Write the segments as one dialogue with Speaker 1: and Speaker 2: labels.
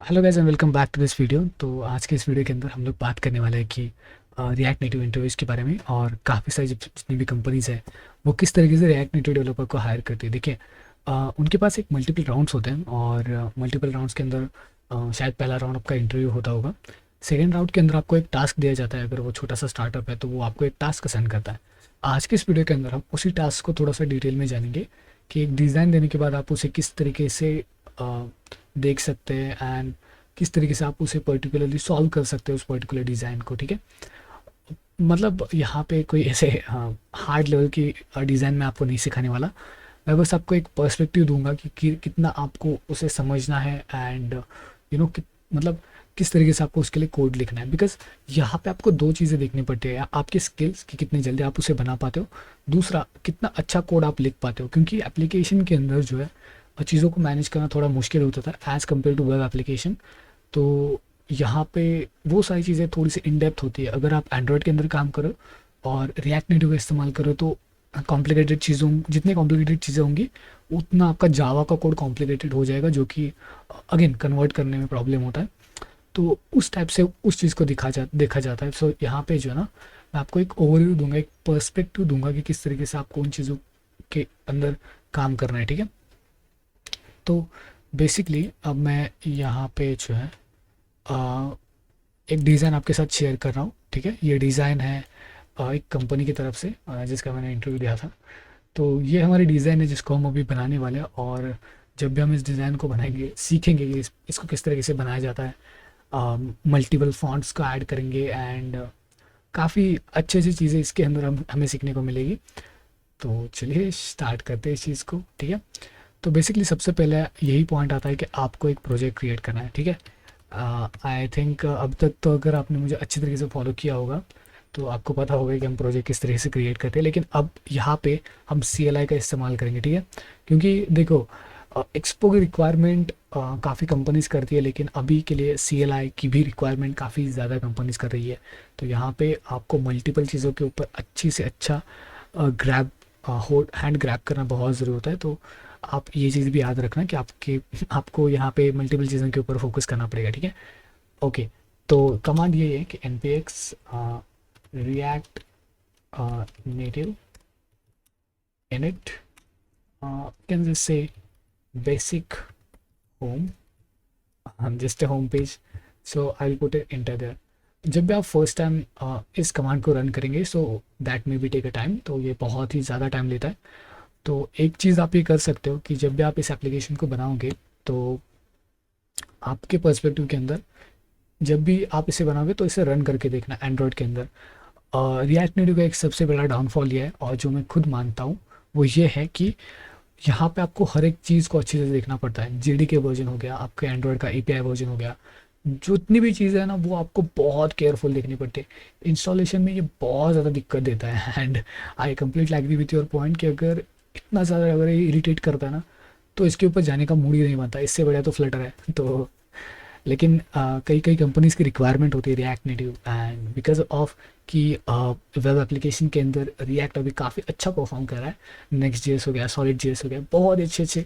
Speaker 1: Hello guys and welcome back to this video. तो आज के इस वीडियो के अंदर हम लोग बात करने वाले हैं कि रिएक्ट नेटिव इंटरव्यूज़ के बारे में और काफ़ी सारी जितनी भी कंपनीज है वो किस तरीके से रिएक्ट नेटिव डेवलपर को हायर करती है। देखिए, उनके पास एक मल्टीपल राउंड्स होते हैं और मल्टीपल राउंड्स के अंदर शायद पहला राउंड आपका इंटरव्यू होता होगा। सेकेंड राउंड के अंदर आपको एक टास्क दिया जाता है। अगर वो छोटा सा स्टार्टअप है तो वो आपको एक टास्क असाइन करता है। आज के इस वीडियो के अंदर हम उसी टास्क को थोड़ा सा डिटेल में जानेंगे कि एक डिज़ाइन देने के बाद आप उसे किस तरीके से अ, देख सकते हैं एंड किस तरीके से आप उसे पर्टिकुलरली सॉल्व कर सकते हो उस पर्टिकुलर डिज़ाइन को। ठीक है, मतलब यहाँ पे कोई ऐसे हार्ड लेवल की डिज़ाइन में आपको नहीं सिखाने वाला। मैं बस आपको एक पर्सपेक्टिव दूंगा कि कितना आपको उसे समझना है एंड मतलब किस तरीके से आपको उसके लिए कोड लिखना है। बिकॉज यहाँ पे आपको दो चीज़ें देखनी पड़ती है, आपकी स्किल्स कि कितनी जल्दी आप उसे बना पाते हो, दूसरा कितना अच्छा कोड आप लिख पाते हो। क्योंकि एप्लीकेशन के अंदर जो है चीज़ों को मैनेज करना थोड़ा मुश्किल होता था as compare to web application. तो यहाँ पे वो सारी चीज़ें थोड़ी सी इन डेप्थ होती है। अगर आप एंड्रॉयड के अंदर काम करो और रिएक्ट नेटिव का इस्तेमाल करो तो कॉम्प्लिकेटेड चीज़ों जितनी कॉम्प्लिकेटेड चीज़ें होंगी उतना आपका जावा का कोड कॉम्प्लिकेटेड हो जाएगा, जो कि अगेन कन्वर्ट करने में प्रॉब्लम होता है। तो उस टाइप से उस चीज़ को देखा जाता है। सो यहाँ पे जो है ना, मैं आपको एक ओवरव्यू दूंगा, एक पर्सपेक्टिव दूंगा कि किस तरीके से आपको उन चीज़ों के अंदर काम करना है। ठीक है, तो बेसिकली अब मैं यहाँ पे जो है अ, एक डिज़ाइन आपके साथ शेयर कर रहा हूँ। ठीक है, ये डिज़ाइन है एक कंपनी की तरफ से जिसका मैंने इंटरव्यू दिया था। तो ये हमारी डिज़ाइन है जिसको हम अभी बनाने वाले हैं। और जब भी हम इस डिज़ाइन को बनाएंगे सीखेंगे कि इसको किस तरीके से बनाया जाता है। मल्टीपल फॉन्ट्स को ऐड करेंगे एंड काफ़ी अच्छी अच्छी चीज़ें इसके अंदर हमें सीखने को मिलेगी। तो चलिए स्टार्ट करते हैं इस चीज़ को। ठीक है, तो बेसिकली सबसे पहले यही पॉइंट आता है कि आपको एक प्रोजेक्ट क्रिएट करना है। ठीक है, आई थिंक अब तक तो अगर आपने मुझे अच्छी तरीके से फॉलो किया होगा तो आपको पता होगा कि हम प्रोजेक्ट किस तरीके से क्रिएट करते हैं। लेकिन अब यहाँ पे हम CLI का इस्तेमाल करेंगे। ठीक है, क्योंकि देखो एक्सपो की रिक्वायरमेंट काफ़ी कंपनीज करती है, लेकिन अभी के लिए CLI की भी रिक्वायरमेंट काफ़ी ज़्यादा कंपनीज कर रही है। तो यहाँ पे आपको मल्टीपल चीज़ों के ऊपर अच्छी से अच्छा ग्रैब हैंड ग्रैब करना बहुत ज़रूरी होता है। तो आप ये चीज़ भी याद रखना कि आपको यहाँ पे मल्टीपल चीज़ों के ऊपर फोकस करना पड़ेगा। ठीक है, ओके। तो कमांड ये है कि npx react native init can just say basic home, just a home page. So I'll put it enter there. जब भी आप फर्स्ट टाइम इस कमांड को रन करेंगे so that may be take a time, तो ये बहुत ही ज़्यादा टाइम लेता है। तो एक चीज़ आप ये कर सकते हो कि जब भी आप इस एप्लीकेशन को बनाओगे तो आपके पर्सपेक्टिव के अंदर जब भी आप इसे बनाओगे तो इसे रन करके देखना एंड्रॉयड के अंदर। रिएक्ट नेटिव का एक सबसे बड़ा डाउनफॉल ये है और जो मैं खुद मानता हूँ वो ये है कि यहाँ पे आपको हर एक चीज़ को अच्छे से देखना पड़ता है। JDK वर्जन हो गया, आपके एंड्रॉयड का API वर्जन हो गया, जितनी भी चीज़ें हैं ना वो आपको बहुत केयरफुल देखनी पड़ती है। इंस्टॉलेशन में ये बहुत ज़्यादा दिक्कत देता है and I completely agree with your point कि अगर इतना ज़्यादा अगर ये इरिटेट करता है ना तो इसके ऊपर जाने का मूड ही नहीं बनता। इससे बढ़िया तो फ्लटर है। तो लेकिन कई कई कंपनीज़ की रिक्वायरमेंट होती है react native and because of कि वेब एप्लीकेशन के अंदर रिएक्ट अभी काफ़ी अच्छा परफॉर्म कर रहा है। नेक्स्ट JS हो गया, सॉलिड JS हो गया, बहुत अच्छे अच्छे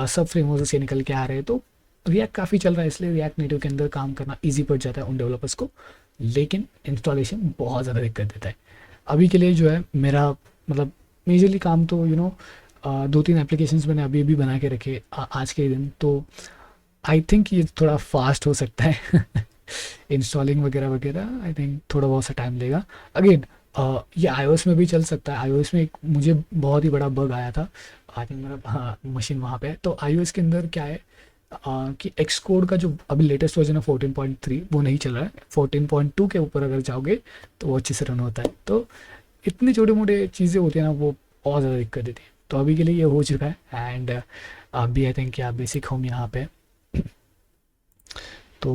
Speaker 1: सब फ्रेमवर्क से निकल के आ रहे हैं। तो रिएक्ट काफ़ी चल रहा है, इसलिए रिएक्ट नेटिव के अंदर काम करना ईजी पड़ जाता है उन डेवलपर्स को। लेकिन इंस्टॉलेशन बहुत ज़्यादा दिक्कत देता है। अभी के लिए जो है मेरा मतलब मेजरली काम तो दो तीन एप्लीकेशंस मैंने अभी भी बना के रखे आज के दिन। तो आई थिंक ये थोड़ा फास्ट हो सकता है इंस्टॉलिंग वगैरह वगैरह। आई थिंक थोड़ा बहुत सा टाइम लेगा। अगेन ये iOS में भी चल सकता है। iOS में एक मुझे बहुत ही बड़ा बग आया था। आई थिंक मेरा हाँ मशीन वहाँ पे है। तो iOS के अंदर क्या है कि एक्स कोड का जो अभी लेटेस्ट वर्जन है 14.3 वो नहीं चल रहा है। 14.2 के ऊपर अगर जाओगे तो वो अच्छे से रन होता है। तो इतनी छोटे मोटे चीज़ें होती हैं ना वो बहुत ज़्यादा दिक्कत देती है। तो अभी के लिए ये हो चुका है एंड अभी आई थिंक क्या बेसिक होम यहाँ पे। तो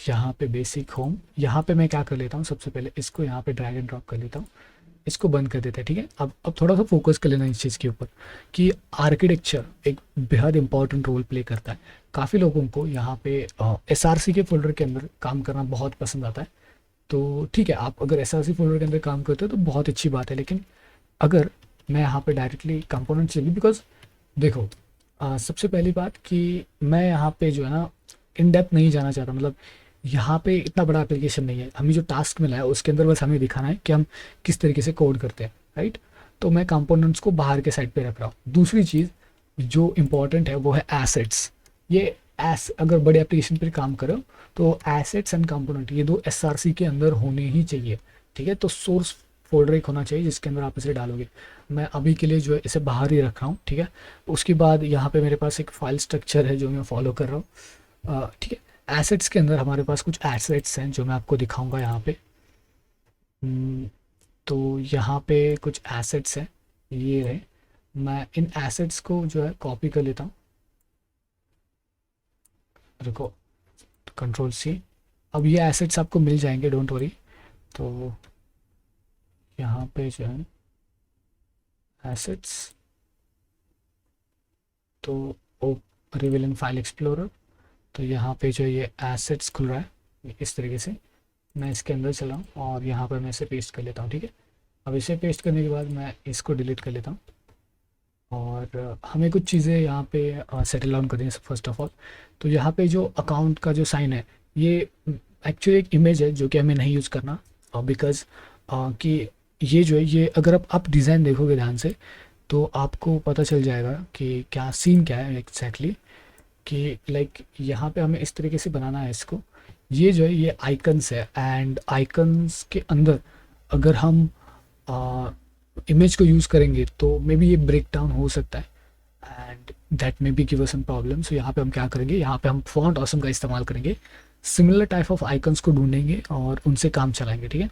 Speaker 1: यहाँ पे बेसिक होम, यहाँ पे मैं क्या कर लेता हूँ, सबसे पहले इसको यहाँ पे ड्रैग एंड ड्रॉप कर लेता हूँ, इसको बंद कर देते हैं। ठीक है, अब थोड़ा सा फोकस कर लेना इस चीज़ के ऊपर कि आर्किटेक्चर एक बेहद इंपॉर्टेंट रोल प्ले करता है। काफ़ी लोगों को यहाँ पे SRC के फोल्डर के अंदर काम करना बहुत पसंद आता है। तो ठीक है, आप अगर SRC फोल्डर के अंदर काम करते हो तो बहुत अच्छी बात है। लेकिन अगर मैं यहाँ पे डायरेक्टली कंपोनेंट चाहिए, बिकॉज देखो सबसे पहली बात कि मैं यहाँ पे जो है ना इन डेप्थ नहीं जाना चाहता, मतलब यहाँ पे इतना बड़ा एप्लीकेशन नहीं है, हमें जो टास्क मिला है उसके अंदर बस हमें दिखाना है कि हम किस तरीके से कोड करते हैं, राइट। तो मैं कंपोनेंट्स को बाहर के साइड पे रख रहा हूँ। दूसरी चीज़ जो इम्पोर्टेंट है वो है एसेट्स। ये एस अगर बड़े एप्लीकेशन पर काम करो तो एसेट्स एंड कंपोनेंट ये दो एसआरसी के अंदर होने ही चाहिए, ठीक है। तो सोर्स फोल्डर एक होना चाहिए जिसके अंदर आप इसे डालोगे। मैं अभी के लिए जो है इसे बाहर ही रख रहा हूँ, ठीक है। उसके बाद यहाँ पे मेरे पास एक फाइल स्ट्रक्चर है जो मैं फॉलो कर रहा हूँ, ठीक है। एसेट्स के अंदर हमारे पास कुछ एसेट्स हैं जो मैं आपको दिखाऊंगा यहाँ पे। तो यहाँ पे कुछ एसेट्स हैं, ये रहे। मैं इन एसेट्स को जो है कॉपी कर लेता हूँ, रुको, कंट्रोल सी। अब ये एसेट्स आपको मिल जाएंगे, डोंट वरी। तो यहाँ पे जो है एसेट्स, तो ओ रिवील इन फाइल एक्सप्लोरर, तो यहाँ पे जो ये एसेट्स खुल रहा है इस तरीके से। मैं इसके अंदर चला हूँ और यहाँ पर मैं इसे पेस्ट कर लेता हूँ, ठीक है। अब इसे पेस्ट करने के बाद मैं इसको डिलीट कर लेता हूँ और हमें कुछ चीज़ें यहाँ पे सेटल डाउन करनी है फर्स्ट ऑफ ऑल। तो यहाँ पे जो अकाउंट का जो साइन है ये एक्चुअली एक इमेज है जो कि हमें नहीं यूज़ करना, बिकॉज कि ये जो है ये अगर आप डिज़ाइन देखोगे ध्यान से तो आपको पता चल जाएगा कि क्या सीन क्या है एग्जैक्टली, कि लाइक यहाँ पे हमें इस तरीके से बनाना है इसको। ये जो है ये आइकन्स है एंड आइकन्स के अंदर अगर हम इमेज को यूज़ करेंगे तो मे बी ये ब्रेक डाउन हो सकता है and that may be give us some problem. So यहाँ पे हम क्या करेंगे, यहाँ पे हम फॉन्ट ऑसम का इस्तेमाल करेंगे, सिमिलर टाइप ऑफ आइकन्स को ढूंढेंगे और उनसे काम चलाएंगे, ठीक है।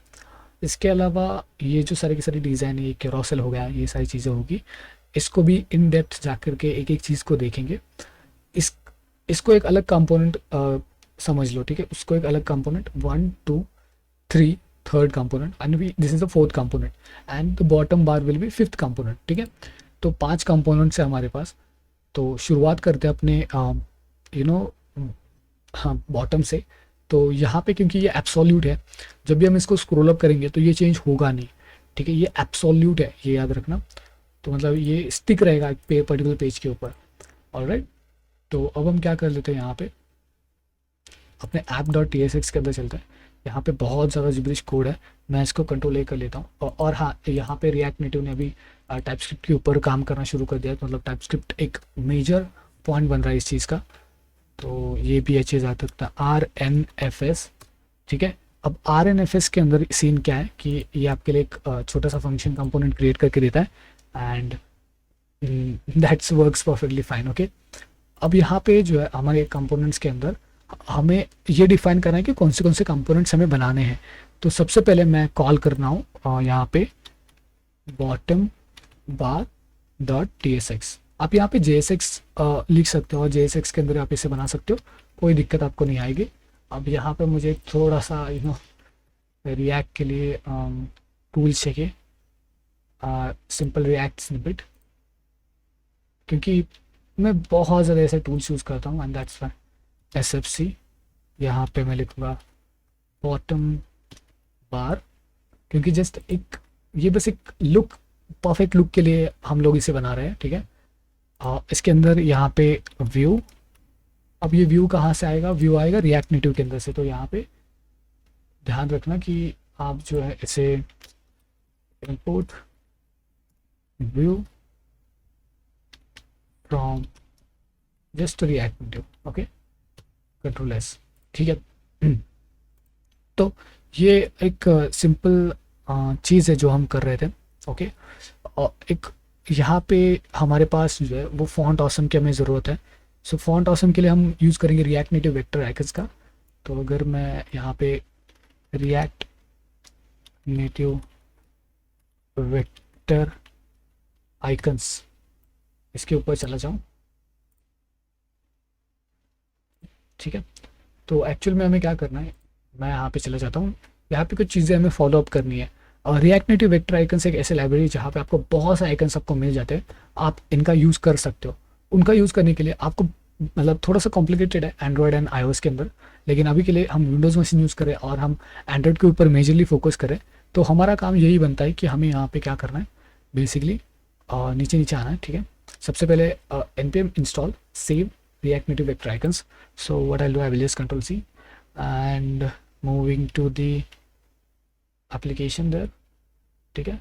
Speaker 1: इसके अलावा ये जो सारी की सारी डिज़ाइन है, ये कैरोसेल हो गया, ये सारी चीज़ें होगी, इसको भी इन डेप्थ जा कर के एक एक चीज़ को देखेंगे। इसको एक अलग कंपोनेंट समझ लो, ठीक है। उसको एक अलग component 1 2 3 third component and this is the fourth component and the bottom bar will be fifth component, ठीक है। तो 5 कंपोनेंट्स है हमारे पास। तो शुरुआत करते हैं अपने यू नो हाँ बॉटम से। तो यहाँ पे क्योंकि ये एब्सोल्यूट है, जब भी हम इसको स्क्रॉल अप करेंगे तो ये चेंज होगा नहीं, ठीक है। ये एब्सोल्यूट है, ये याद रखना। तो मतलब ये स्टिक रहेगा एक पर्टिकुलर पेज के ऊपर, ऑलराइट। तो अब हम क्या कर लेते हैं, यहाँ पे अपने app.tsx के अंदर चलते हैं। यहाँ पे बहुत ज़्यादा जिब्रिश कोड है, मैं इसको कंट्रोल ए कर लेता हूँ। और हाँ, यहाँ पे रिएक्ट नेटिव ने अभी टाइपस्क्रिप्ट के ऊपर काम करना शुरू कर दिया है, मतलब टाइपस्क्रिप्ट एक मेजर पॉइंट बन रहा है इस चीज़ का। तो ये भी अच्छे से आता था RNFS, ठीक है। अब RNFS के अंदर सीन क्या है कि ये आपके लिए एक छोटा सा फंक्शन कंपोनेंट क्रिएट करके देता है and that's works perfectly fine, okay. अब यहाँ पे जो है हमारे कंपोनेंट्स के अंदर हमें ये डिफाइन करना है कि कौन से कंपोनेंट्स हमें बनाने हैं। तो सबसे पहले मैं कॉल करना हूँ यहाँ पे बॉटम बार डॉट tsx। आप यहाँ पे JSX लिख सकते हो और JSX के अंदर आप इसे बना सकते हो, कोई दिक्कत आपको नहीं आएगी। अब यहाँ पे मुझे थोड़ा सा रिएक्ट के लिए टूल्स चाहिए, सिंपल रिएक्ट स्निपेट, क्योंकि मैं बहुत ज़्यादा ऐसे टूल्स यूज़ करता हूँ एंड दैट्स वाई SFC। यहाँ पे मैं लिखूँगा बॉटम बार, क्योंकि जस्ट एक ये बस एक लुक, परफेक्ट लुक के लिए हम लोग इसे बना रहे हैं, ठीक है। इसके अंदर यहाँ पे व्यू, अब ये व्यू कहाँ से आएगा, व्यू आएगा रिएक्ट नेटिव के अंदर से। तो यहाँ पे ध्यान रखना कि आप जो है इसे import view from just react native, okay, control S, ठीक है। तो ये एक सिंपल चीज़ है जो हम कर रहे थे, ओके। और एक यहाँ पे हमारे पास जो है वो फॉन्ट ऑसम की हमें ज़रूरत है। सो फॉन्ट ऑसम के लिए हम यूज़ करेंगे रिएक्ट नेटिव वेक्टर आइकन्स का। तो अगर मैं यहाँ पे रिएक्ट नेटिव वेक्टर आइकन्स इसके ऊपर चला जाऊँ, ठीक है। तो एक्चुअल में हमें क्या करना है, मैं यहाँ पे चला जाता हूँ, यहाँ पे कुछ चीज़ें हमें फॉलो अप करनी है। और रिएक्ट नेटिव वेक्टर आइकन्स एक ऐसे लाइब्रेरी जहाँ पे आपको बहुत सारे आइकन्स आपको मिल जाते हैं, आप इनका यूज़ कर सकते हो। उनका यूज़ करने के लिए आपको मतलब थोड़ा सा कॉम्प्लिकेटेड है एंड्रॉयड एंड iOS के अंदर, लेकिन अभी के लिए हम विंडोज़ मशीन यूज़ करें और हम एंड्रॉयड के ऊपर मेजरली फोकस करें। तो हमारा काम यही बनता है कि हमें यहाँ पे क्या करना है, बेसिकली नीचे नीचे आना है, ठीक है। सबसे पहले npm install save React Native vector icons. So what I'll do, I will just Control C and moving to the application there. ठीक है,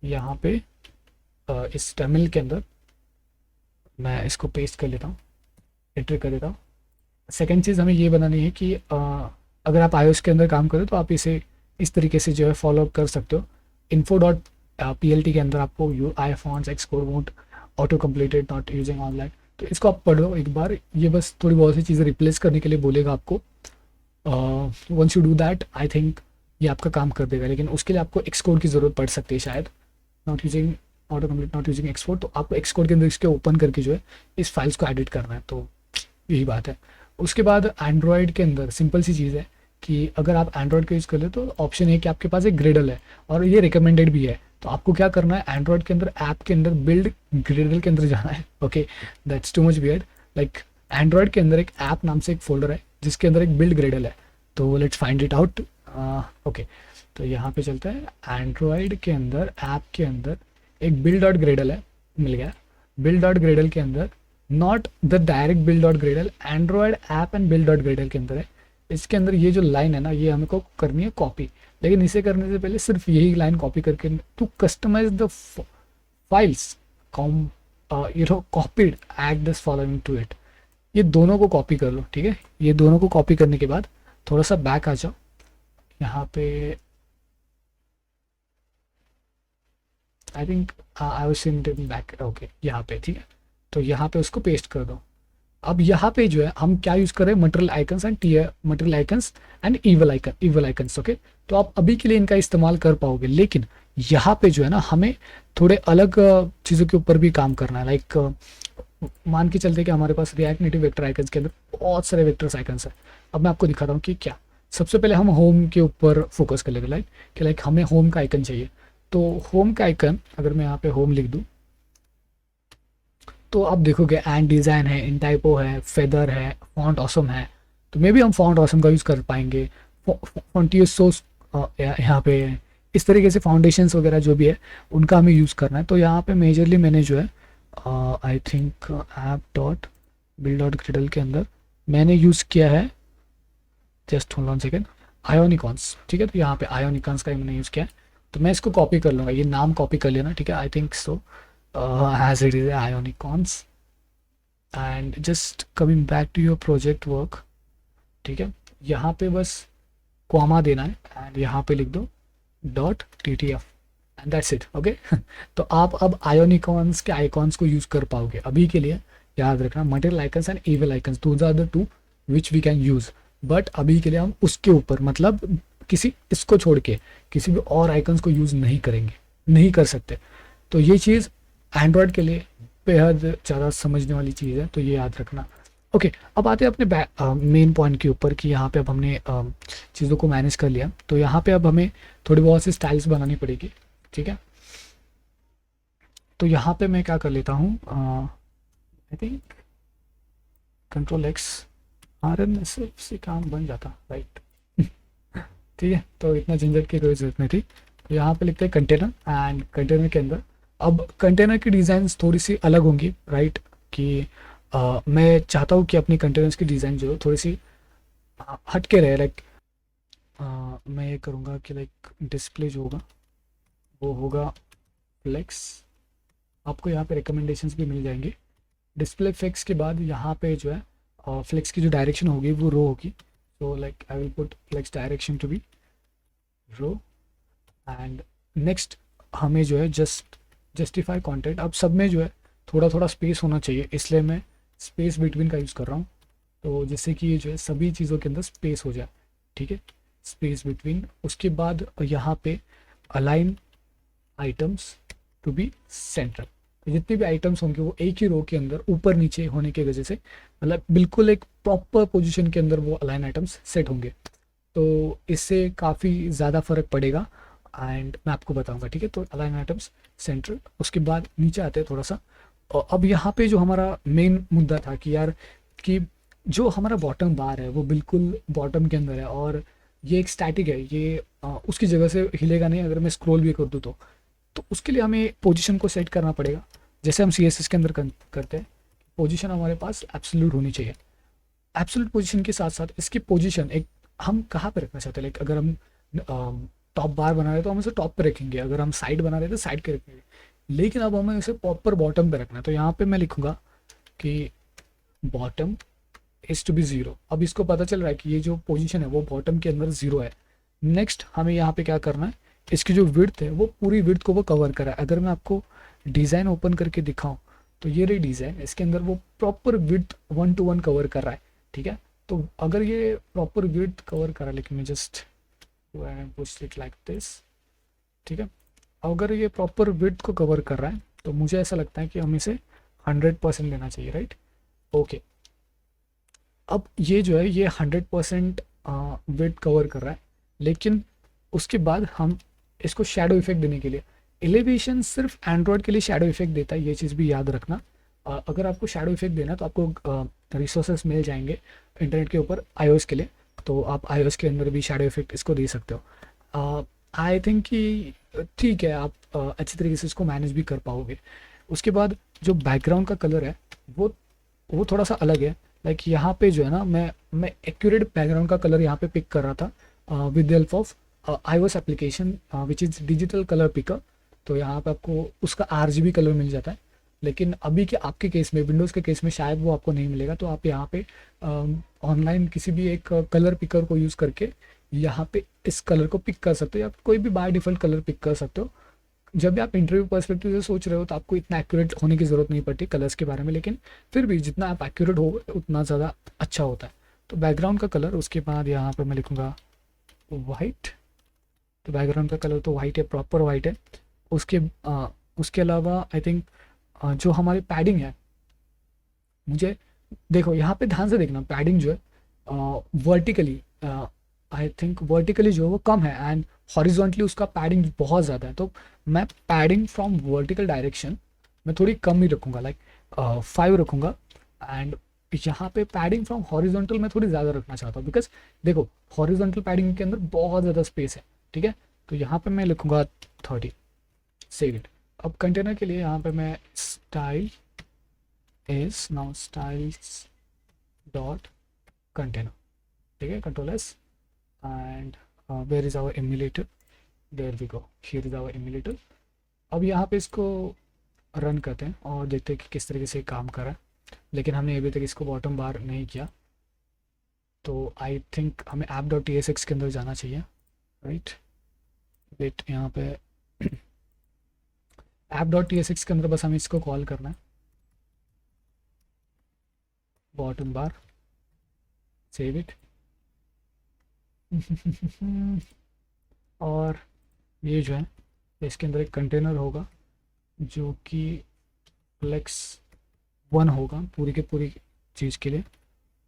Speaker 1: यहाँ पे इस टर्मिनल के अंदर मैं इसको पेस्ट कर लेता हूँ, एंटर कर देता हूँ। सेकेंड चीज़ हमें ये बनानी है कि अगर आप iOS के अंदर काम करें तो आप इसे इस तरीके से जो है फॉलो कर सकते हो। info.plt के अंदर आपको I fonts Xcode won't auto completed not using online, तो इसको आप पढ़ो एक बार। ये बस थोड़ी बहुत सी चीज़ें रिप्लेस करने के लिए बोलेगा आपको। Once you do that I think ये आपका काम कर देगा, लेकिन उसके लिए आपको एक्सकोड की ज़रूरत पड़ सकती है शायद। Not using auto complete not using export, तो आपको एक्सकोड के अंदर इसके ओपन करके जो है इस फाइल्स को एडिट करना है, तो यही बात है। उसके बाद एंड्रॉयड के अंदर सिंपल सी चीज़ है कि अगर आप एंड्रॉयड का यूज़ कर ले तो ऑप्शन है कि आपके पास एक ग्रेडल है और ये रिकमेंडेड भी है। तो आपको क्या करना है, एंड्रॉयड के अंदर ऐप के अंदर बिल्ड ग्रेडल के अंदर जाना है। Okay, that's too much weird. Like Android के अंदर एक ऐप नाम से एक फोल्डर है जिसके अंदर एक बिल्ड ग्रेडल है, तो let's find it out. Okay, तो यहाँ पे चलता है एंड्रॉयड के अंदर ऐप के अंदर एक बिल्ड डॉट ग्रेडल है, मिल गया। बिल्ड डॉट ग्रेडल के अंदर not the direct build dot Gradle, Android app and build dot Gradle के अंदर है। इसके अंदर ये जो लाइन है ना, ये हमको करनी है कॉपी, लेकिन इसे करने से पहले सिर्फ यही लाइन कॉपी करके to customize the files copied add this following to it, ये दोनों को कॉपी कर लो। ठीक है, ये दोनों को कॉपी करने के बाद थोड़ा सा बैक आ जाओ, यहाँ पे I think I was seeing it back. Okay, यहाँ पे ठीक है, तो यहाँ पे उसको पेस्ट कर दो। अब यहाँ पे जो है हम क्या यूज़ कर रहे हैं, material icons and material icons and evil icons. Okay, तो आप अभी के लिए इनका इस्तेमाल कर पाओगे, लेकिन यहाँ पे जो है ना हमें थोड़े अलग चीज़ों के ऊपर भी काम करना है। लाइक मान के चलते कि हमारे पास रिएक्ट नेटिव वेक्टर आइकन्स के अंदर बहुत सारे वेक्टर्स आइकन्स है। अब मैं आपको दिखाता हूँ कि क्या। सबसे पहले हम होम के ऊपर फोकस कर लेते, लाइक हमें होम का आइकन चाहिए। तो होम का आइकन अगर मैं यहाँ पे होम लिख दूँ तो आप देखोगे एंड डिज़ाइन है, इन टाइपो है, फेदर है, फॉन्ट ऑसम है, तो मे बी हम फॉन्ट ऑसम का यूज़ कर पाएंगे। फॉन्टियस सोर्स यहाँ पे इस तरीके से फाउंडेशंस वगैरह जो भी है उनका हमें यूज़ करना है। तो यहाँ पे मेजरली मैंने जो है I think app dot build dot ग्रिडल के अंदर मैंने यूज़ किया है, जस्ट होल्ड ऑन सेकेंड, आयोनिकॉन्स। ठीक है, तो यहाँ पे आयोनिकॉन्स का ही मैंने यूज़ किया है, तो मैं इसको कॉपी कर लूँगा, ये नाम कॉपी कर लेना। ठीक है, I think so as it is Ionicons and just coming back to your project work। ठीक है, यहाँ पे बस कॉमा देना है एंड यहाँ पे लिख दो .ttf and that's it. Okay, तो आप अब आयोनिकॉन्स के आइकॉन्स को यूज़ कर पाओगे। अभी के लिए याद रखना material icons and evil icons, those are the two which we can use, but अभी के लिए हम उसके ऊपर मतलब इसको छोड़ के किसी भी और आइकन्स को यूज़ नहीं करेंगे, नहीं कर सकते। तो ये चीज़ एंड्रॉयड के लिए बेहद ज़्यादा समझने वाली चीज़ है, तो ये याद रखना। ओके, अब आते हैं अपने मेन पॉइंट के ऊपर कि यहाँ पे अब हमने चीज़ों को मैनेज कर लिया, तो यहाँ पे अब हमें थोड़ी बहुत सी स्टाइल्स बनानी पड़ेगी। ठीक है, तो यहाँ पे मैं क्या कर लेता हूँ, आई थिंक Ctrl+X RMSF से काम बन जाता, राइट। ठीक है, तो इतना झंझट की कोई ज़रूरत नहीं थी। तो यहाँ पे लिखते हैं कंटेनर एंड कंटेनर के अंदर अब कंटेनर की डिज़ाइंस थोड़ी सी अलग होंगी, राइट। कि मैं चाहता हूँ कि अपनी कंटेनर्स की डिज़ाइन जो है थोड़ी सी हट के रहे। लाइक मैं ये करूँगा कि लाइक डिस्प्ले जो होगा वो होगा फ्लेक्स, आपको यहाँ पे रिकमेंडेशंस भी मिल जाएंगे। डिस्प्ले फ्लेक्स के बाद यहाँ पे जो है फ्लेक्स की जो डायरेक्शन होगी वो रो होगी, so like I will put flex direction to be row and next हमें जो है जस्टिफाई कंटेंट। अब सब में जो है थोड़ा थोड़ा स्पेस होना चाहिए, इसलिए मैं स्पेस बिटवीन का यूज़ कर रहा हूँ, तो जिससे कि ये जो है सभी चीज़ों के अंदर स्पेस हो जाए। ठीक है, स्पेस बिटवीन। उसके बाद यहाँ पे align items to be central, तो जितने भी आइटम्स होंगे वो एक ही रो के अंदर ऊपर नीचे होने की वजह से मतलब बिल्कुल एक प्रॉपर पोजीशन के अंदर वो अलाइन आइटम्स सेट होंगे, तो इससे काफ़ी ज़्यादा फ़र्क पड़ेगा एंड मैं आपको बताऊंगा। ठीक है, तो अलाइन आइटम्स सेंट्रल। उसके बाद नीचे आते हैं थोड़ा सा, और अब यहाँ पे जो हमारा मेन मुद्दा था कि यार कि जो हमारा बॉटम बार है वो बिल्कुल बॉटम के अंदर है और ये एक स्टैटिक है, ये उसकी जगह से हिलेगा नहीं अगर मैं स्क्रॉल भी कर दूँ तो उसके लिए हमें पोजीशन को सेट करना पड़ेगा, जैसे हम CSS के अंदर करते हैं। पोजीशन हमारे पास एब्सोल्यूट होनी चाहिए। एब्सोल्यूट पोजीशन के साथ साथ इसकी पोजीशन एक हम कहाँ पे रखना चाहते हैं, लाइक अगर हम टॉप बार बना रहे तो हम इसे टॉप पे रखेंगे, अगर हम साइड बना रहे तो साइड पे रखेंगे, लेकिन अब हमें इसे प्रॉपर बॉटम पे रखना है। तो यहाँ पे मैं लिखूंगा कि bottom is to be zero. अब इसको पता चल रहा है कि ये जो पोजीशन है वो बॉटम के अंदर ज़ीरो है। नेक्स्ट हमें यहाँ पे क्या करना है, इसकी जो विड्थ है वो पूरी विड्थ को वो कवर करा है। अगर मैं आपको डिज़ाइन ओपन करके दिखाऊं तो ये रही डिज़ाइन, इसके अंदर वो प्रॉपर विड्थ 1 to 1 कवर कर रहा है, ठीक है। तो अगर ये प्रॉपर विड्थ कवर करा, लेकिन मैं just push it like this, ठीक है। अगर ये प्रॉपर विड्थ को कवर कर रहा है तो मुझे ऐसा लगता है कि हम इसे 100% लेना चाहिए, राइट। ओके, अब ये जो है ये 100% विड्थ कवर कर रहा है, लेकिन उसके बाद हम इसको शेडो इफेक्ट देने के लिए, एलिवेशन सिर्फ एंड्रॉयड के लिए शेडो इफेक्ट देता है, ये चीज़ भी याद रखना। अगर आपको शेडो इफेक्ट देना है तो आपको रिसोर्सेस मिल जाएंगे इंटरनेट के ऊपर iOS के लिए, तो आप iOS के अंदर भी शेडो इफेक्ट इसको दे सकते हो। आई थिंक कि ठीक है, आप अच्छी तरीके से इसको मैनेज भी कर पाओगे। उसके बाद जो बैकग्राउंड का कलर है वो थोड़ा सा अलग है। लाइक यहाँ पे जो है ना, मैं एक्यूरेट बैकग्राउंड का कलर यहाँ पे पिक कर रहा था with the help of iOS application which is digital colour picker. तो यहाँ पे आपको उसका RGB कलर मिल जाता है, लेकिन अभी के आपके केस में, विंडोज़ के केस में शायद वो आपको नहीं मिलेगा। तो आप यहाँ पे ऑनलाइन किसी भी एक कलर पिकर को यूज़ करके यहाँ पे इस कलर को पिक कर सकते हो, या कोई भी बाय डिफ़ॉल्ट कलर पिक कर सकते हो। जब भी आप इंटरव्यू पर्सपेक्टिव से सोच रहे हो तो आपको इतना एक्यूरेट होने की ज़रूरत नहीं पड़ती कलर्स के बारे में, लेकिन फिर भी जितना आप एक्यूरेट हो उतना ज़्यादा अच्छा होता है। तो बैकग्राउंड का कलर, उसके बाद यहाँ पर मैं लिखूँगा वाइट। तो बैकग्राउंड का कलर तो वाइट है, प्रॉपर वाइट है। उसके अलावा आई थिंक जो हमारी पैडिंग है, मुझे देखो यहाँ पे ध्यान से देखना, पैडिंग जो है वर्टिकली, आई थिंक वर्टिकली जो है वो कम है एंड हॉरिजॉन्टली उसका पैडिंग बहुत ज़्यादा है। तो मैं पैडिंग फ्रॉम वर्टिकल डायरेक्शन मैं थोड़ी कम ही रखूँगा, लाइक 5 रखूँगा। एंड यहाँ पे पैडिंग फ्रॉम हॉरिजॉन्टल मैं थोड़ी ज़्यादा रखना चाहता हूँ, बिकॉज देखो हॉरिजॉन्टल पैडिंग के अंदर बहुत ज़्यादा स्पेस है, ठीक है। तो यहाँ पे मैं लिखूँगा 30, सेव इट। अब कंटेनर के लिए यहाँ पे मैं style is now styles dot container, ठीक है, Ctrl+S and where is our emulator, there we go, here is our emulator. अब यहाँ पे इसको रन करते हैं और देखते हैं कि किस तरीके से काम कर रहा है, लेकिन हमने अभी तक इसको बॉटम बार नहीं किया। तो आई थिंक हमें app.tsx के अंदर जाना चाहिए, राइट। वेट, यहाँ पे app.tsx के अंदर बस हमें इसको कॉल करना है, बॉटम बार, सेव इट। और ये जो है इसके अंदर एक कंटेनर होगा जो कि flex1 होगा पूरी के पूरी चीज़ के लिए।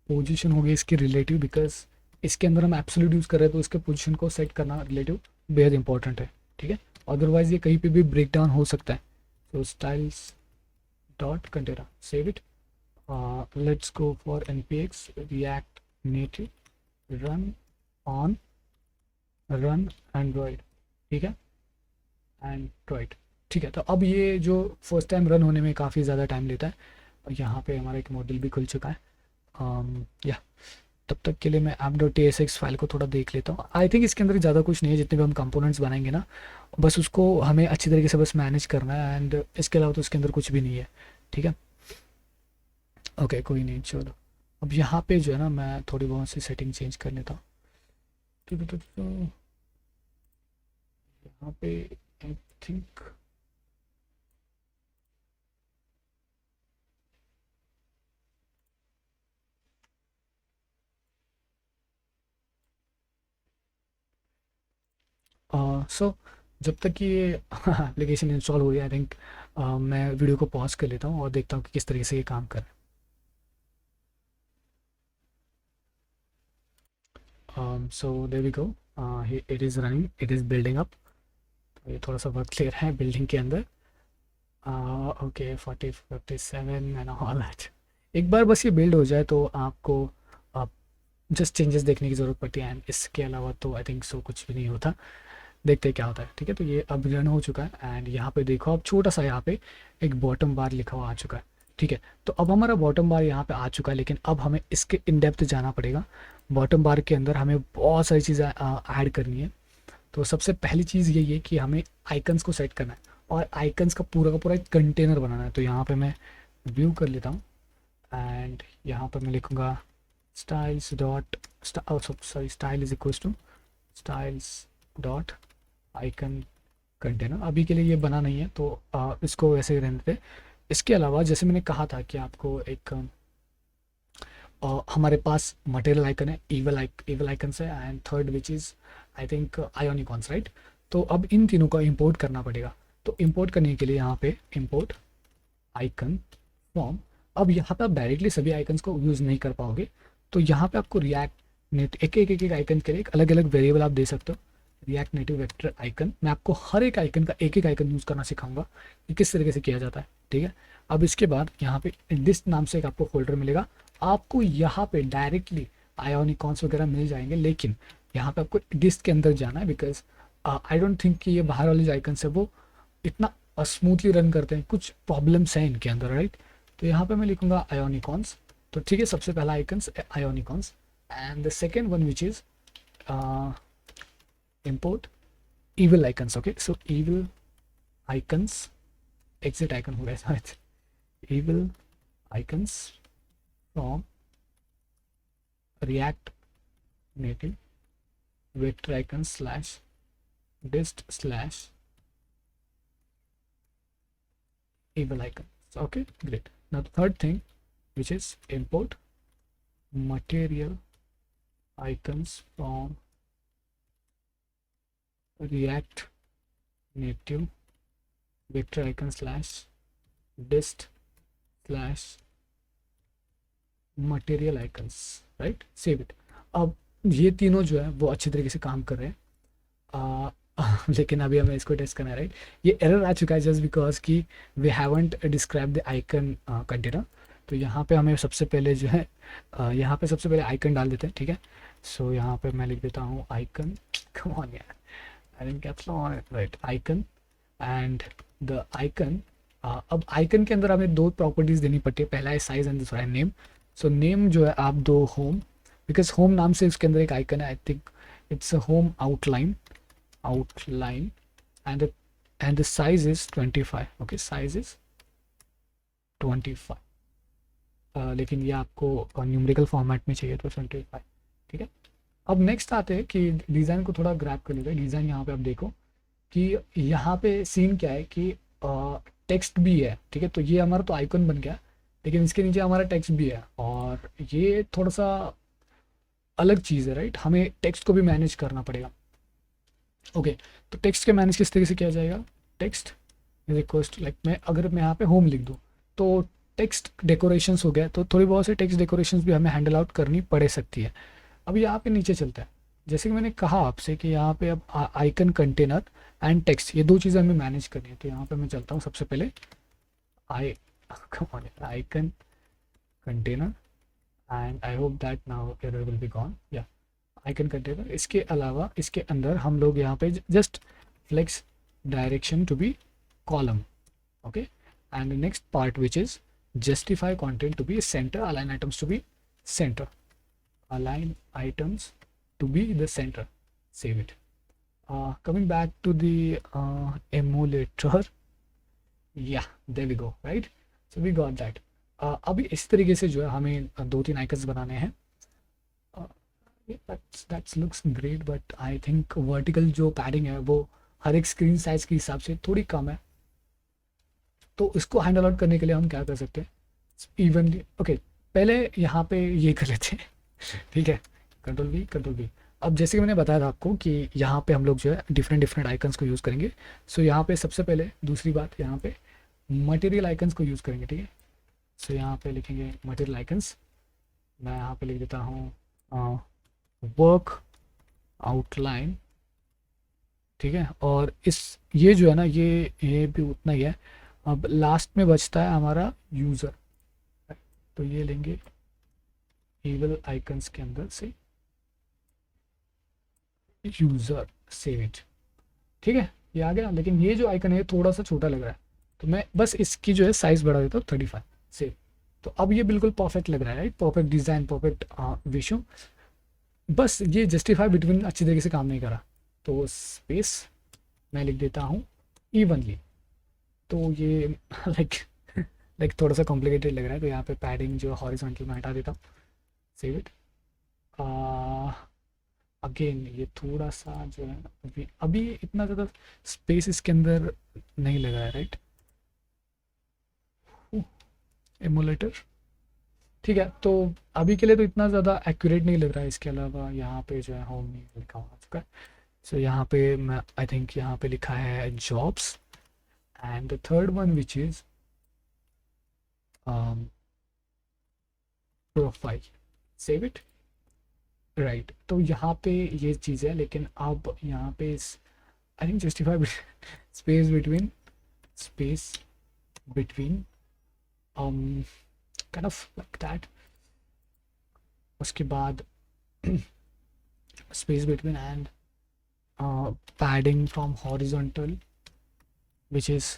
Speaker 1: पोजीशन होगी इसकी रिलेटिव, बिकॉज इसके अंदर हम एब्सोल्यूट यूज़ कर रहे हैं तो इसके पोजीशन को सेट करना रिलेटिव बेहद इंपॉर्टेंट है, ठीक है। अदरवाइज ये कहीं पे भी ब्रेक डाउन हो सकता है। तो styles dot container, save it. Let's go for npx react native run Android, ठीक है, एंड्रॉयड, ठीक है। तो अब ये जो फर्स्ट टाइम रन होने में काफ़ी ज़्यादा टाइम लेता है, और यहाँ पे हमारा एक मॉडल भी खुल चुका है। या तब तक के लिए मैं app.tsx फाइल को थोड़ा देख लेता हूँ। आई थिंक इसके अंदर ज़्यादा कुछ नहीं है, जितने भी हम कंपोनेंट्स बनाएंगे ना, बस उसको हमें अच्छी तरीके से बस मैनेज करना है, एंड इसके अलावा तो इसके अंदर कुछ भी नहीं है, ठीक है। ओके, कोई नहीं, चलो। अब यहाँ पे जो है ना, मैं थोड़ी बहुत सी सेटिंग चेंज कर लेता हूँ। यहाँ पे आई थिंक सो जब तक कि ये एप्लीकेशन इंस्टॉल हो गया, आई थिंक मैं वीडियो को पॉज कर लेता हूँ और देखता हूँ कि किस तरीके से ये काम कर रहा है। So there we go, it is running, it is building up. तो ये थोड़ा सा वक्त ले रहा है बिल्डिंग के अंदर। Okay, 4057 and all that. एक बार बस ये बिल्ड हो जाए तो आपको जस्ट चेंजेस देखने की ज़रूरत पड़ती है, एंड इसके अलावा तो आई थिंक सो कुछ भी नहीं होता। देखते हैं क्या होता है, ठीक है। तो ये अब रन हो चुका है, एंड यहाँ पे देखो अब छोटा सा यहाँ पे एक बॉटम बार लिखा हुआ आ चुका है। ठीक है, तो अब हमारा बॉटम बार यहाँ पे आ चुका है, लेकिन अब हमें इसके इन डेप्थ जाना पड़ेगा। बॉटम बार के अंदर हमें बहुत सारी चीज़ें ऐड करनी है। तो सबसे पहली चीज़ यही है कि हमें आइकन्स को सेट करना है और आइकन्स का पूरा एक कंटेनर बनाना है। तो यहाँ पे मैं व्यू कर लेता हूँ एंड यहाँ पर मैं लिखूँगा styles dot sorry style is equals to styles dot icon container. अभी के लिए ये बना नहीं है तो इसको वैसे ही रहने देते। इसके अलावा जैसे मैंने कहा था कि आपको एक हमारे पास मटेरियल आइकन है, इवल आइकन्स है and third which is I think Ionicons, right. तो अब इन तीनों को इंपोर्ट करना पड़ेगा। तो इंपोर्ट करने के लिए यहाँ पे इंपोर्ट आइकन फॉर्म। अब यहाँ पे आप डायरेक्टली सभी आइकन्स को यूज़ नहीं कर पाओगे, तो यहाँ पे आपको रिएक्ट नेट एक आइकन के लिए एक अलग अलग वेरिएबल आप दे सकते हो। रिएक्ट नेटिव वेक्टर आइकन, मैं आपको हर एक आइकन का एक आइकन यूज़ करना सिखाऊंगा कि किस तरीके से किया जाता है, ठीक है। अब इसके बाद यहाँ पे डिस्ट नाम से एक आपको फोल्डर मिलेगा। आपको यहाँ पे डायरेक्टली आयोनिकॉन्स वगैरह मिल जाएंगे, लेकिन यहाँ पे आपको डिस्ट के अंदर जाना है बिकॉज आई डोंट थिंक कि ये बाहर वाले जो आइकन्स है वो इतना स्मूथली रन करते हैं, कुछ प्रॉब्लम्स हैं इनके अंदर, राइट। तो यहाँ पे मैं लिखूंगा आयोनिकॉन्स। तो ठीक है, सबसे पहला icons Ionicons and the second one which is import evil icons. Okay, so evil icons, exit icon हो गया शायद, evil icons from react native vector icons slash dist slash evil icons. Okay, great. Now the third thing which is import material icons from react native vector icon slash dist slash material icons, right, save it. अब ये तीनों जो है वो अच्छी तरीके से काम कर रहे हैं, लेकिन अभी हमें इसको टेस्ट करना है, राइट। ये एरर आ चुका है जस्ट बिकॉज कि we haven't describe the icon container. तो यहाँ पे हमें सबसे पहले जो है यहाँ पे सबसे पहले आइकन डाल देते हैं, ठीक है। सो यहाँ पे मैं लिख देता हूँ आइकन, कम ऑन यार, I didn't caps lock on it, right, icon and the icon. अब आइकन के अंदर हमें दो प्रॉपर्टीज देनी पड़ती है, पहला है साइज एंड दूसरा है नेम। सो नेम जो है आप दो होम, बिकॉज होम नाम से इसके अंदर एक आइकन है, I think it's a home outline and the size is 25. Okay, size is 25, लेकिन ये आपको न्यूमेरिकल फॉर्मेट में चाहिए तो 25, ठीक है। अब नेक्स्ट आते हैं कि डिज़ाइन को थोड़ा ग्रैब कर लेते हैं। डिज़ाइन यहाँ पे आप देखो कि यहाँ पे सीन क्या है कि टेक्स्ट भी है, ठीक है। तो ये हमारा तो आइकन बन गया, लेकिन इसके नीचे हमारा टेक्स्ट भी है और ये थोड़ा सा अलग चीज़ है, राइट। हमें टेक्स्ट को भी मैनेज करना पड़ेगा। ओके, तो टेक्स्ट के मैनेज किस तरीके से किया जाएगा, text is equals to, like मैं अगर मैं यहाँ पे होम लिख दूँ तो टेक्स्ट डेकोरेशंस हो गया, तो थोड़ी बहुत से टेक्स्ट डेकोरेशंस भी हमें हैंडल आउट करनी पड़ सकती है। अब यहाँ पे नीचे चलता है, जैसे कि मैंने कहा आपसे कि यहाँ पे अब आइकन कंटेनर एंड टेक्स्ट ये दो चीज़ें हमें मैनेज करनी है। तो यहाँ पे मैं चलता हूँ सबसे पहले icon container and I hope that now error will be gone, या आइकन कंटेनर। इसके अलावा इसके अंदर हम लोग यहाँ पे just flex direction to be column, okay, and next part which is justify content to be center, align items to be center, align items to be the center, save it. Coming back to the emulator, yeah, there we go, right, so we got that. अभी इस तरीके से जो है हमें दो तीन icons बनाने हैं। that looks great but I think vertical जो पैडिंग है वो हर एक स्क्रीन साइज के हिसाब से थोड़ी कम है, तो इसको हैंडल आउट करने के लिए हम क्या कर सकते हैं, इवनली। ओके, पहले यहाँ पे ये कर लेते हैं, ठीक है, कंट्रोल वी। अब जैसे कि मैंने बताया था आपको कि यहाँ पे हम लोग जो है डिफरेंट आइकन्स को यूज़ करेंगे। सो यहाँ पे सबसे पहले दूसरी बात, यहाँ पे मटेरियल आइकन्स को यूज़ करेंगे, ठीक है। सो यहाँ पे लिखेंगे मटेरियल आइकन्स, मैं यहाँ पे लिख देता हूँ वर्क आउटलाइन, ठीक है। और इस ये जो है ना ये भी उतना ही है। अब लास्ट में बचता है हमारा यूज़र, तो ये लेंगे इवल आइकन्स के अंदर से यूज़र, सेव इट, ठीक है, ये आ गया। लेकिन ये जो आइकन है थोड़ा सा छोटा लग रहा है, तो मैं बस इसकी जो है साइज़ बढ़ा देता हूँ 35, सेव। तो अब ये बिल्कुल परफेक्ट लग रहा है, राइट? परफेक्ट डिज़ाइन, परफेक्ट विशो। बस ये जस्टिफाई बिटवीन अच्छी तरीके से काम नहीं करा, तो स्पेस मैं लिख देता हूँ इवनली। तो ये लाइक लाइक थोड़ा सा कॉम्प्लिकेटेड लग रहा है, तो यहाँ पे पैडिंग जो हॉरिजॉन्टल में हटा देता हूँ। Save it. अगेन ये थोड़ा सा जो है अभी अभी इतना ज़्यादा स्पेस इसके अंदर नहीं लगा है, राइट? एमुलेटर, ठीक है। तो अभी के लिए तो इतना ज़्यादा एक्यूरेट नहीं लग रहा है। इसके अलावा यहाँ पे जो है होम में लिखा हुआ चुका है। सो यहाँ पे मैं आई थिंक यहाँ पे लिखा है jobs, and the third one which is profile. Save it. Right, तो यहाँ पे ये चीज़ है, लेकिन अब यहाँ पे I think justify space between, space between kind of like that. उसके बाद space between and padding from horizontal which is,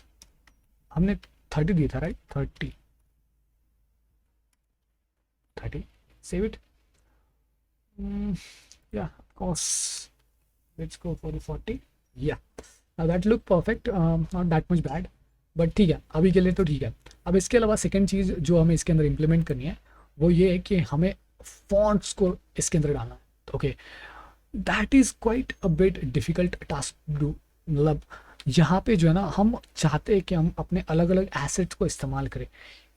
Speaker 1: हमने 30 दिया था, right? 30। Save it. Yeah of course, let's go for the 40। Yeah that look perfect, not that much bad, but ठीक है अभी के लिए तो ठीक है। अब इसके अलावा सेकंड चीज़ जो हमें इसके अंदर इम्प्लीमेंट करनी है वो ये है कि हमें फॉन्ट्स को इसके अंदर डालना है। Okay, that is quite a bit difficult task do. मतलब यहाँ पे जो है ना, हम चाहते हैं कि हम अपने अलग अलग एसेट्स को इस्तेमाल करें।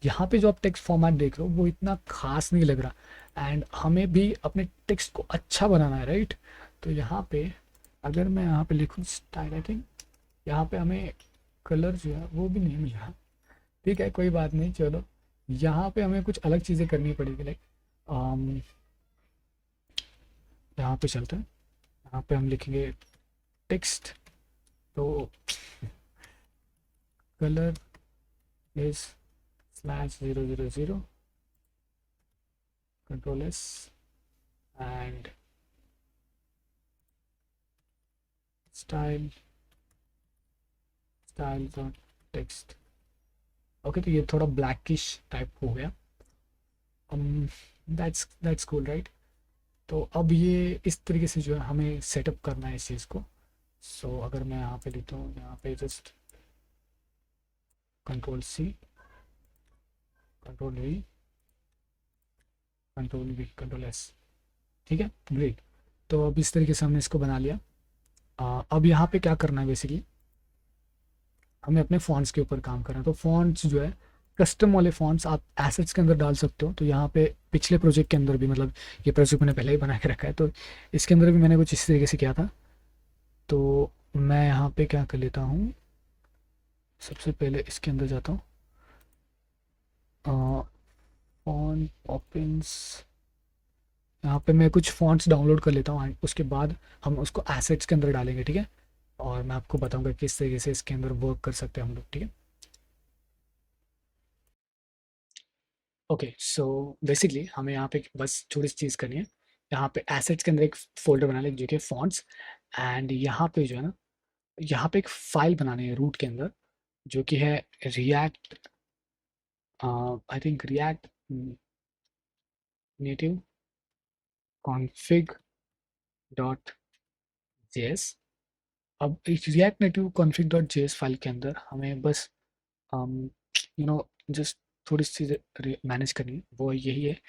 Speaker 1: यहाँ पे जो आप टेक्स्ट फॉर्मेट देख रहे हो वो इतना खास नहीं लग रहा, एंड हमें भी अपने टेक्स्ट को अच्छा बनाना है, राइट? तो यहाँ पे अगर मैं यहाँ पे लिखूँ स्टाइल, आई थिंक यहाँ पे हमें कलर जो है वो भी नहीं मिला। ठीक है, कोई बात नहीं, चलो यहाँ पे हमें कुछ अलग चीज़ें करनी पड़ेगी। लाइक यहाँ पे चलते हैं, यहाँ पे हम लिखेंगे टेक्स्ट, तो colour is /000, control S, and style dot text. Okay, तो ये थोड़ा ब्लैकिश टाइप हो गया। That's cool, right? तो अब ये इस तरीके से जो है हमें सेटअप करना है इस चीज़ को। सो अगर मैं यहाँ पे लिखता हूँ, यहाँ पे just control C, control V, control S. ठीक है, ग्रेट। तो अब इस तरीके से हमने इसको बना लिया। अब यहाँ पे क्या करना है, बेसिकली हमें अपने फॉन्ट्स के ऊपर काम करना है। तो फॉन्ट्स जो है कस्टम वाले फॉन्ट्स आप एसेट्स के अंदर डाल सकते हो। तो यहाँ पे पिछले प्रोजेक्ट के अंदर भी, मतलब ये प्रोजेक्ट मैंने पहले ही बना के रखा है, तो इसके अंदर भी मैंने कुछ इसी तरीके से किया था। तो मैं यहाँ पे क्या कर लेता हूँ, सबसे पहले इसके अंदर जाता हूँ, फॉन्ट ऑप्शंस, यहाँ पे मैं कुछ फॉन्ट्स डाउनलोड कर लेता हूँ, उसके बाद हम उसको एसेट्स के अंदर डालेंगे, ठीक है? और मैं आपको बताऊंगा किस तरीके से इसके अंदर वर्क कर सकते हैं हम लोग, ठीक है? ओके, सो बेसिकली हमें यहाँ पे बस छोटी सी चीज़ करनी है। यहाँ पे एसेट्स के अंदर एक फ़ोल्डर बना लें जो कि फॉन्ट्स, एंड यहाँ पे जो है ना, यहाँ पे एक फ़ाइल बनानी है रूट के अंदर जो कि है react, I think react native config dot JS. अब इस react native config dot JS file के अंदर हमें बस यू नो जस्ट थोड़ी सी चीज़ें मैनेज करनी है, वो यही है।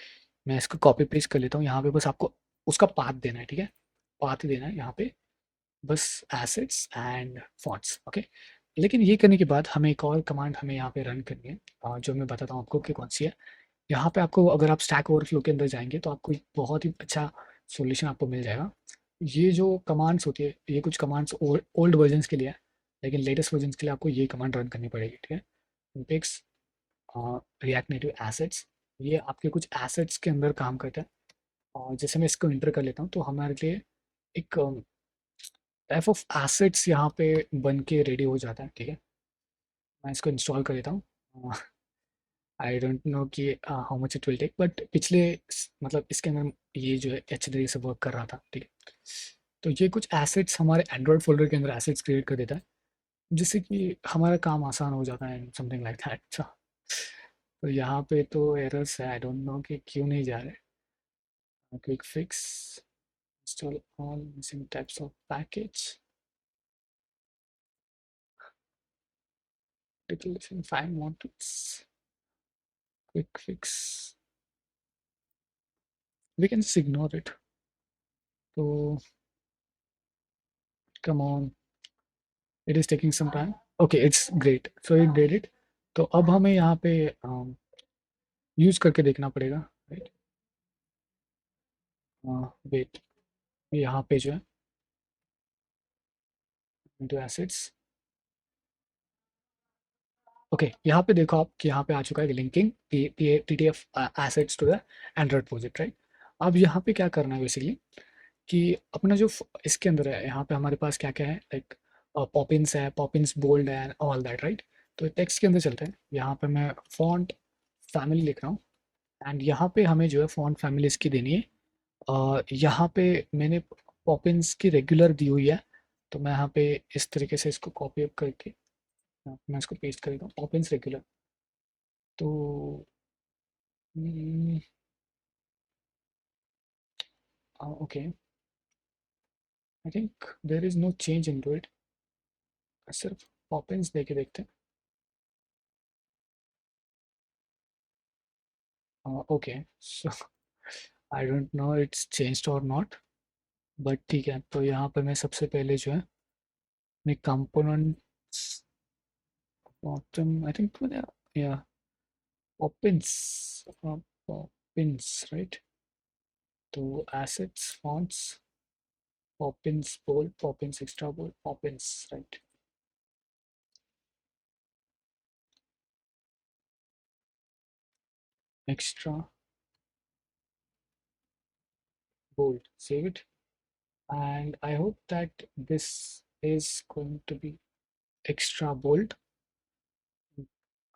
Speaker 1: मैं इसको कॉपी पेस्ट कर लेता हूँ। यहाँ पे बस आपको उसका पाथ देना है, ठीक है? पाथ ही देना है यहाँ पे, बस एसेट्स एंड फॉन्ट्स। ओके, लेकिन ये करने के बाद हमें एक और कमांड हमें यहाँ पे रन करनी है, जो मैं बताता हूँ आपको कि कौन सी है। यहाँ पे आपको, अगर आप स्टैक ओवरफ्लो के अंदर जाएंगे तो आपको एक बहुत ही अच्छा सॉल्यूशन आपको मिल जाएगा। ये जो कमांड्स होती है, ये कुछ कमांड्स ओल्ड वर्जन्स के लिए है, लेकिन लेटेस्ट वर्जन्स के लिए आपको ये कमांड रन करनी पड़ेगी, ठीक है? पिक्स रिएक्ट नेटिव एसेट्स, ये आपके कुछ एसेट्स के अंदर काम करता है। और जैसे मैं इसको इंटर कर लेता हूँ तो हमारे लिए एक टाइप ऑफ एसेट्स यहाँ पे बन के रेडी हो जाता है, ठीक है? मैं इसको इंस्टॉल कर लेता हूँ। आई डोंट नो कि how much it will take, but पिछले मतलब इसके अंदर ये जो है अच्छे तरीके से वर्क कर रहा था, ठीक है? तो ये कुछ एसेट्स हमारे एंड्रॉयड फोल्डर के अंदर एसेट्स क्रिएट कर देता है, जिससे कि हमारा काम आसान हो जाता है, समथिंग लाइक दैट। अच्छा, तो यहाँ पे तो एरर्स है, आई डोंट नो कि क्यों नहीं जा रहे। Quick fix, install all missing types of package, declaration 5 modules, quick fix, we can just ignore it. So come on, it is taking some time. Okay, it's great, so it did it. तो अब हमें यहाँ पे use करके देखना पड़ेगा, right? Wait, यहाँ पे जो है इनटू एसेट्स, ओके यहाँ पे देखो आप कि यहाँ पे आ चुका है linking TTF assets to the Android project, right? अब यहाँ पे क्या करना है बेसिकली कि अपना जो इसके अंदर है, यहाँ पे हमारे पास क्या क्या है, लाइक पॉपिंस है, पॉपिंस बोल्ड है, ऑल दैट, राइट? तो टेक्स्ट के अंदर चलते हैं। यहाँ पे मैं फॉन्ट फैमिली लिख रहा हूँ एंड यहाँ पे हमें जो है फॉन्ट फैमिली इसकी देनी है। यहाँ पे मैंने पॉपिंस की रेगुलर दी हुई है, तो मैं यहाँ पे इस तरीके से इसको कॉपी अप करके मैं इसको पेस्ट करेगा पॉपिंस रेगुलर। तो okay, I think there is no change in to it, सिर्फ पॉपिंस दे के देखते हैं। Okay, so I don't know it's changed और नॉट, बट ठीक है। तो यहाँ पे मैं सबसे पहले जो है अपने कंपोनेंट्स बॉटम, आई थिंक मैंने या पॉपिंस, पॉपिंस राइट? तो assets fonts Poppins bold, Poppins extra bold, Poppins, right? Extra bold, save it, and I hope that this is going to be extra bold,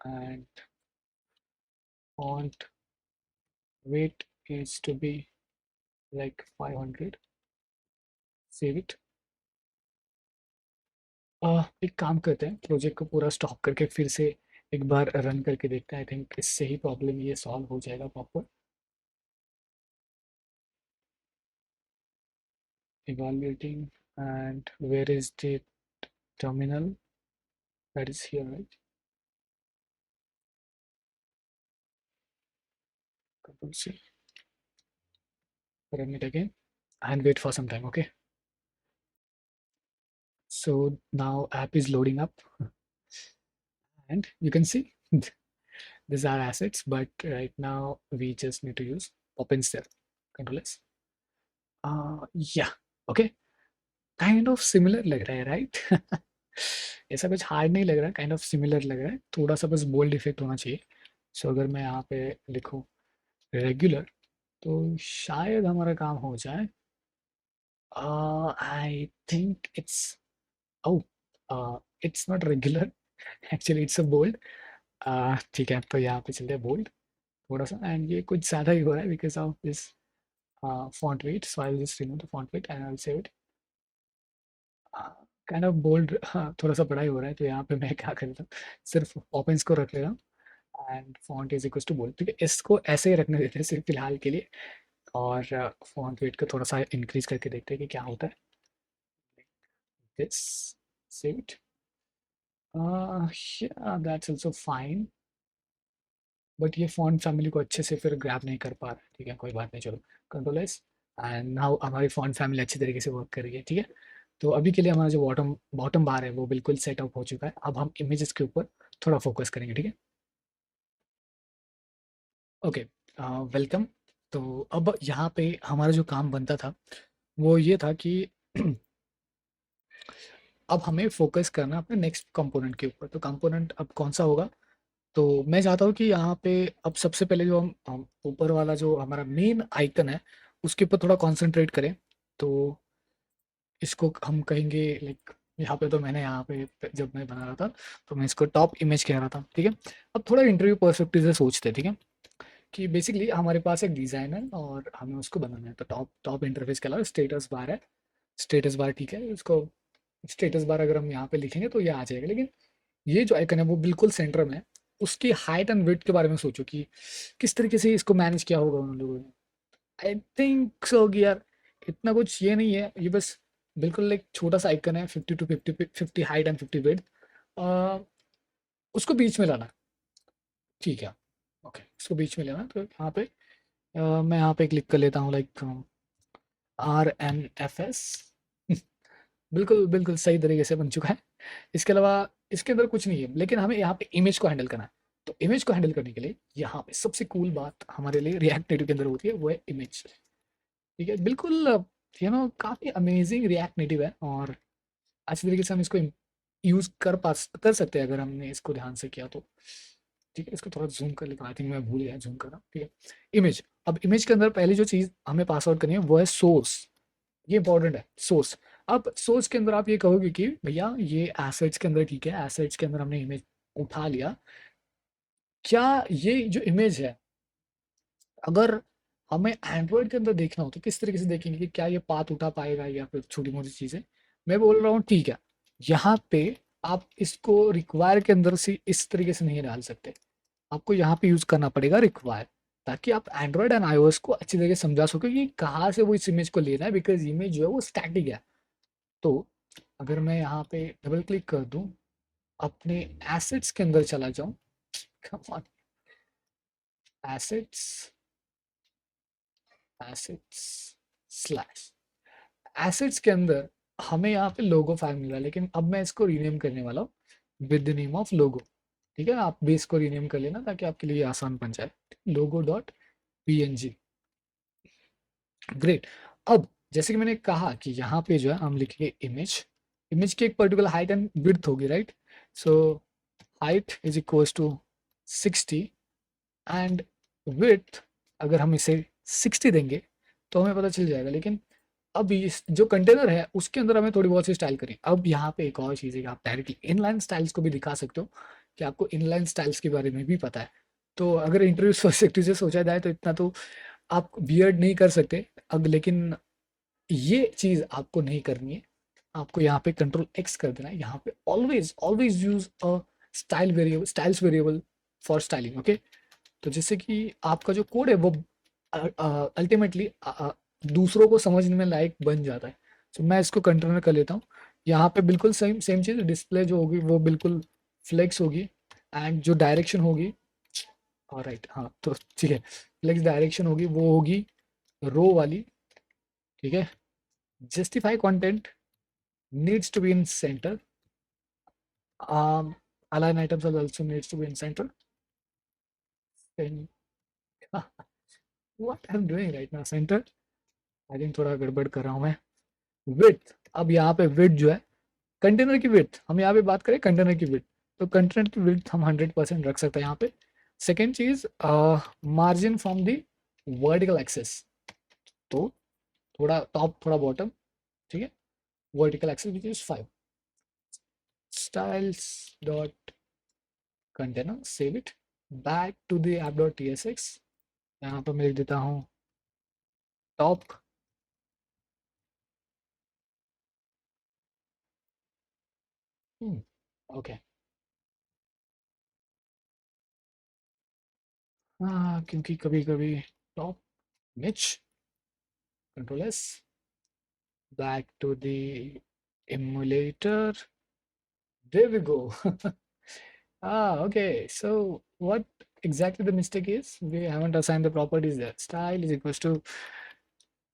Speaker 1: and font weight is to be like 500, save it। एक काम करते हैं, project को पूरा stop करके फिर से एक बार रन करके देखते हैं। आई थिंक इससे ही प्रॉब्लम ये सॉल्व हो जाएगा proper. Evaluating, and where is the terminal? That is here, right? Control C, run it again and wait for some time, okay? So now app is loading up and you can see these are assets, but right now we just need to use Poppins there. Control S. Yeah, okay. Kind of similar लग रहा है, right? ऐसा कुछ hard नहीं लग रहा, kind of similar लग रहा है, थोड़ा सा बस बोल्ड इफेक्ट होना चाहिए। सो अगर मैं यहाँ पे लिखूँ रेगुलर, तो शायद हमारा काम हो जाए। I think it's, oh it's not regular, actually it's a bold. ठीक है, तो यहाँ पे चलते हैं बोल्ड थोड़ा सा, एंड ये कुछ ज़्यादा ही हो रहा है because of this font weight, so I'll just remove the font weight and I'll save it। Kind of bold थोड़ा सा बड़ा ही हो रहा है, तो यहाँ पे मैं क्या करता हूँ, सिर्फ ओपन्स को रख लेता हूँ and font is equal to bold, ठीक है? इसको ऐसे ही रखने देते हैं सिर्फ फिलहाल के लिए, और फॉन्ट वेट को थोड़ा सा इंक्रीज करके देखते हैं कि क्या होता है। This, save it, that's also fine, but ये फॉन्ट फैमिली को अच्छे से फिर ग्रैब नहीं कर पा रहा है, ठीक है? कोई बात नहीं, चलो कंट्रोल एस, एंड नाउ हमारी फॉन्ट फैमिली अच्छी तरीके से वर्क कर रही है, ठीक है? तो अभी के लिए हमारा जो बॉटम बॉटम बार है वो बिल्कुल सेटअप हो चुका है। अब हम इमेजेस के ऊपर थोड़ा फोकस करेंगे, ठीक है? Okay, welcome. तो अब यहाँ पे हमारा जो काम बनता था वो ये था कि अब हमें फोकस करना अपने नेक्स्ट कंपोनेंट के ऊपर। तो कंपोनेंट अब कौन सा होगा? तो मैं चाहता हूँ कि यहाँ पे अब सबसे पहले जो हम ऊपर वाला जो हमारा मेन आइकन है उसके ऊपर थोड़ा कॉन्सेंट्रेट करें। तो इसको हम कहेंगे लाइक, यहाँ पे तो मैंने यहाँ पे जब मैं बना रहा था तो मैं इसको टॉप इमेज कह रहा था, ठीक है? अब थोड़ा इंटरव्यू पर्सपेक्टिव से सोचते हैं, ठीक है? कि बेसिकली हमारे पास एक डिज़ाइन है और हमें उसको बनाना है। तो टॉप टॉप इंटरफेस के अलावा स्टेटस बार है, स्टेटस बार, ठीक है? इसको स्टेटस बार अगर हम यहाँ पे लिखेंगे तो ये आ जाएगा, लेकिन ये जो आइकन है वो बिल्कुल सेंटर में है। उसकी हाइट एंड वेट के बारे में सोचो कि किस तरीके से इसको मैनेज किया होगा उन लोगों ने। आई थिंक सो कि यार इतना कुछ ये नहीं है, ये बस बिल्कुल एक छोटा सा आइकन है, 50 to 50 हाइट एंड 50 वेट, उसको बीच में लाना। ठीक है, ओके, इसको बीच में लेना। तो यहाँ पे मैं यहाँ पे क्लिक कर लेता हूँ, लाइक RNFS। बिल्कुल बिल्कुल सही तरीके से बन चुका है। इसके अलावा इसके अंदर कुछ नहीं है, लेकिन हमें यहाँ पे इमेज को हैंडल करना है। तो इमेज को हैंडल करने के लिए यहाँ पे सबसे कूल बात हमारे लिए रिएक्ट नेटिव के अंदर होती है, वो है इमेज। ठीक है, बिल्कुल काफ़ी अमेजिंग रिएक्ट नेटिव है, और अच्छी तरीके से हम इसको यूज़ कर सकते हैं अगर हमने इसको ध्यान से किया तो। ठीक है, इसको थोड़ा जूम कर लेता हूँ, आई थिंक मैं भूल गया जूम करना। ठीक है, इमेज। अब इमेज के अंदर पहली जो चीज़ हमें पास आउट करनी है वो है सोर्स। ये इंपॉर्टेंट है, सोर्स। अब सोर्स के अंदर आप ये कहोगे कि भैया ये एसेट्स के अंदर, ठीक है, एसेट्स के अंदर हमने इमेज उठा लिया, क्या ये जो इमेज है अगर हमें एंड्रॉयड के अंदर देखना हो तो किस तरीके से देखेंगे कि क्या ये पाथ उठा पाएगा या फिर छोटी मोटी चीज़ें। मैं बोल रहा हूँ ठीक है, यहाँ पे आप इसको रिक्वायर के अंदर से इस तरीके से नहीं डाल सकते, आपको यहाँ पे यूज़ करना पड़ेगा रिक्वायर, ताकि आप एंड्रॉयड एंड iOS को अच्छी तरीके से समझा सको कि कहाँ से वो इस इमेज को लेना है, बिकॉज इमेज जो है वो स्टैटिक है। तो अगर मैं यहाँ पे डबल क्लिक कर दूँ, अपने एसेट्स के अंदर चला जाऊँ, एसेट्स, एसेट्स स्लैश एसेट्स के अंदर हमें यहाँ पे लोगो फाइल मिल रहा है, लेकिन अब मैं इसको रीनेम करने वाला हूँ विद द नेम ऑफ लोगो। ठीक है, आप भी इसको रीनेम कर लेना ताकि आपके लिए आसान बन जाए, logo.png। ग्रेट। अब जैसे कि मैंने कहा कि यहाँ पे जो है हम लिखेंगे इमेज। इमेज की एक पर्टिकुलर हाइट एंड विड्थ होगी, right. So height is equals to 60 and width अगर हम इसे 60 देंगे तो हमें पता चल जाएगा। लेकिन अब इस जो कंटेनर है उसके अंदर हमें थोड़ी बहुत सी स्टाइल करें। अब यहाँ पे एक और चीज़ है कि आप डायरेक्टली इनलाइन स्टाइल्स को भी दिखा सकते हो कि आपको इनलाइन स्टाइल्स के बारे में भी पता है। तो अगर इंटरव्यू पर्सपेक्टिव से सोचा जाए तो इतना तो आप बियर्ड नहीं कर सकते अब, लेकिन ये चीज़ आपको नहीं करनी है। आपको यहाँ पे कंट्रोल एक्स कर देना है। यहाँ पे always always use a style variable, styles variable for styling. Okay, तो जिससे कि आपका जो कोड है वो अल्टीमेटली दूसरों को समझने में लायक बन जाता है। तो मैं इसको कंटेनर कर लेता हूँ। यहाँ पे बिल्कुल सेम सेम चीज़, डिस्प्ले जो होगी वो बिल्कुल फ्लेक्स होगी, एंड जो डायरेक्शन होगी, और राइट, हाँ तो ठीक है, फ्लेक्स डायरेक्शन होगी वो होगी रो वाली। ठीक है, justify content needs to be in center. Align items also needs to be in center. Then what I'm doing right now, center. I think थोड़ा गड़बड़ कर रहा हूँ मैं। विड्थ, अब यहाँ पे विड्थ जो है कंटेनर की विड्थ, हम यहाँ पे बात करें कंटेनर की विड्थ, तो कंटेनर की विड्थ हम 100% रख सकते हैं यहाँ पे। सेकेंड चीज, margin from the vertical access, तो थोड़ा टॉप थोड़ा बॉटम। ठीक है, vertical access which is 5। styles dot container, save it, back to the app.tsx। यहाँ पर मैं लिख देता हूँ टॉप। ओके, हाँ क्योंकि कभी कभी टॉप निच, control S, back to the emulator, there we go। Okay, so what exactly the mistake is, we haven't assigned the properties there। style is equals to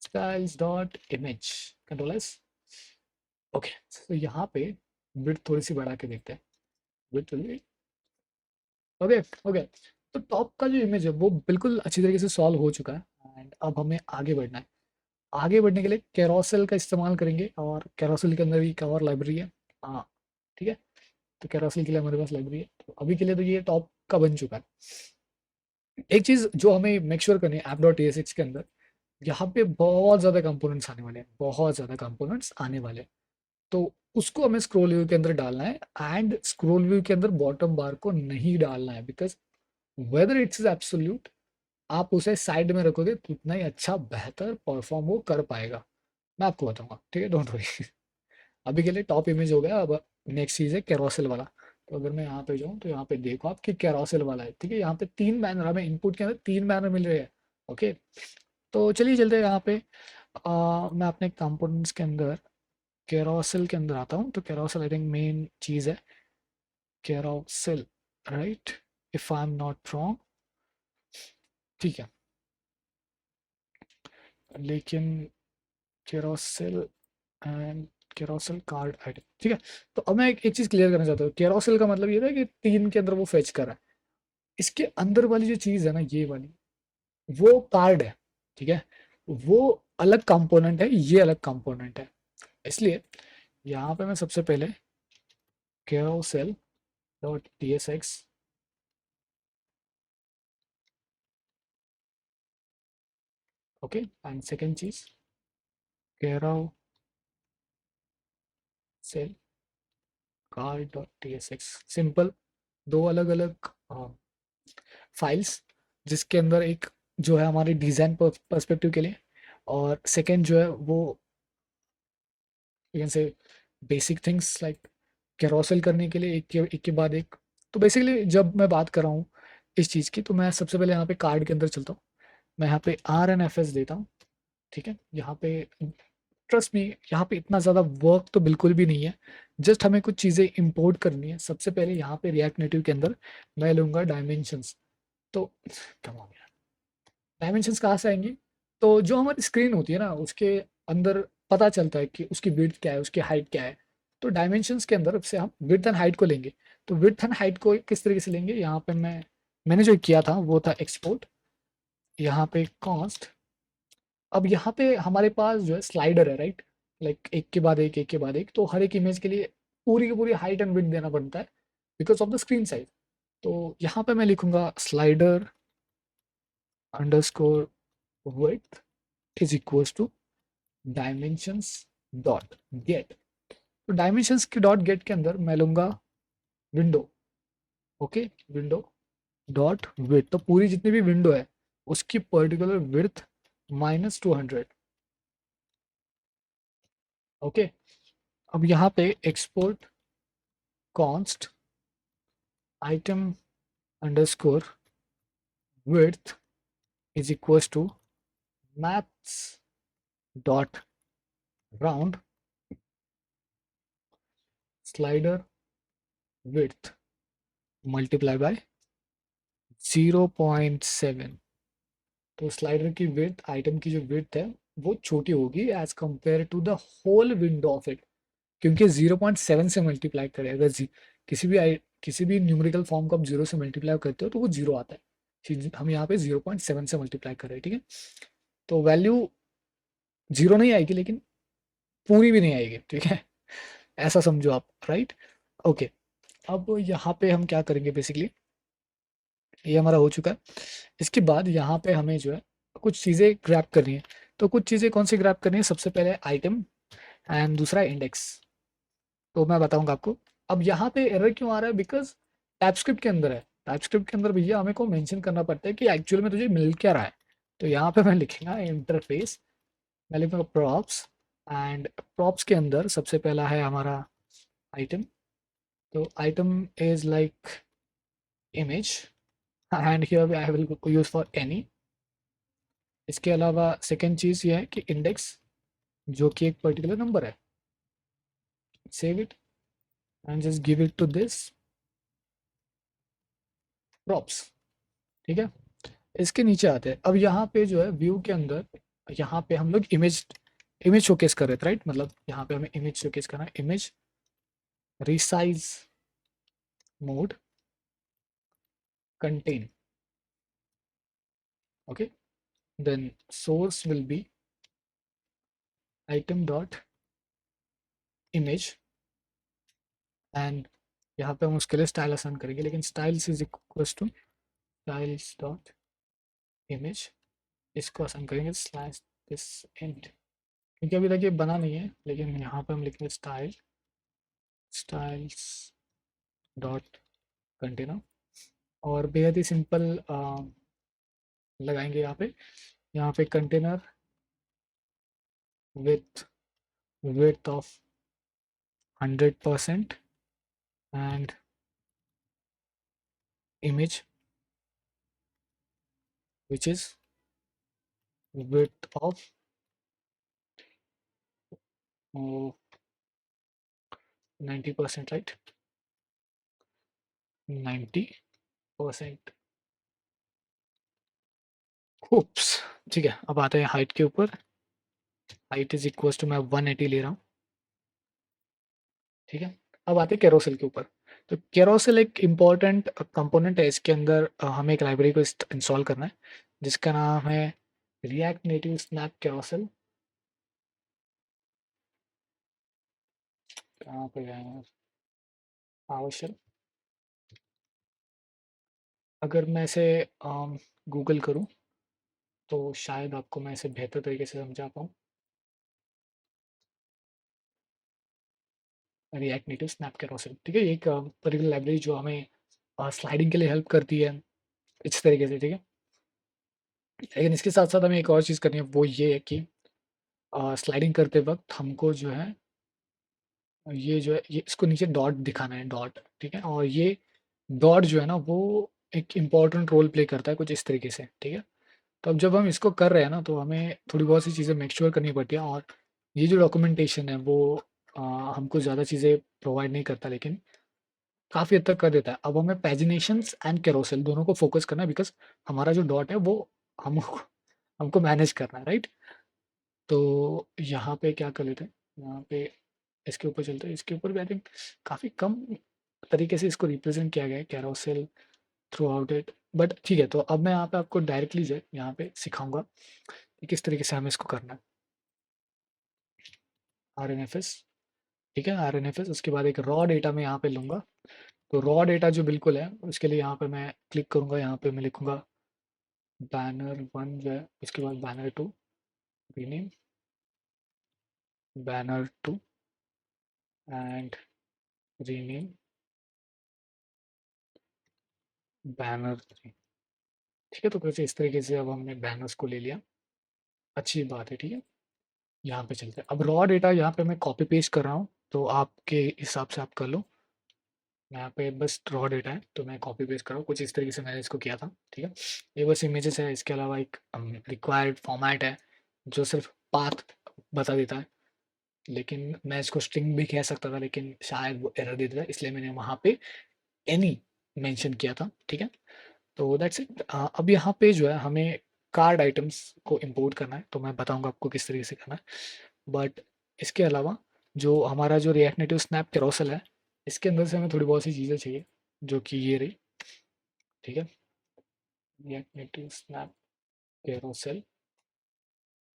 Speaker 1: styles dot image, control s। Okay, तो यहाँ पे width थोड़ी सी बढ़ा के देखते हैं। Width okay okay, तो top का जो इमेज है वो बिल्कुल अच्छी तरीके से सॉल्व हो चुका है, एंड अब हमें आगे बढ़ना है। आगे बढ़ने के लिए कैरोसेल का इस्तेमाल करेंगे, और कैरोसेल के अंदर भी एक और लाइब्रेरी है। हाँ ठीक है, तो कैरोसेल के लिए हमारे पास लाइब्रेरी है। तो अभी के लिए तो ये टॉप का बन चुका है। एक चीज़ जो हमें मेक श्योर करनी है ऐप डॉट ASX के अंदर, यहाँ पे बहुत ज़्यादा कंपोनेंट्स आने वाले हैं, बहुत ज़्यादा कंपोनेंट्स आने वाले हैं। तो उसको हमें स्क्रॉल व्यू के अंदर डालना है, एंड स्क्रॉल व्यू के अंदर बॉटम बार को नहीं डालना है, because whether it's is absolute, आप उसे साइड में रखोगे तो उतना ही अच्छा बेहतर परफॉर्म वो कर पाएगा। मैं आपको बताऊंगा, ठीक है, डोंट वरी। अभी के लिए टॉप इमेज हो गया, अब नेक्स्ट चीज़ है कैरोसेल वाला। तो अगर मैं यहाँ पे जाऊँ तो यहाँ पे देखो आप कि कैरोसेल वाला है, ठीक है। यहाँ पे 3 बैनर हमें इनपुट के अंदर 3 बैनर मिल रहे हैं। ओके, तो चलिए चलते हैं यहाँ पे। मैं अपने कंपोनेंट्स के अंदर कैरोसेल के अंदर आता हूँ। तो कैरोसेल आई थिंक मेन चीज़ है, carousel, right, if I am not wrong, ठीक है। लेकिन carousel and carousel card item, ठीक है। तो अब मैं एक चीज़ क्लियर करना चाहता हूँ। कैरोसेल का मतलब ये था कि 3 के अंदर वो फेच कर रहा है। इसके अंदर वाली जो चीज़ है ना, ये वाली, वो कार्ड है, ठीक है। वो अलग कंपोनेंट है, ये अलग कंपोनेंट है। इसलिए यहाँ पे मैं सबसे पहले carousel dot tsx, okay, and second चीज carousel card dot tsx, simple. दो अलग अलग फाइल्स, जिसके अंदर एक जो है हमारे डिज़ाइन पर्सपेक्टिव के लिए, और सेकेंड जो है वो you can say basic things like carousel करने के लिए, एक के बाद एक। तो बेसिकली जब मैं बात कर रहा हूँ इस चीज़ की, तो मैं सबसे पहले यहाँ पे कार्ड के अंदर चलता हूँ। मैं यहाँ पे RNFS देता हूँ, ठीक है। यहाँ पे ट्रस्ट मी, यहाँ पे इतना ज़्यादा वर्क तो बिल्कुल भी नहीं है। जस्ट हमें कुछ चीज़ें इंपोर्ट करनी है। सबसे पहले यहाँ पे रिएक्ट नेटिव के अंदर मैं लूँगा डायमेंशंस। तो कम हो गया, डायमेंशंस कहाँ से आएंगी? तो जो हमारी स्क्रीन होती है ना, उसके अंदर पता चलता है कि उसकी विड्थ क्या है, उसकी हाइट क्या है। तो डायमेंशंस के अंदर से हम विड्थ एंड हाइट को लेंगे। तो विड्थ एंड हाइट को किस तरीके से लेंगे, यहाँ पे मैंने जो किया था वो था एक्सपोर्ट, यहाँ पे कॉस्ट। अब यहाँ पे हमारे पास जो है स्लाइडर है, राइट, लाइक एक के बाद एक, एक के बाद एक। तो हर एक इमेज के लिए पूरी की पूरी हाइट एंड विड्थ देना पड़ता है because of the screen size. तो यहाँ पे मैं लिखूंगा slider underscore width is equals to dimensions dot gate. तो डायमेंशंस के डॉट गेट के अंदर मैं लूंगा window, okay, window dot width. तो पूरी जितनी भी विंडो है उसकी पर्टिकुलर विड्थ -200, ओके। अब यहाँ पे export const item underscore width is equals to maths dot round slider width multiply by 0.7। तो स्लाइडर की विड्थ, आइटम की जो विड्थ है वो छोटी होगी as compare to the whole window of it, क्योंकि 0.7 से मल्टीप्लाई करें। अगर किसी भी न्यूमेरिकल फॉर्म को आप 0 से मल्टीप्लाई करते हो तो वो 0 आता है। हम यहाँ पे 0.7 से मल्टीप्लाई कर रहे हैं, ठीक है। तो वैल्यू 0 नहीं आएगी, लेकिन पूरी भी नहीं आएगी, ठीक है। ऐसा समझो आप, राइट, ओके। अब यहाँ पे हम क्या करेंगे, बेसिकली ये हमारा हो चुका है। इसके बाद यहाँ पे हमें जो है कुछ चीज़ें ग्रैब करनी है। तो कुछ चीज़ें कौन सी ग्रैब करनी है, सबसे पहले आइटम एंड दूसरा इंडेक्स। तो मैं बताऊंगा आपको। अब यहाँ पे एरर क्यों आ रहा है, बिकॉज टाइपस्क्रिप्ट के अंदर है। टाइपस्क्रिप्ट के अंदर भैया हमें को मेंशन करना पड़ता है कि एक्चुअल में तुझे मिल क्या रहा है। तो यहाँ पे मैं लिखूंगा इंटरफेस, मैं लिखूंगा प्रॉप्स, एंड प्रॉप्स के अंदर सबसे पहला है हमारा आइटम। तो item is like image, and here I will use for any. इसके अलावा सेकेंड चीज़ ये है कि इंडेक्स, जो कि एक पर्टिकुलर नंबर है। Save it and just give it to this props, ठीक है। इसके नीचे आते हैं। अब यहाँ पे जो है व्यू के अंदर, यहाँ पे हम लोग इमेज इमेज शोकेस कर रहे थे, राइट। मतलब यहाँ पे हमें इमेज शोकेस करना है। Image resize mode contain, okay, then source will be item dot image, and यहाँ पे हम उसके लिए स्टाइल आसान करेंगे, लेकिन styles is equal to styles dot image. इसको आसान करेंगे स्लैश दिस एंड, क्योंकि अभी तक ये बना नहीं है। लेकिन यहाँ पे हम लिखेंगे स्टाइल्स डॉट कंटेनर, और बेहद ही सिंपल लगाएंगे यहाँ पे container with width of 100% and image which is width of 90%, right? 90%। उप्स, ठीक है। अब आते हैं हाइट के ऊपर। हाइट इज इक्वल टू मैं 180 ले रहा हूँ, ठीक है। अब आते हैं कैरोसेल के ऊपर। तो कैरोसेल एक इम्पॉर्टेंट कंपोनेंट है। इसके अंदर हमें एक लाइब्रेरी को इंस्टॉल करना है जिसका नाम है रिएक्ट नेटिव स्नैप कैरोसेल। कहाँ पे गए? आवश्यक, अगर मैं इसे गूगल करूँ तो शायद आपको मैं इसे बेहतर तरीके से समझा पाऊँ। रिएक्ट नेटिव स्नैप कैरोसेल, ठीक है। ये एक पर्टिकुलर लाइब्रेरी जो हमें स्लाइडिंग के लिए हेल्प करती है इस तरीके से, ठीक है। लेकिन इसके साथ साथ हमें एक और चीज़ करनी है, वो ये है कि स्लाइडिंग करते वक्त हमको जो है ये जो है ये इसको नीचे डॉट दिखाना है, डॉट, ठीक है। और ये डॉट जो है ना वो एक इम्पॉर्टेंट रोल प्ले करता है कुछ इस तरीके से, ठीक है। तो अब जब हम इसको कर रहे हैं ना तो हमें थोड़ी बहुत सी चीज़ें मेक श्योर करनी पड़ती है। और ये जो डॉक्यूमेंटेशन है वो हमको ज़्यादा चीज़ें प्रोवाइड नहीं करता, लेकिन काफ़ी हद तक कर देता है। अब हमें पैजिनेशंस एंड कैरोसेल दोनों को फोकस करना है, बिकॉज़ हमारा जो डॉट है वो हमको हमको मैनेज करना है, राइट? तो यहाँ पे क्या कर लेते हैं, यहाँ पे इसके ऊपर चलते हैं। इसके ऊपर भी आई थिंक काफ़ी कम तरीके से इसको रिप्रेजेंट किया गया है carousel through out it. But ठीक है, तो अब मैं यहाँ पे आपको डायरेक्टली जो है यहाँ पे सिखाऊंगा कि किस तरीके से हमें इसको करना है। RNFS, ठीक है। RNFS उसके बाद एक रॉ डेटा मैं यहाँ पे लूँगा। तो रॉ डेटा जो बिल्कुल है उसके लिए यहाँ पे मैं क्लिक करूँगा, यहाँ पे मैं लिखूँगा बैनर 1 जो है, उसके बाद banner 2, rename banner 2 and rename banner 3, ठीक है। तो कुछ इस तरीके से अब हमने बैनर्स को ले लिया, अच्छी बात है, ठीक है। यहाँ पे चलते हैं। अब रॉ डेटा यहाँ पे मैं कॉपी पेस्ट कर रहा हूँ, तो आपके हिसाब से आप कर लो। यहाँ पे बस रॉ डेटा है तो मैं कॉपी पेस्ट कर रहा हूँ, कुछ इस तरीके से मैंने इसको किया था, ठीक है। ये बस इमेजेस है, इसके अलावा एक रिक्वायर्ड फॉर्मेट है जो सिर्फ पाथ बता देता है। लेकिन मैं इसको स्ट्रिंग भी कह सकता था, लेकिन शायद वो एरर दे देता है, इसलिए मैंने वहाँ पे एनी मेंशन किया था, ठीक है। तो दैट्स इट। अब यहाँ पे जो है हमें कार्ड आइटम्स को इंपोर्ट करना है, तो मैं बताऊंगा आपको किस तरीके से करना है। बट इसके अलावा जो हमारा जो रिएक्ट नेटिव स्नैप कैरोसेल है, इसके अंदर से हमें थोड़ी बहुत सी चीज़ें चाहिए, जो कि ये रही, ठीक है। रिएक्ट नेटिव स्नैप कैरोसेल,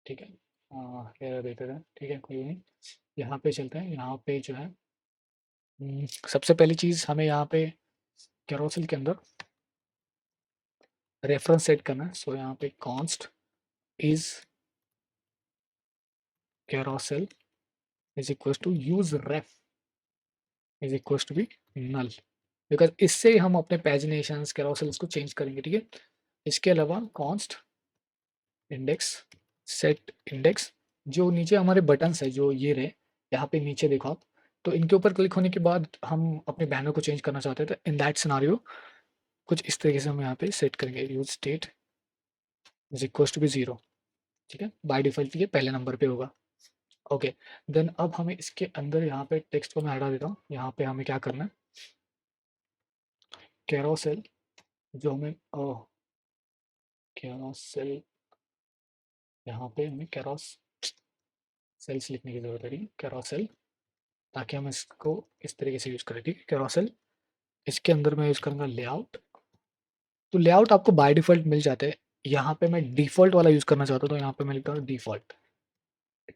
Speaker 1: ठीक है। एरर देते हैं, ठीक है, कोई नहीं। यहाँ पे चलते हैं। यहाँ पे जो है सबसे पहली चीज़ हमें यहाँ पे कैरोसेल के अंदर रेफरेंस सेट करना है। सो यहाँ पे const is carousel is equal to use ref is equal to be null, because इससे हम अपने पैजिनेशन कैरोसेल्स को चेंज करेंगे, ठीक है। इसके अलावा कॉन्स्ट इंडेक्स सेट इंडेक्स, जो नीचे हमारे बटन्स है जो ये रहे, यहाँ पे नीचे देखो आप, तो इनके ऊपर क्लिक होने के बाद हम अपने बैनर को चेंज करना चाहते थे। इन दैट सिनारियो कुछ इस तरीके से हम यहाँ पे सेट करेंगे, use state is equal to be 0, ठीक है। बाय डिफॉल्ट ये पहले नंबर पे होगा, ओके। देन अब हमें इसके अंदर यहाँ पे टेक्स्ट को मैं हटा देता हूँ। यहाँ पे हमें क्या करना है, कैरोसेल जो हमें कैरोसेल, यहाँ पे हमें कैरोस सेल्स लिखने की जरूरत है, कैरोसेल, ताकि हम इसको इस तरीके से यूज करें, ठीक है। कैरोसेल, इसके अंदर मैं यूज करूंगा लेआउट। तो लेआउट आपको बाय डिफॉल्ट मिल जाते हैं। यहाँ पे मैं डिफॉल्ट वाला यूज करना चाहता हूँ, तो यहाँ पे मैं लिखता हूँ डिफॉल्ट।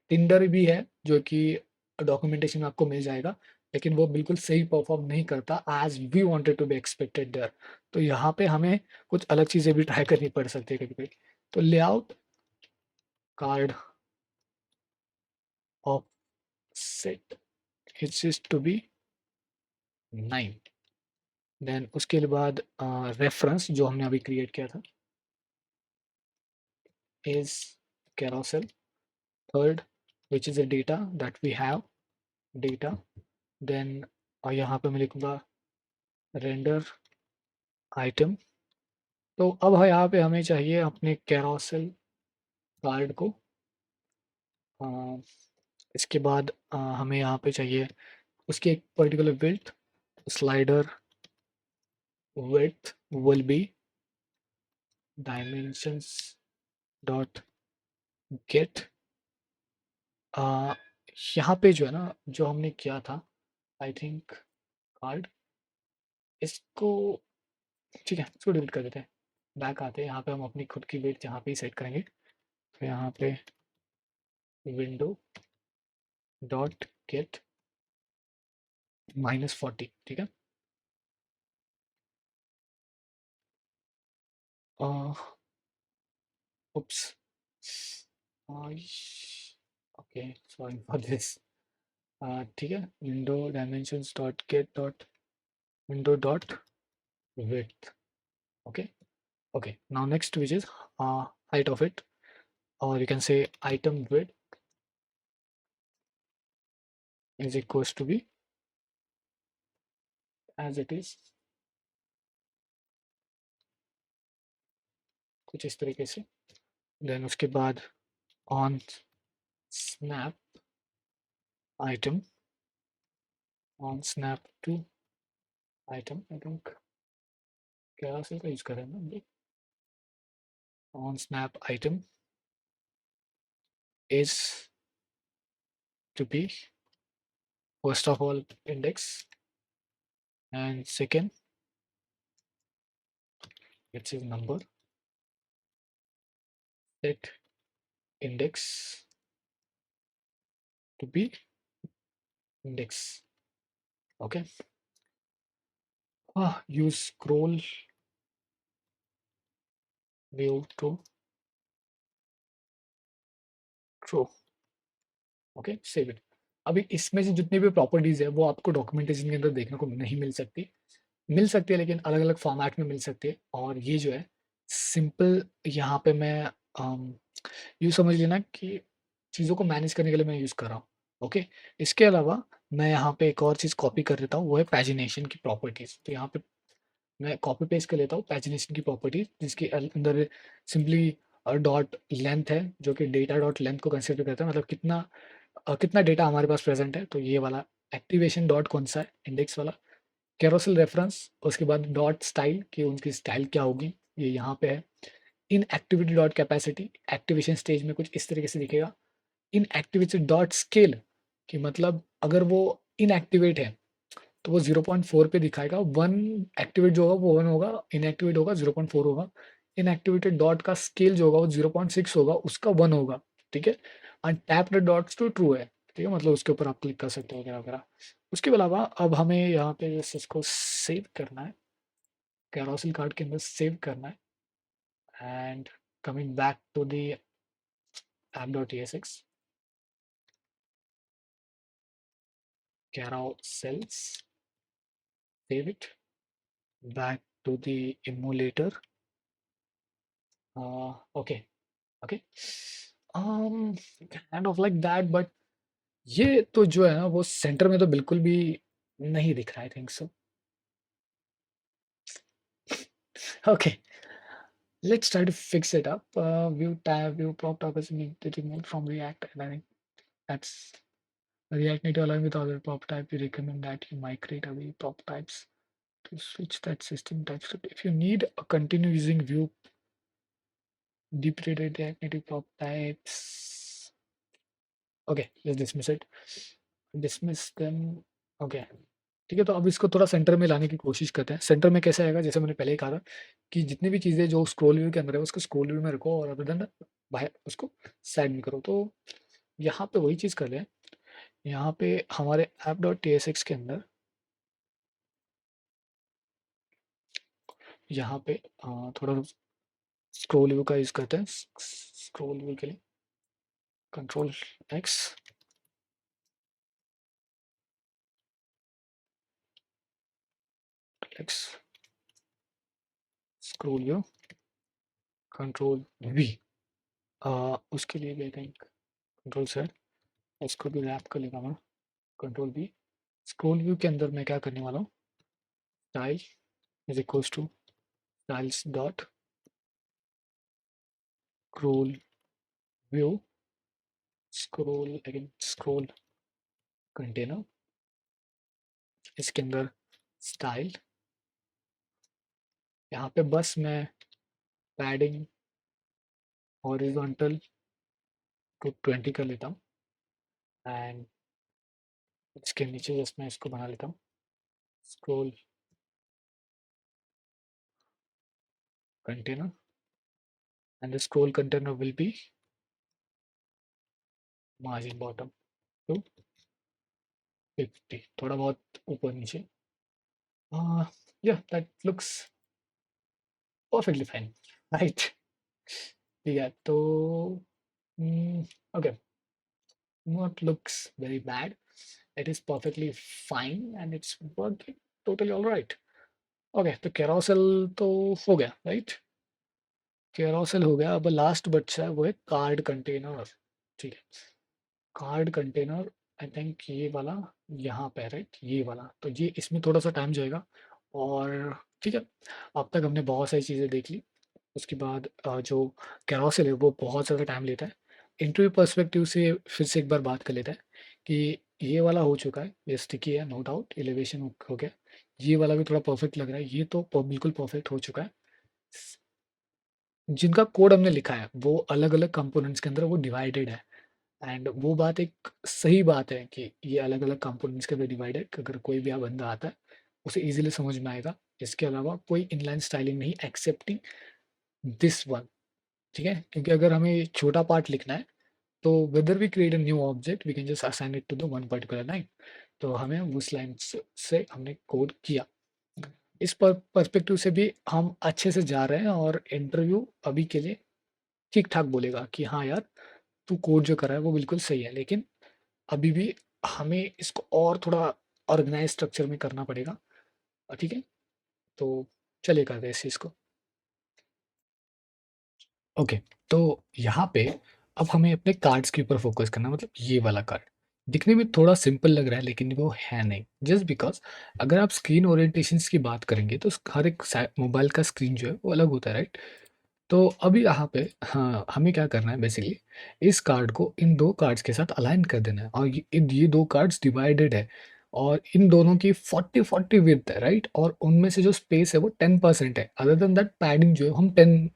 Speaker 1: टिंडर भी है जो कि डॉक्यूमेंटेशन में आपको मिल जाएगा, लेकिन वो बिल्कुल सही परफॉर्म नहीं करता as we wanted to be expected there. तो यहाँ पे हमें कुछ अलग चीज़ें भी ट्राई करनी पड़ सकती है कभी कभी। तो layout card offset is to be 9। Then उसके बाद रेफरेंस जो हमने अभी क्रिएट किया था is carousel third, which is a data that we have data. Then और यहाँ पे मैं लिखूँगा रेंडर आइटम। तो अब यहाँ पे हमें चाहिए अपने कैरोसेल कार्ड को। अ, इसके बाद हमें यहाँ पे चाहिए उसकी एक particular width. Slider width will be dimensions dot get। यहाँ पे जो है ना, जो हमने किया था, आई थिंक कार्ड, इसको ठीक है, इसको डिलीट कर देते हैं। बैक आते हैं, यहाँ पे हम अपनी खुद की वेट यहाँ पे ही सेट करेंगे। तो यहाँ पे विंडो डॉट गेट -40, ठीक है। उप्स, ओके, सॉरी फॉर दिस। ठीक है, window dimensions dot gate dot window dot width. Okay, okay, now next, which is height of it, or you can say item width is equals to be as it is, कुछ इस तरीके से। Then उसके बाद on snap item, on snap to item, I think क्या से use करें ना हम लोग। on snap item is to be first of all index, and second it is number, set index to be index, okay। use scroll view to true, okay, save it. अभी इसमें से जितनी भी प्रॉपर्टीज है वो आपको डॉक्यूमेंटेशन के अंदर देखने को नहीं मिल सकती। मिल सकती है लेकिन अलग अलग फॉर्मेट में मिल सकती है। और ये जो है सिंपल, यहाँ पे मैं यूँ समझ लेना कि चीज़ों को मैनेज करने के लिए मैं यूज़ कर रहा हूँ। ओके, इसके अलावा मैं यहाँ पे एक और चीज़ कॉपी कर देता हूँ, वो है पैजिनेशन की प्रॉपर्टीज़। तो यहाँ पे मैं कॉपी पेस्ट कर लेता हूँ पैजिनेशन की प्रॉपर्टीज, जिसके अंदर सिंपली डॉट लेंथ है, जो कि डेटा डॉट लेंथ को कंसिडर करता है, मतलब कितना कितना डेटा हमारे पास प्रेजेंट है। तो ये वाला एक्टिवेशन डॉट कौन सा है, इंडेक्स वाला। कैरोसेल रेफरेंस, उसके बाद डॉट स्टाइल कि उनकी स्टाइल क्या होगी, ये यहाँ पे है। In activity dot capacity, activation stage में कुछ इस तरीके से दिखेगा। इन एक्टिविटी डॉट स्केल, कि मतलब अगर वो इनएक्टिवेट है तो वो 0.4 पे दिखाएगा। वन एक्टिवेट जो होगा वो 1 होगा, इनएक्टिवेट होगा 0.4 होगा। इनएक्टिवेटेड डॉट का स्केल जो होगा वो 0.6 होगा, उसका 1 होगा, ठीक है। And tapped dots to true है, ठीक है, मतलब उसके ऊपर आप क्लिक कर सकते हो वगैरह वगैरह। उसके अलावा अब हमें यहाँ पे जैसे इसको सेव करना है, कैरोसिल कार्ड के अंदर सेव करना है। And coming back to the app.tsx, carousels, save it, back to the emulator, okay, okay, kind of like that, but ये तो जो है ना वो सेंटर में तो बिल्कुल भी नहीं दिख रहा, I think so. Okay, let's try to fix it up. View tab, view prop type is need to remove from React, and I think that's React Native along with other prop type. We recommend that you migrate away prop types to switch that system types. If you need a continue using view deprecated React Native prop types, okay, let's dismiss it, dismiss them, okay। ठीक है, तो अब इसको थोड़ा centre में लाने की कोशिश करते हैं। सेंटर में कैसे आएगा, जैसे मैंने पहले ही कहा था कि जितनी भी चीज़ें जो स्क्रॉल व्यू के अंदर है उसको स्क्रॉल व्यू में रखो, और अदर देन बाहर उसको साइड में करो। तो यहाँ पे वही चीज़ कर लें। यहाँ पे हमारे app.tsx के अंदर यहाँ पे थोड़ा स्क्रॉल व्यू का यूज़ करते हैं। स्क्रॉल व्यू के लिए control x, x, scroll view, control we. उसके लिए भी आई थिंक कंट्रोल सेट, इसको भी रैप कर लेगा मैं, कंट्रोल वी। स्क्रॉल व्यू के अंदर मैं क्या करने वाला हूँ, style is equals to styles dot scroll view, scroll again, scroll container, इसके अंदर स्टाइल, यहाँ पे बस मैं पैडिंग हॉरिजॉन्टल को 20 कर लेता हूँ एंड इसके नीचे जस्ट मैं इसको बना लेता हूँ scroll container and the scroll container will be margin bottom to 50, थोड़ा बहुत ऊपर नीचे। Yeah that looks perfectly fine, right. ठीक है, तो okay, not looks very bad, it is perfectly fine and it's working totally all right. Okay, तो carousel तो हो गया, राइट। कैरोसेल हो गया, अब लास्ट बचा है वो है कार्ड कंटेनर। ठीक है, कार्ड कंटेनर आई थिंक ये वाला यहाँ पे, राइट, ये वाला, तो ये इसमें थोड़ा सा टाइम जाएगा और ठीक है। अब तक हमने बहुत सारी चीज़ें देख ली, उसके बाद जो कैरोसेल है वो बहुत ज़्यादा टाइम लेता है। इंटरव्यू पर्सपेक्टिव से फिर से एक बार बात कर लेते हैं कि ये वाला हो चुका है, ये स्टिकी है, नो डाउट, एलिवेशन हो गया, ये वाला भी थोड़ा परफेक्ट लग रहा है, ये तो बिल्कुल परफेक्ट हो चुका है। जिनका कोड हमने लिखा है वो अलग अलग कंपोनेंट्स के अंदर वो डिवाइडेड है एंड वो बात एक सही बात है कि ये अलग अलग कंपोनेंट्स के अंदर डिवाइडेड, अगर कोई भी बंदा आता है उसे इजीली समझ में आएगा। इसके अलावा कोई इनलाइन स्टाइलिंग नहीं एक्सेप्टिंग दिस वन, ठीक है, क्योंकि अगर हमें छोटा पार्ट लिखना है तो whether we create a new object we can just assign it to the one particular line, तो हमें उस लाइन से हमने कोड किया। इस पर्सपेक्टिव से भी हम अच्छे से जा रहे हैं और इंटरव्यू अभी के लिए ठीक ठाक बोलेगा कि हाँ यार, तू कोड जो कर रहा है वो बिल्कुल सही है, लेकिन अभी भी हमें इसको और थोड़ा ऑर्गेनाइज स्ट्रक्चर में करना पड़ेगा। ठीक है, तो चलिए करते हैं इस चीज़ को। ओके, तो यहाँ पे अब हमें अपने कार्ड्स के ऊपर फोकस करना, मतलब ये वाला कार्ड दिखने में थोड़ा सिंपल लग रहा है लेकिन वो है नहीं, जस्ट बिकॉज अगर आप स्क्रीन ओरिएंटेशंस की बात करेंगे तो हर एक मोबाइल का स्क्रीन जो है वो अलग होता है, राइट। तो अभी यहाँ पे हाँ, हमें क्या करना है बेसिकली, इस कार्ड को इन दो कार्ड्स के साथ अलाइन कर देना है और ये दो कार्ड्स डिवाइडेड है और इन दोनों की 40-40 विड्थ है, राइट, और उनमें से जो स्पेस है वो 10% है। अदर देन दैट पैडिंग जो है हम 10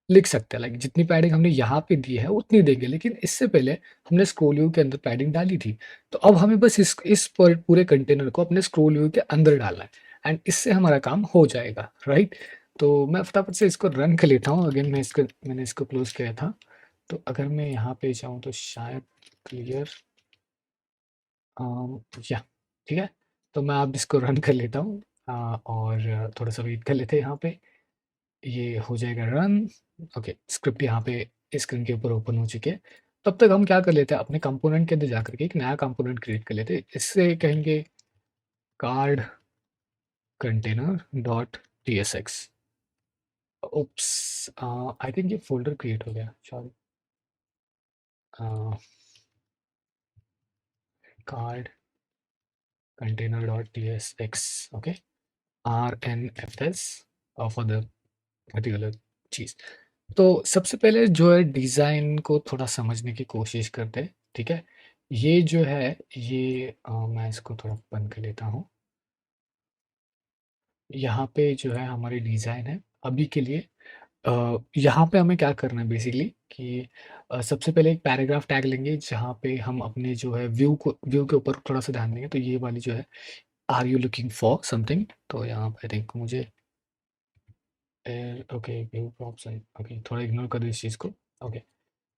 Speaker 1: लिख सकते हैं, लाइक जितनी पैडिंग हमने यहाँ पे दी है उतनी देंगे, लेकिन इससे पहले हमने स्क्रोल व्यू के अंदर पैडिंग डाली थी, तो अब हमें बस इस पूरे कंटेनर को अपने स्क्रोल व्यू के अंदर डालना है एंड इससे हमारा काम हो जाएगा, राइट। तो मैं फटाफट से इसको रन कर लेता हूँ, अगेन मैंने इसको क्लोज किया था, तो अगर मैं यहाँ पे जाऊँ तो शायद क्लियर, या ठीक है, तो मैं अब इसको रन कर लेता हूँ और थोड़ा सा वेट कर लेते हैं यहाँ पे, ये हो जाएगा रन। ओके, स्क्रिप्ट यहाँ पे स्क्रीन के ऊपर ओपन हो चुकी है। तब तक हम क्या कर लेते हैं, अपने कंपोनेंट के अंदर जाकर के एक नया कंपोनेंट क्रिएट कर लेते हैं, इससे कहेंगे card container dot T S X. Oops, I think ये फोल्डर क्रिएट हो गया, sorry, card container dot T S X, okay, R N F S for the particular चीज़। तो सबसे पहले जो है डिज़ाइन को थोड़ा समझने की कोशिश करते हैं, ठीक है। ये जो है ये मैं इसको थोड़ा बंद कर लेता हूँ। यहाँ पे जो है हमारी डिज़ाइन है अभी के लिए। यहाँ पे हमें क्या करना है बेसिकली कि सबसे पहले एक पैराग्राफ टैग लेंगे जहाँ पे हम अपने जो है व्यू के ऊपर थोड़ा सा ध्यान देंगे, तो ये वाली जो है are you looking for something, तो यहाँ पे आई थिंक मुझे ओके व्यू प्रॉप्स, ओके थोड़ा इग्नोर कर दो इस चीज़ को। ओके,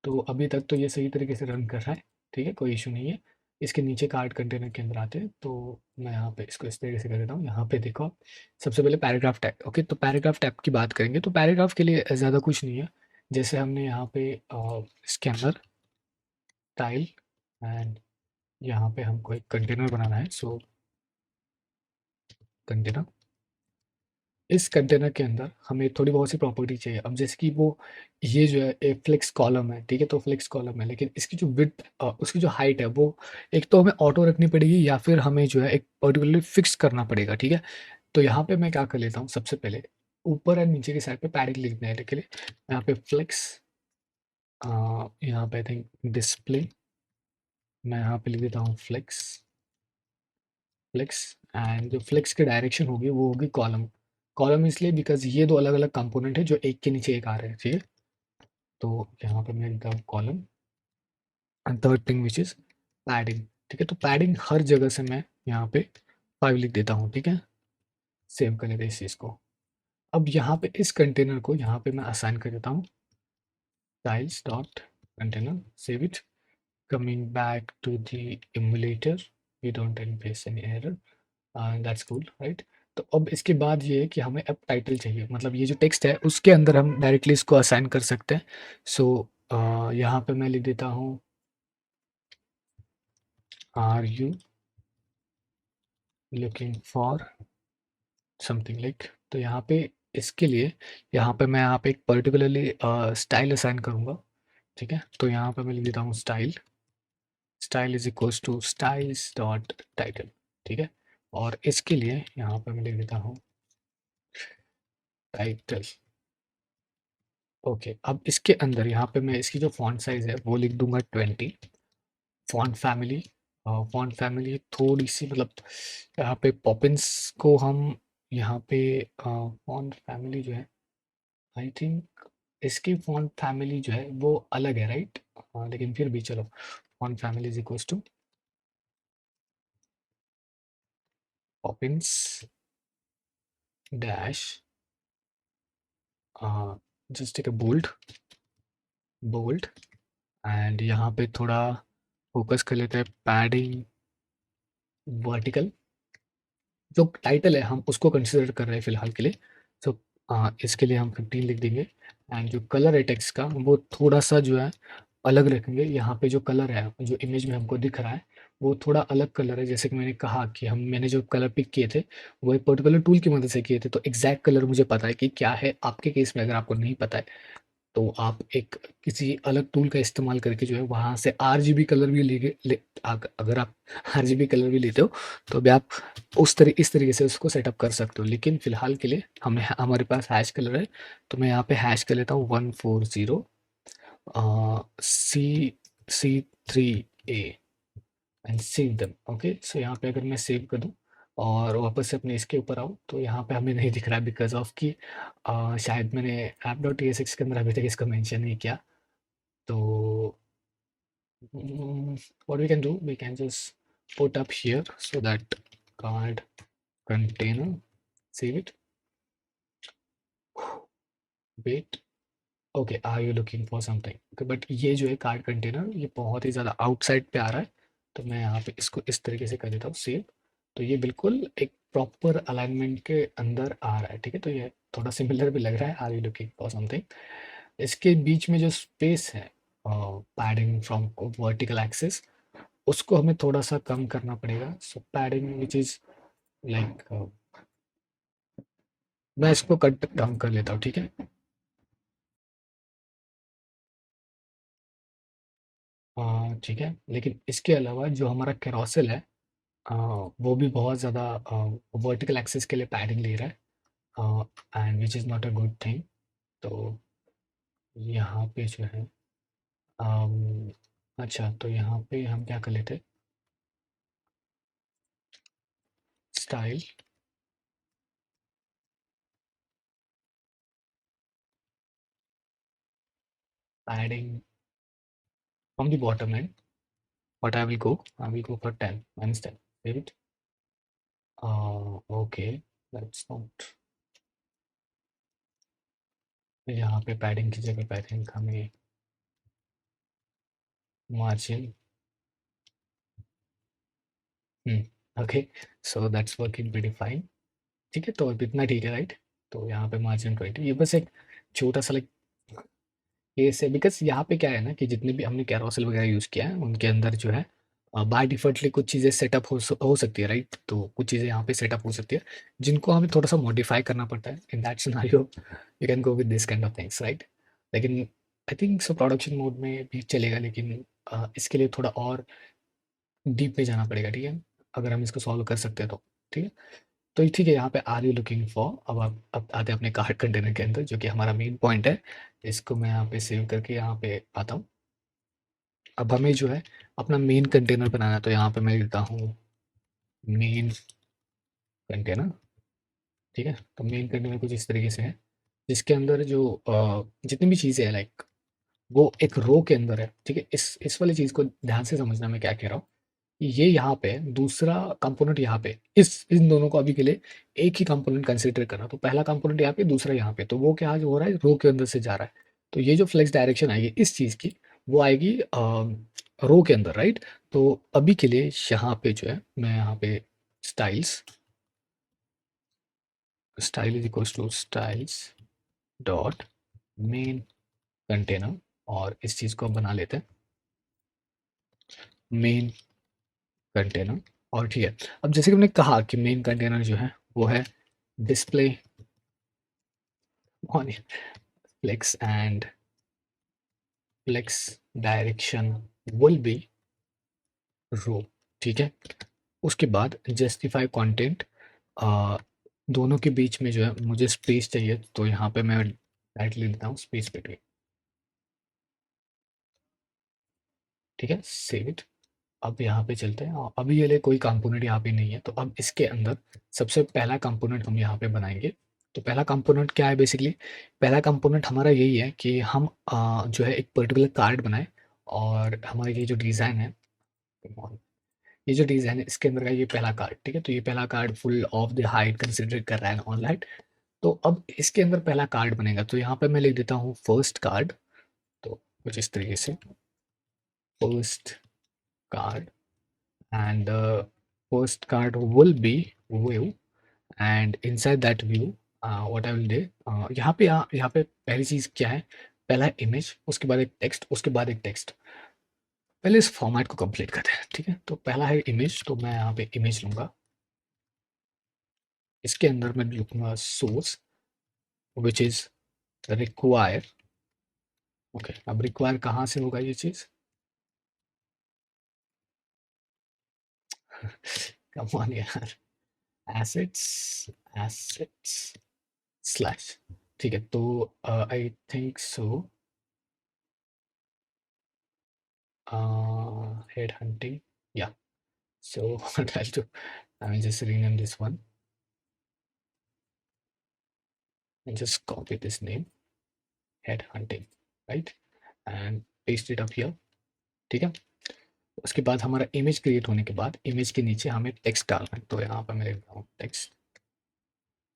Speaker 1: तो अभी तक तो ये सही तरीके से रन कर रहा है, ठीक है, कोई इशू नहीं है। इसके नीचे कार्ड कंटेनर के अंदर आते हैं, तो मैं यहाँ पे इसको इस तरीके से कर देता हूँ। यहाँ पे देखो आप, सबसे पहले पैराग्राफ टैग, ओके, तो पैराग्राफ टैग की बात करेंगे तो पैराग्राफ के लिए ज़्यादा कुछ नहीं है, जैसे हमने यहाँ पे इसके अंदर टाइल एंड यहाँ पे हमको एक कंटेनर बनाना है, सो कंटेनर, इस कंटेनर के अंदर हमें थोड़ी बहुत सी प्रॉपर्टी चाहिए। अब जैसे कि वो ये जो है एक फ्लेक्स कॉलम है, ठीक है, तो फ्लेक्स कॉलम है, लेकिन इसकी जो विड्थ उसकी जो हाइट है वो एक तो हमें ऑटो रखनी पड़ेगी या फिर हमें जो है एक पर्टिकुलरली फिक्स करना पड़ेगा, ठीक है। तो यहाँ पे मैं क्या कर लेता हूँ सबसे पहले, ऊपर एंड नीचे की साइड पे पैडिंग लिखने के लिए यहाँ पे फ्लेक्स, यहाँ पे आई थिंक डिस्प्ले, मैं यहाँ पे लिख देता हूँ फ्लेक्स, फ्लेक्स। एंड जो फ्लेक्स की डायरेक्शन होगी वो होगी कॉलम। कॉलम इसलिए बिकॉज ये दो अलग अलग कंपोनेंट है जो एक के नीचे एक आ रहे हैं, ठीक है। तो यहाँ पे मैं लिखता हूँ column and third thing which is padding, ठीक है। तो पैडिंग हर जगह से मैं यहाँ पे 5 लिख देता हूँ, ठीक है। सेव कर लेते हैं इस चीज़ को। अब यहाँ पे इस कंटेनर को यहाँ पे मैं असाइन कर देता हूँ styles dot container, save it, coming back to the emulator, we don't face any error, that's cool, right। तो अब इसके बाद ये है कि हमें अब टाइटल चाहिए, मतलब ये जो टेक्स्ट है उसके अंदर हम डायरेक्टली इसको असाइन कर सकते हैं। सो यहाँ पे मैं लिख देता हूँ are you looking for something like. तो यहाँ पे इसके लिए यहाँ पे मैं यहाँ पे एक पर्टिकुलरली स्टाइल असाइन करूँगा, ठीक है। तो यहाँ पे मैं लिख देता हूँ style, style is equals to styles dot title, ठीक है। और इसके लिए यहाँ पे मैं लिख देता हूँ टाइटल। ओके, अब इसके अंदर यहाँ पे मैं इसकी जो फॉन्ट साइज है वो लिख दूंगा 20। फॉन्ट फैमिली, फॉन्ट फैमिली थोड़ी सी मतलब यहाँ पे पॉपिंस को हम यहाँ पे फॉन्ट फैमिली जो है आई थिंक इसकी फॉन्ट फैमिली जो है वो अलग है, राइट। लेकिन फिर भी चलो, font family is equals to Poppins dash, just take a bold, bold. And यहाँ पे थोड़ा फोकस कर लेते हैं पैडिंग वर्टिकल। जो टाइटल है हम उसको कंसिडर कर रहे हैं फिलहाल के लिए। तो इसके लिए हम 15 लिख देंगे। एंड जो कलर है टेक्स्ट का वो थोड़ा सा जो है अलग रखेंगे। यहाँ पे जो कलर है जो इमेज में हमको दिख रहा है वो थोड़ा अलग कलर है। जैसे कि मैंने कहा कि मैंने जो कलर पिक किए थे वो एक पर्टिकुलर टूल की मदद से किए थे, तो एग्जैक्ट कलर मुझे पता है कि क्या है। आपके केस में अगर आपको नहीं पता है तो आप एक किसी अलग टूल का इस्तेमाल करके जो है वहाँ से आरजीबी कलर भी अगर आप आरजीबी कलर भी लेते हो तो भी आप इस तरीके से उसको सेटअप कर सकते हो। लेकिन फिलहाल के लिए हमारे पास हैश कलर है, तो मैं यहाँ पे हैश कर लेता हूँ 140 C3A and save them. Okay, so यहाँ पे अगर मैं सेव कर दूँ और वापस से अपने इसके ऊपर आऊँ तो यहाँ पे हमें नहीं दिख रहा है बिकॉज ऑफ कि शायद मैंने app.tsx के अंदर अभी तक इसका मेंशन नहीं किया। तो what we can do, we can just put up here so that card container, save it, wait, okay, are you looking for something. But ये जो है कार्ड कंटेनर ये बहुत ही ज़्यादा आउटसाइड पे आ रहा है, तो मैं यहाँ पे इसको इस तरीके से कर देता हूँ सेव। तो ये बिल्कुल एक प्रॉपर अलाइनमेंट के अंदर आ रहा है, ठीक है। तो ये थोड़ा सिमिलर भी लग रहा है are you looking for something. इसके बीच में जो स्पेस है पैडिंग फ्रॉम वर्टिकल एक्सिस उसको हमें थोड़ा सा कम करना पड़ेगा। सो पैडिंग विच इज लाइक, मैं इसको कट डाउन कर लेता हूँ, ठीक है। ठीक है, लेकिन इसके अलावा जो हमारा कैरोसेल है वो भी बहुत ज़्यादा वर्टिकल एक्सिस के लिए पैडिंग ले रहा है and which is not a good thing. तो यहाँ पे जो है अच्छा, तो यहाँ पे हम क्या कर लेते, style padding from the bottom and what I will go for 10 minus 10, save it। okay, that's not, यहाँ पे पैडिंग की जगह पे आई थिंक हमें margin, okay, so that's working pretty fine, ठीक है। तो अब इतना ठीक है, राइट। तो यहाँ पे मार्जिन 20, ये बस एक छोटा सा लाइक केस है बिकॉज यहाँ पे क्या है ना कि जितने भी हमने कैरोसेल वगैरह यूज़ किया है उनके अंदर जो है बाय डिफ़ॉल्टली कुछ चीज़ें सेटअप हो सकती है, राइट। तो कुछ चीज़ें यहाँ पे सेटअप हो सकती है जिनको हमें थोड़ा सा मॉडिफाई करना पड़ता है। In that scenario you can go with this kind of things, right. लेकिन I think so production mode में भी चलेगा, लेकिन इसके लिए थोड़ा और डीप में जाना पड़ेगा, ठीक है। अगर हम इसको सॉल्व कर सकते हैं तो ठीक है। तो ठीक है, यहाँ पे आर यू लुकिंग फॉर, अब आप अब आते हैं अपने कार्ड कंटेनर के अंदर, जो कि हमारा मेन पॉइंट है। इसको मैं यहाँ पे सेव करके यहाँ पे आता हूँ। अब हमें जो है अपना मेन कंटेनर बनाना है, तो यहाँ पे मैं लिखता हूँ मेन कंटेनर। ठीक है, तो मेन कंटेनर कुछ इस तरीके से है, जिसके अंदर जो जितनी भी चीज़ें हैं लाइक वो एक रो के अंदर है। ठीक है, इस वाली चीज़ को ध्यान से समझना मैं क्या कह रहा हूँ। ये यहाँ पे दूसरा कंपोनेंट यहाँ पे, इस इन दोनों को अभी के लिए एक ही कंपोनेंट कंसीडर करना। तो पहला कंपोनेंट यहाँ पे, दूसरा यहाँ पे, तो वो क्या हो रहा है, रो के अंदर से जा रहा है। तो ये जो फ्लेक्स डायरेक्शन आएगी इस चीज़ की, वो आएगी रो के अंदर, राइट। तो अभी के लिए यहाँ पे जो है मैं यहाँ पे styles, style is equals to styles dot main container, और इस चीज़ को बना लेते हैं मेन कंटेनर। और ठीक है, अब जैसे कि हमने कहा कि मेन कंटेनर जो है वो है display on flex and flex direction will be row. ठीक है, उसके बाद जस्टिफाई कंटेंट, दोनों के बीच में जो है मुझे स्पेस चाहिए, तो यहाँ पे मैं डायरेक्टली देता हूँ स्पेस बिटवीन। ठीक है, सेव इट। अब यहाँ पे चलते हैं, और अभी ये ले कोई कंपोनेंट यहाँ पे नहीं है, तो अब इसके अंदर सबसे पहला कंपोनेंट हम यहाँ पे बनाएंगे। तो पहला कंपोनेंट क्या है बेसिकली, पहला कंपोनेंट हमारा यही है कि हम जो है एक पर्टिकुलर कार्ड बनाए, और हमारा ये जो डिज़ाइन है, ये जो डिज़ाइन है इसके अंदर का ये पहला कार्ड। ठीक है, तो ये पहला card full of the height consider कर रहा है ऑन लाइट। तो अब इसके अंदर पहला कार्ड बनेगा, तो यहाँ पे मैं लिख देता हूँ फर्स्ट कार्ड। तो कुछ इस तरीके से first card, and the first card will be view, and inside that view what I will do, यहाँ पे पहली चीज़ क्या है, पहला इमेज, उसके बाद एक टेक्स्ट, उसके बाद एक टेक्स्ट। पहले इस फॉर्मेट को कंप्लीट करते हैं। ठीक है, तो पहला है इमेज, तो मैं यहाँ पे इमेज लूँगा, इसके अंदर मैं लिखूँगा source which is require. Okay, अब रिक्वायर कहाँ से होगा ये चीज़, कम ऑन यार, एसेट्स, एसेट्स स्लैश। ठीक है, तो आई think so head hunting, yeah. So what I'll do, I will just rename this one and just copy this name, head hunting, right, and paste it up here। ठीक है, उसके बाद हमारा image create होने के बाद इमेज के नीचे हमें टेक्स्ट डालना है, तो यहाँ पर मैं लिखता हूँ टेक्स्ट,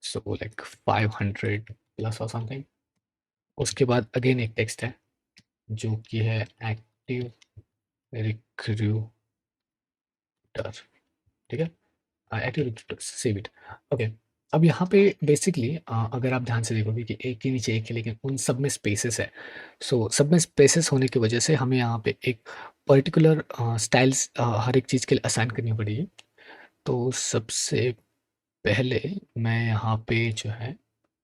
Speaker 1: सो लाइक 500 प्लस और समथिंग। उसके बाद अगेन एक टेक्स्ट है जो कि है एक्टिव रिक्रूटर। ठीक है, active recruiter, save it. Okay, अब यहाँ पे बेसिकली अगर आप ध्यान से देखोगे कि एक के नीचे एक है, लेकिन उन सब में स्पेसेस है। सो सब में स्पेसेस होने की वजह से हमें यहाँ पे एक पर्टिकुलर स्टाइल्स हर एक चीज़ के लिए असाइन करनी पड़ेगी। तो सबसे पहले मैं यहाँ पे जो है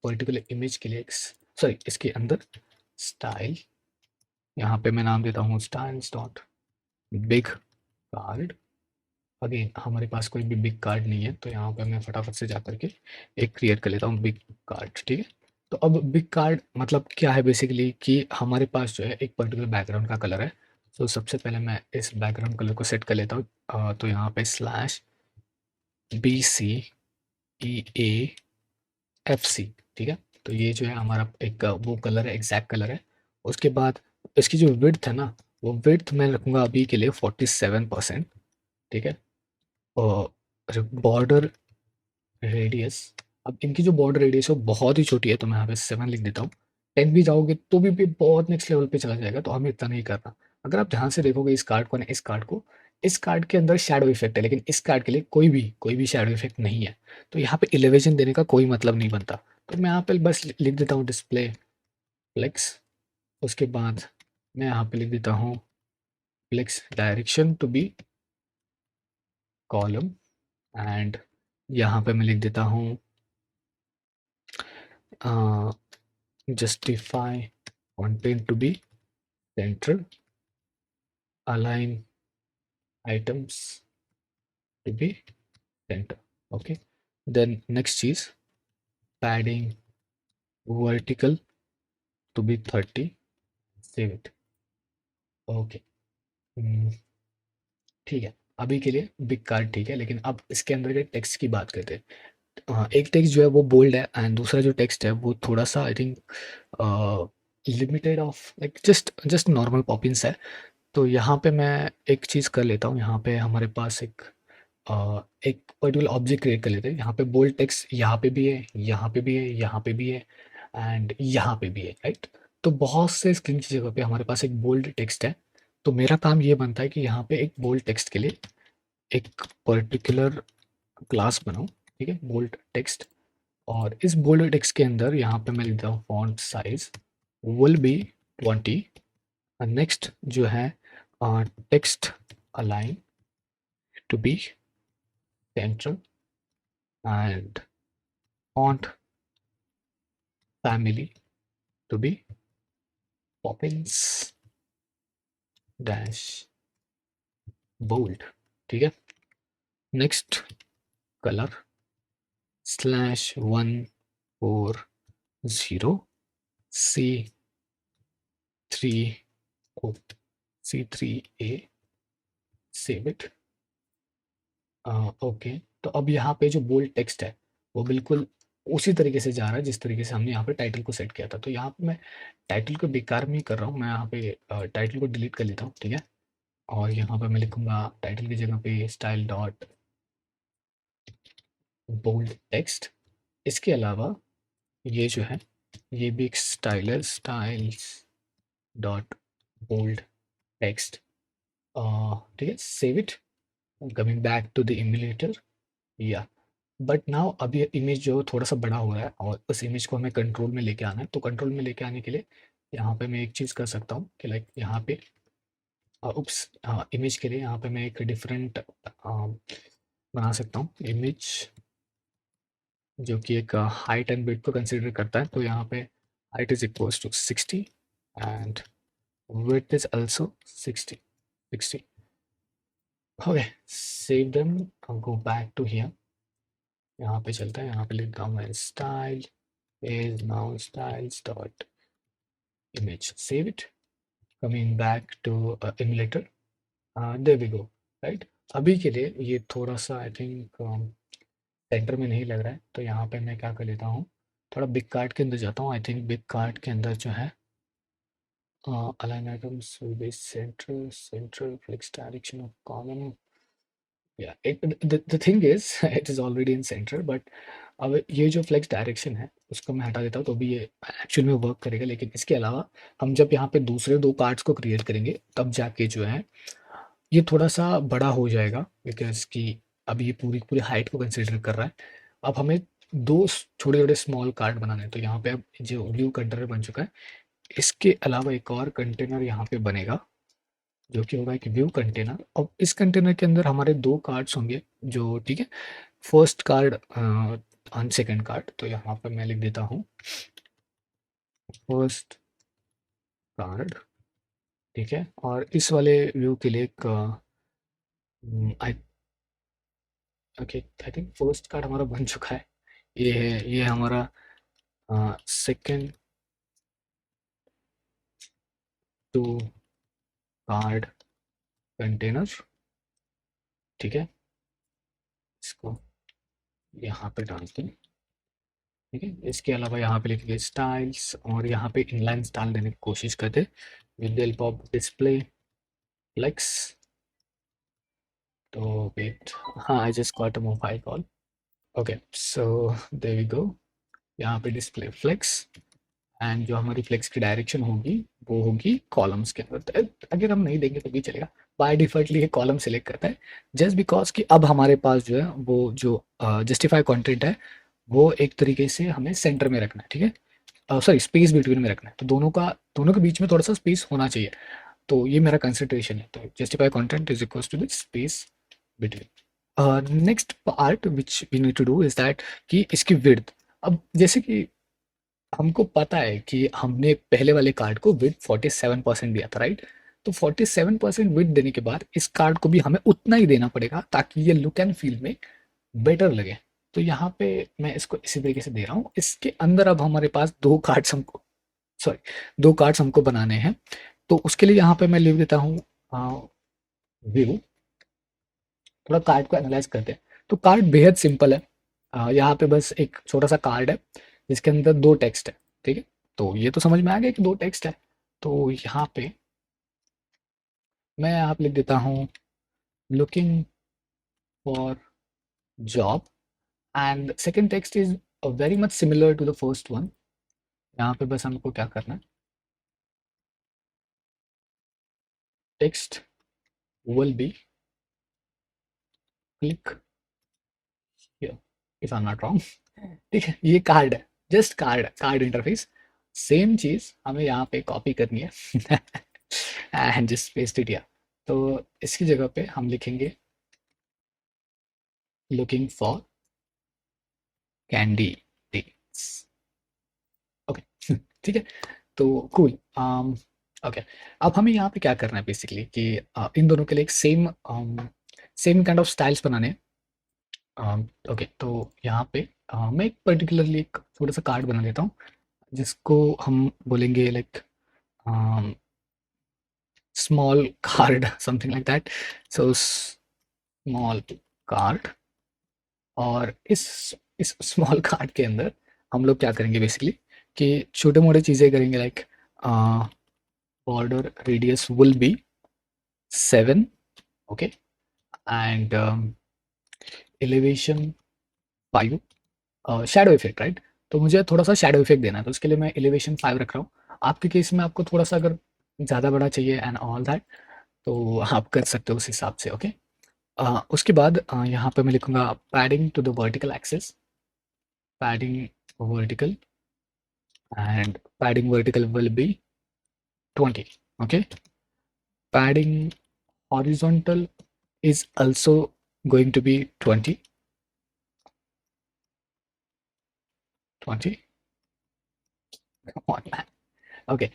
Speaker 1: पर्टिकुलर इमेज के लिए, सॉरी, इसके अंदर स्टाइल, यहाँ पे मैं नाम देता हूँ styles dot big card. Again हमारे पास कोई भी बिग कार्ड नहीं है, तो यहाँ पे मैं फटाफट से जा करके एक क्रिएट कर लेता हूँ बिग कार्ड। ठीक है, तो अब बिग कार्ड मतलब क्या है बेसिकली, कि हमारे पास जो है एक पर्टिकुलर बैकग्राउंड का कलर है। तो सबसे पहले मैं इस बैकग्राउंड कलर को सेट कर लेता हूँ। तो यहाँ पे स्लैश BCEAFC। ठीक है, तो ये जो है हमारा एक वो कलर है, एग्जैक्ट कलर है। उसके बाद इसकी जो विड्थ है ना, वो विड्थ मैं रखूँगा अभी के लिए 47%। ठीक है, और बॉर्डर रेडियस, अब इनकी जो बॉर्डर रेडियस है वो बहुत ही छोटी है, तो मैं यहाँ पे 7 लिख देता हूँ। 10 भी जाओगे तो भी बहुत नेक्स्ट लेवल पे चला जाएगा, तो हमें इतना नहीं करना। अगर आप ध्यान से देखोगे इस कार्ड को ना, इस कार्ड के अंदर शैडो इफेक्ट है, लेकिन इस कार्ड के लिए कोई भी शैडो इफेक्ट नहीं है। तो यहाँ पे इलेवेशन देने का कोई मतलब नहीं बनता। तो मैं यहाँ पे बस लिख देता हूँ डिस्प्ले फ्लेक्स। उसके बाद मैं यहाँ पे लिख देता हूँ flex direction to be column, and यहाँ पे मैं लिख देता हूँ justify content to be central, align items to be center। Okay, then next चीज़, padding vertical to be 30, save it. Okay, ठीक है, अभी के लिए बिग कार्ड ठीक है, लेकिन अब इसके अंदर के टेक्स्ट की बात करते हैं। एक टेक्स्ट जो है वो बोल्ड है एंड दूसरा जो टेक्स्ट है वो थोड़ा सा I think limited of like just just normal Poppins है। तो यहाँ पे मैं एक चीज़ कर लेता हूँ, यहाँ पे हमारे पास एक पर्टिकुलर ऑब्जेक्ट क्रिएट कर लेते हैं। यहाँ पे बोल्ड टेक्स्ट यहाँ पे भी है, यहाँ पे भी है, यहाँ पे भी है एंड यहाँ पे भी है, राइट। तो बहुत से स्क्रीन की जगह पे हमारे पास एक बोल्ड टेक्स्ट है। तो मेरा काम ये बनता है कि यहाँ पे एक बोल्ड टेक्स्ट के लिए एक पर्टिकुलर क्लास बनाऊँ, ठीक है, बोल्ड टेक्स्ट। और इस बोल्ड टेक्स्ट के अंदर यहाँ पे मैं लिखता हूँ font size will be 20। Next जो है text align to be central and font family to be Poppins dash bold, ठीक है। Next colour /140 C3 O C3A, save it. Okay, तो अब यहाँ पे जो बोल्ड टेक्स्ट है वो बिल्कुल उसी तरीके से जा रहा है जिस तरीके से हमने यहाँ पे टाइटल को सेट किया था। तो यहाँ पे मैं टाइटल को बेकार में ही कर रहा हूँ, मैं यहाँ पे टाइटल को डिलीट कर लेता हूँ, ठीक है। और यहाँ पे मैं लिखूंगा टाइटल की जगह पे स्टाइल डॉट बोल्ड टेक्स्ट। इसके अलावा ये जो है ये भी एक स्टाइल है, स्टाइल्स डॉट बोल्ड टेक्स्ट, ठीक है, save it. Coming back to the emulator, yeah but now अब ये इमेज जो थोड़ा सा बड़ा हो रहा है और उस इमेज को हमें कंट्रोल में लेके आना है। तो कंट्रोल में लेके आने के लिए यहाँ पे मैं एक चीज़ कर सकता हूँ कि लाइक यहाँ पे उप्स इमेज के लिए यहाँ पे मैं एक डिफरेंट बना सकता हूँ इमेज जो कि एक हाइट एंड विड्थ को कंसीडर करता है। तो यहाँ पे height is equals to 60 and width is also 60। Okay, save them, go back to here, यहाँ पे चलता है, यहाँ पे लिखता हूँ मैं style is now styles dot image, save it, coming back to emulator, there we go, right। अभी के लिए ये थोड़ा सा आई थिंक सेंटर में नहीं लग रहा है, तो यहाँ पे मैं क्या कर लेता हूँ, थोड़ा बिग कार्ड के अंदर जाता हूँ। आई थिंक बिग कार्ड के अंदर जो है align items will be central flex direction of column, yeah the thing is it is already in centre, but अब ये जो फ्लेक्स डायरेक्शन है उसको मैं हटा देता हूँ तो भी ये एक्चुअल में वर्क करेगा। लेकिन इसके अलावा हम जब यहाँ पे दूसरे दो पार्ट्स को क्रिएट करेंगे तब जाके जो है ये थोड़ा सा बड़ा हो जाएगा, बिकॉज कि अब ये पूरी पूरी हाइट को कंसिडर कर रहा है। अब हमें दो छोटे छोटे स्मॉल कार्ड बनाने हैं। तो यहाँ पे अब जो व्यू कंटेनर बन चुका है, इसके अलावा एक और कंटेनर यहाँ पे बनेगा जो कि होगा एक व्यू कंटेनर। और इस कंटेनर के अंदर हमारे दो कार्ड्स होंगे जो, ठीक है, first card on second card. तो यहाँ पर मैं लिख देता हूँ फर्स्ट कार्ड, ठीक है। और इस वाले व्यू के लिए एक I okay, I think first card हमारा बन चुका है। ये है, ये हमारा सेकंड टू कार्ड कंटेनर, ठीक है। इसको यहाँ पे डालते हैं, ठीक है। इसके अलावा यहाँ पे लिखेंगे स्टाइल्स और यहाँ पे इनलाइन स्टाइल देने की कोशिश करते with the help of display flex. तो वेट, हाँ, I just got a mobile call. Okay, so there we go, यहाँ पे डिस्प्ले फ्लेक्स एंड जो हमारी फ्लेक्स की डायरेक्शन होगी वो होगी कॉलम्स के अंदर। तो अगर हम नहीं देंगे तो भी चलेगा, बाय डिफॉल्टली ये कॉलम सेलेक्ट करता है जस्ट बिकॉज कि अब हमारे पास जो है वो जो जस्टिफाई कंटेंट है वो एक तरीके से हमें सेंटर में रखना है, ठीक है, सॉरी स्पेस बिटवीन में रखना है। तो दोनों के बीच में थोड़ा सा स्पेस होना चाहिए। तो ये मेरा कंसिडरेशन है। तो justify content is equals to the space between. Next part which we need to do is that कि इसकी विड्थ, अब जैसे कि हमको पता है कि हमने पहले वाले कार्ड को विड्थ 47% दिया था, राइट। तो 47% विड्थ देने के बाद इस कार्ड को भी हमें उतना ही देना पड़ेगा ताकि ये लुक एंड फील में बेटर लगे। तो यहाँ पे मैं इसको इसी तरीके से दे रहा हूँ। इसके अंदर अब हमारे पास 2 कार्ड्स हमको सॉरी 2 कार्ड्स हमको बनाने हैं। तो उसके लिए यहाँ पे मैं लिख देता हूँ व्यू। थोड़ा कार्ड को एनालाइज़ करते हैं। तो कार्ड बेहद सिंपल है। यहाँ पे बस एक छोटा-सा कार्ड है, जिसके अंदर 2 टेक्स्ट है, ठीक है? तो ये तो समझ में आ गया कि 2 टेक्स्ट है। तो यहाँ पे मैं यहाँ पे लिख देता हूँ looking for job and second text is very much similar to the first one. यहाँ पे बस हमको क्या करना है, text will be click here if I am not wrong. ठीक है, ये कार्ड है, जस्ट कार्ड इंटरफेस। सेम चीज़ हमें यहाँ पे कॉपी करनी है and just paste it here. तो इसकी जगह पे हम लिखेंगे लुकिंग फॉर कैंडिडेट्स। ओके ठीक है, तो कूल। ओके, अब हमें यहाँ पे क्या करना है बेसिकली कि इन दोनों के लिए एक सेम काइंड ऑफ स्टाइल्स बनाने हैं। ओके, तो यहाँ पे मैं एक पर्टिकुलरली एक छोटा सा कार्ड बना लेता हूँ, जिसको हम बोलेंगे like small card something like that. So small card, और इस स्मॉल कार्ड के अंदर हम लोग क्या करेंगे बेसिकली कि छोटे मोटे चीज़ें करेंगे like border radius will be 7, okay, and elevation 5, shadow effect right. तो मुझे थोड़ा सा शैडो इफेक्ट देना है, तो उसके लिए मैं एलिवेशन 5 रख रहा हूँ। आपके केस में आपको थोड़ा सा अगर ज़्यादा बड़ा चाहिए एंड ऑल दैट, तो आप कर सकते हो उस हिसाब से, ओके। उसके बाद यहाँ पे मैं लिखूँगा padding to the vertical axis, padding vertical, and padding vertical will be 20, okay. Padding horizontal is also going to be 20. Come on man. Okay,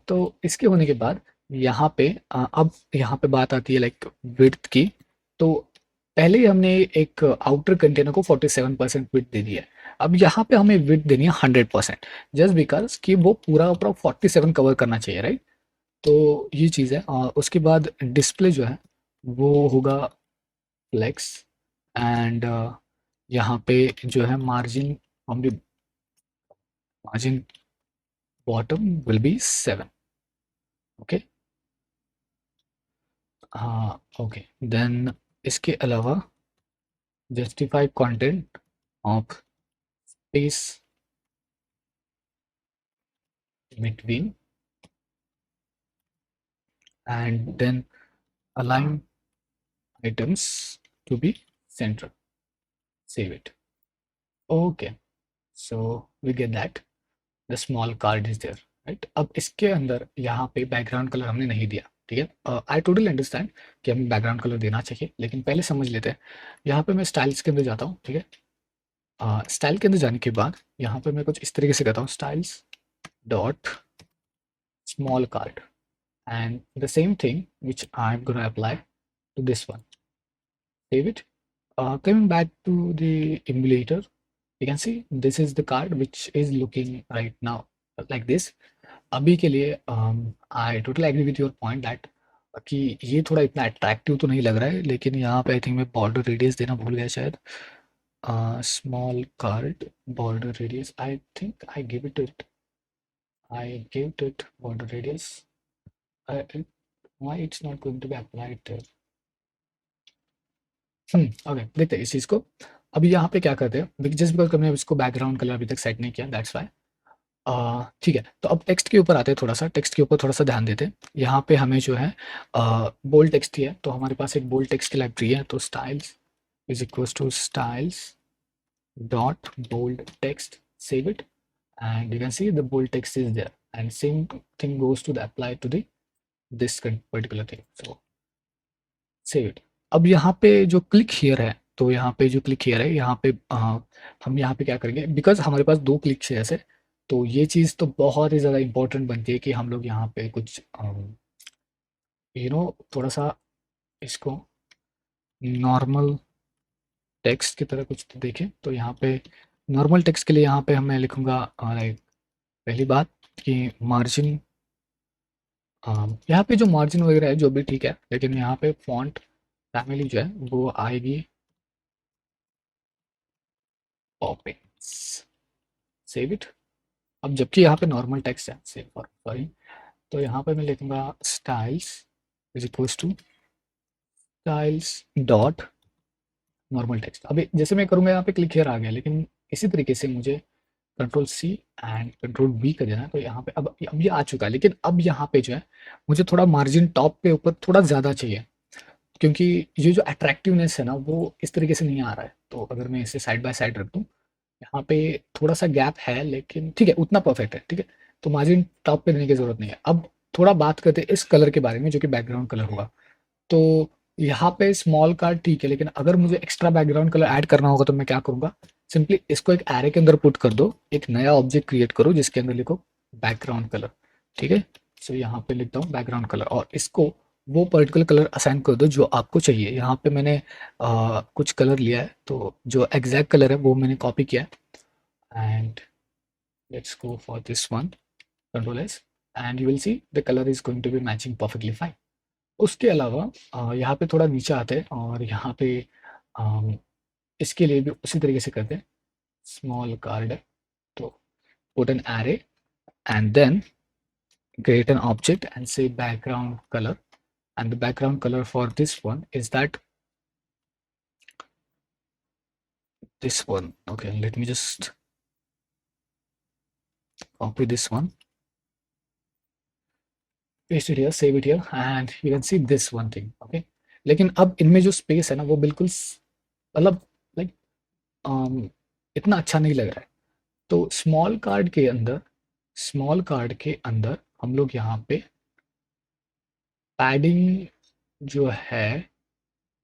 Speaker 1: तो इसके होने के बाद यहाँ पे अब यहाँ पे बात आती है लाइक विड्थ की। तो पहले ही हमने एक आउटर कंटेनर को 47% विड्थ दे दिया है। अब यहाँ पे हमें विड्थ देनी है 100%, जस्ट बिकॉज कि वो पूरा पूरा 47 कवर करना चाहिए, राइट। तो ये चीज़ है, और उसके बाद डिस्प्ले जो है वो होगा फ्लेक्स, एंड यहाँ पे जो है मार्जिन, हम भी margin bottom will be 7, okay. हाँ ओके, देन इसके अलावा justify content of space between, and then align items to be central, save it, okay. So we get that the small card is there, right। अब इसके अंदर यहाँ पे background colour हमने नहीं दिया, ठीक है। आई टोटली अंडरस्टैंड कि हमें बैकग्राउंड कलर देना चाहिए, लेकिन पहले समझ लेते हैं। यहाँ पे मैं स्टाइल्स के अंदर जाता हूँ, ठीक है। स्टाइल के अंदर जाने के बाद यहाँ पे मैं कुछ इस तरीके से करता हूँ, styles dot small card, and the same thing which I'm going to apply to this one, save it. Coming back to the emulator, you can see this is the card which is looking right now like this। अभी के लिए I totally agree with your point that कि ये थोड़ा इतना attractive तो नहीं लग रहा है, लेकिन यहाँ पे आई थिंक मैं बॉर्डर रेडियस देना भूल गया शायद। Small card border radius, I think I give it border radius. why it's not going to be applied there? Okay, देखते हैं इस चीज़ को। अभी यहाँ पे क्या करते हैं, जस्ट बिकॉज हमने इसको बैकग्राउंड कलर अभी तक सेट नहीं किया, दैट्स वाई। ठीक है, तो अब टेक्स्ट के ऊपर आते हैं, थोड़ा सा टेक्स्ट के ऊपर थोड़ा सा ध्यान देते हैं। यहाँ पे हमें जो है बोल्ड टेक्स्ट ही है, तो हमारे पास एक बोल्ड टेक्स्ट की लाइब्रेरी है। तो styles is equals to styles dot bold text, save it, and you can see the bold text is there, and same thing goes to the apply to the this particular thing, so save it। अब यहाँ पे जो click here है, तो यहाँ पे जो click here है, यहाँ पे हम यहाँ पे क्या करेंगे, बिकॉज हमारे पास 2 क्लिक्स है ऐसे, तो ये चीज़ तो बहुत ही ज़्यादा इंपॉर्टेंट बनती है कि हम लोग यहाँ पे कुछ थोड़ा सा इसको नॉर्मल टेक्स्ट की तरह कुछ देखें तो यहाँ पे नॉर्मल टेक्स्ट के लिए यहाँ पे मैं लिखूँगा लाइक पहली बात कि मार्जिन, यहाँ पे जो मार्जिन वगैरह है जो भी ठीक है, लेकिन यहाँ पे फॉन्ट फैमिली जो है वो आएगी पॉपिंग्स। Save it. अब जबकि यहाँ पे नॉर्मल टेक्स्ट है, सेव फॉर सॉरी, तो यहाँ पे मैं लिखूँगा styles is equals to styles dot normal text. अभी जैसे मैं करूँगा यहाँ पे क्लिक हियर आ गया, लेकिन इसी तरीके से मुझे control C and control V कर देना। तो यहाँ पे अब ये आ चुका है, लेकिन अब यहाँ पे जो है मुझे थोड़ा मार्जिन टॉप पे ऊपर थोड़ा ज़्यादा चाहिए, क्योंकि ये जो अट्रैक्टिवनेस है ना वो इस तरीके से नहीं आ रहा है। तो अगर मैं इसे साइड बाय साइड रख दूँ, यहाँ पे थोड़ा सा गैप है, लेकिन ठीक है उतना परफेक्ट है, ठीक है। तो मार्जिन टॉप पे देने की ज़रूरत नहीं है। अब थोड़ा बात करते हैं इस कलर के बारे में जो कि बैकग्राउंड कलर होगा। तो यहाँ पे स्मॉल कार्ड ठीक है, लेकिन अगर मुझे एक्स्ट्रा बैकग्राउंड कलर ऐड करना होगा तो मैं क्या करूँगा, सिंपली इसको एक एरे के अंदर पुट कर दो, एक नया ऑब्जेक्ट क्रिएट करो जिसके अंदर लिखो बैकग्राउंड कलर, ठीक है। सो यहाँ पे लिखता हूँ बैकग्राउंड कलर और इसको वो पर्टिकुलर कलर असाइन कर दो जो आपको चाहिए। यहाँ पे मैंने कुछ कलर लिया है, तो जो एग्जैक्ट कलर है वो मैंने कॉपी किया है and let's go for this one, control S, and you will see the colour is going to be matching perfectly fine. उसके अलावा यहाँ पे थोड़ा नीचे आते हैं और यहाँ पे अम, इसके लिए भी उसी तरीके से करते हैं। स्मॉल कार्ड है तो put an array and then create an object and say background color, and the background color for this one is this one. Okay, let me just copy this one, paste it here, save it here, and you can see this one thing. Okay, लेकिन अब इनमें जो space है ना वो बिल्कुल मतलब like इतना अच्छा नहीं लग रहा है। तो स्मॉल कार्ड के अंदर हम लोग यहाँ पे पैडिंग जो है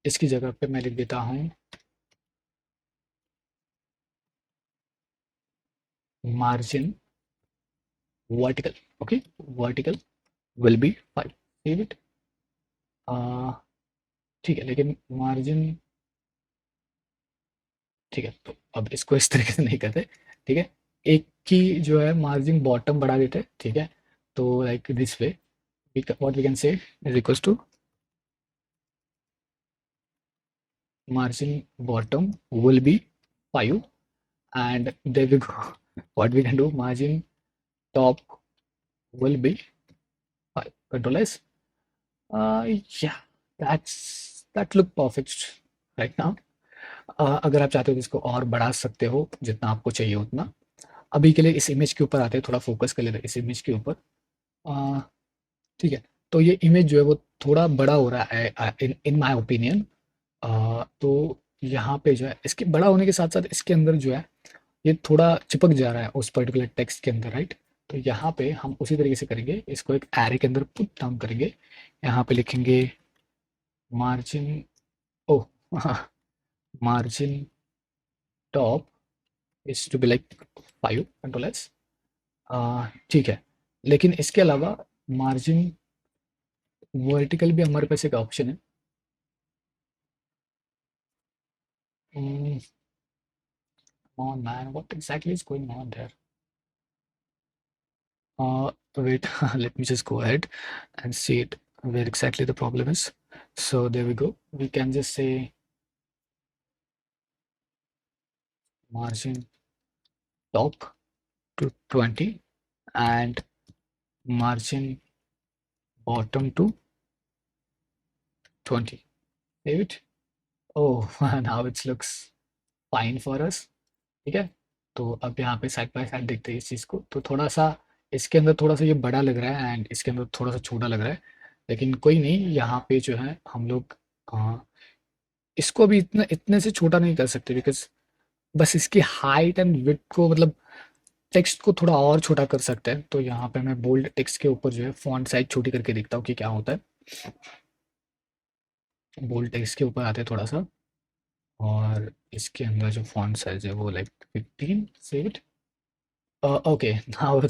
Speaker 1: इसकी जगह पे मैं लिख देता हूँ margin vertical. Okay, vertical will B 5, save it. ठीक है, लेकिन मार्जिन ठीक है, तो अब इसको इस तरीके से नहीं करते, ठीक है। एक की जो है मार्जिन बॉटम बढ़ा देते हैं, ठीक है। तो like this way what we can say is equals to margin bottom will be 5, and there we go. What we can do, margin top will be 5. Control S. Yeah, that look perfect right now. अगर आप चाहते हो तो इसको और बढ़ा सकते हो जितना आपको चाहिए उतना। अभी के लिए इस इमेज के ऊपर आते हैं, थोड़ा फोकस कर लेते हैं इस इमेज के ऊपर। ठीक है, तो ये इमेज जो है वो थोड़ा बड़ा हो रहा है इन इन माय ओपिनियन। तो यहाँ पे जो है इसके बड़ा होने के साथ साथ इसके अंदर जो है ये थोड़ा चिपक जा रहा है उस पर्टिकुलर टेक्स्ट के अंदर, राइट। तो यहाँ पे हम उसी तरीके से करेंगे, इसको एक एरे के अंदर पुट डाउन करेंगे। यहाँ पे लिखेंगे margin, oh margin top is to be like 5, control S. ठीक है, लेकिन इसके अलावा मार्जिन वर्टिकल भी हमारे पास एक ऑप्शन है। On man, what exactly is going on there? Wait, let me just go ahead and see it where exactly the problem is. So there we go. We can just say margin top to 20 and margin bottom to 20. Save it. Oh, now it looks fine for us. ठीक है, तो अब यहाँ पे side by side देखते हैं इस चीज़ को। तो थोड़ा सा इसके अंदर थोड़ा सा ये बड़ा लग रहा है एंड इसके अंदर थोड़ा सा छोटा लग रहा है, लेकिन कोई नहीं। यहाँ पे जो है हम लोग इसको भी इतना इतने से छोटा नहीं कर सकते, बिकॉज बस इसकी हाइट एंड विड्थ को मतलब टेक्स्ट को थोड़ा और छोटा कर सकते हैं। तो यहाँ पे मैं बोल्ड टेक्स्ट के ऊपर जो है फॉन्ट साइज छोटी करके देखता हूँ कि क्या होता है। बोल्ड टेक्स्ट के ऊपर आते हैं थोड़ा सा, और इसके अंदर जो फॉन्ट साइज है वो like 15, save it. Okay, now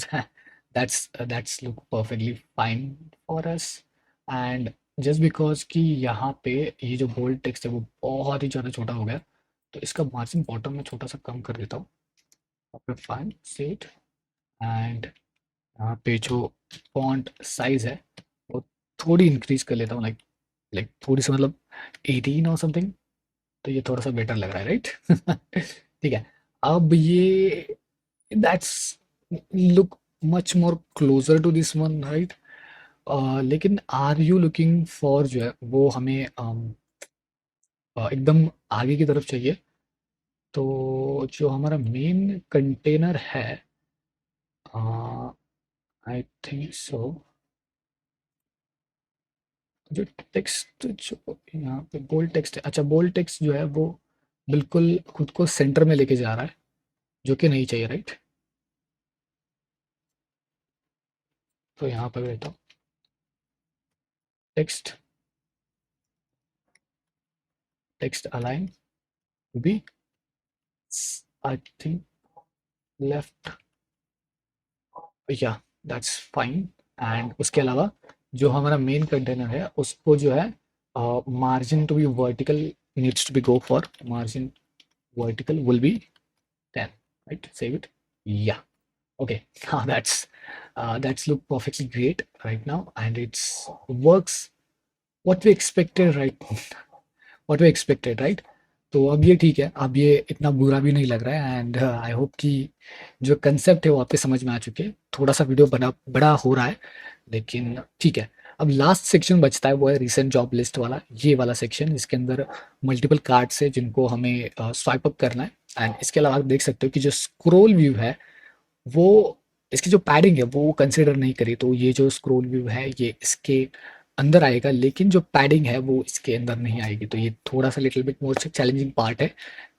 Speaker 1: that's look perfectly fine for us, and just because कि यहाँ पे ये जो बोल्ड टेक्स्ट है वो बहुत ही ज़्यादा छोटा हो गया, तो इसका मार्जिन बॉटम में छोटा सा कम कर देता हूँ, यहाँ पे फाइन सेट, एंड यहाँ पे जो फॉन्ट साइज है वो थोड़ी इंक्रीज कर लेता हूँ, लाइक लाइक थोड़ी सी, मतलब 18 और समथिंग, तो ये थोड़ा सा बेटर लग रहा है, राइट? ठीक है। अब ये that's look much more closer to this one, right? लेकिन आर यू लुकिंग फॉर जो है वो हमें एकदम आगे की तरफ चाहिए। तो जो हमारा मेन कंटेनर है, आई थिंक सो, जो टेक्स्ट जो यहाँ पे बोल्ड टेक्स्ट है, अच्छा बोल्ड टेक्स्ट जो है वो बिल्कुल खुद को सेंटर में लेके जा रहा है, जो कि नहीं चाहिए, राइट? तो यहाँ पर रहता हूँ text, text align to be, I think left, या दैट्स फाइन। एंड उसके अलावा जो हमारा मेन कंटेनर है उसको जो है margin to be vertical, needs to be go for margin vertical will be 10, right? Save it. Yeah. Okay. Now that's look perfectly great right now, and it's works what we expected, right? What we expected, right? तो अब ये ठीक है, अब ये इतना बुरा भी नहीं लग रहा है, एंड आई होप कि जो कंसेप्ट है वो आपके समझ में आ चुके हैं। थोड़ा सा वीडियो बना बड़ा हो रहा है, लेकिन ठीक है। अब लास्ट सेक्शन बचता है, वो है रिसेंट जॉब लिस्ट वाला, ये वाला सेक्शन, इसके अंदर मल्टीपल कार्ड्स है जिनको हमें स्वाइप अप करना है। एंड इसके अलावा आप देख सकते हो कि जो स्क्रोल व्यू है वो, इसकी जो पैडिंग है वो कंसिडर नहीं करी, तो ये जो स्क्रोल व्यू है ये इसके अंदर आएगा, लेकिन जो पैडिंग है वो इसके अंदर नहीं आएगी। तो ये थोड़ा सा little bit more challenging part है,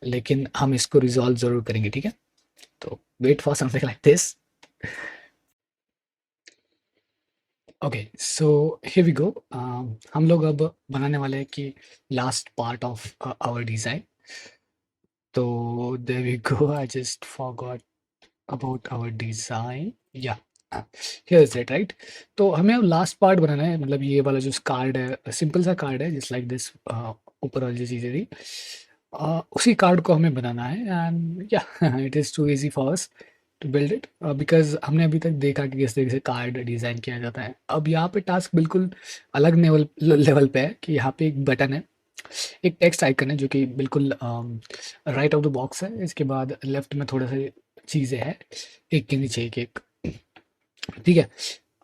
Speaker 1: लेकिन हम इसको रिजॉल्व जरूर करेंगे, ठीक है? तो wait for something like this. Okay, so here we go. हम लोग अब बनाने वाले हैं कि last part of our design. तो there we go, I just forgot about our design, yeah here is it, right? तो हमें अब लास्ट पार्ट बनाना है, मतलब ये वाला जो कार्ड है, सिंपल सा कार्ड है जस्ट लाइक दिस, ऊपर वाली जो चीज़ें थी, उसी कार्ड को हमें बनाना है। एंड या it is too easy for us to build it, because हमने अभी तक देखा कि किस तरीके से कार्ड डिज़ाइन किया जाता है। अब यहाँ पे टास्क बिल्कुल अलग लेवल लेवल पे है कि यहाँ पे एक बटन है, एक टेक्स्ट आइकन है जो कि बिल्कुल राइट ऑफ द बॉक्स है, इसके बाद लेफ्ट में थोड़ा सा चीज़ें हैं, एक के नीचे एक, ठीक है?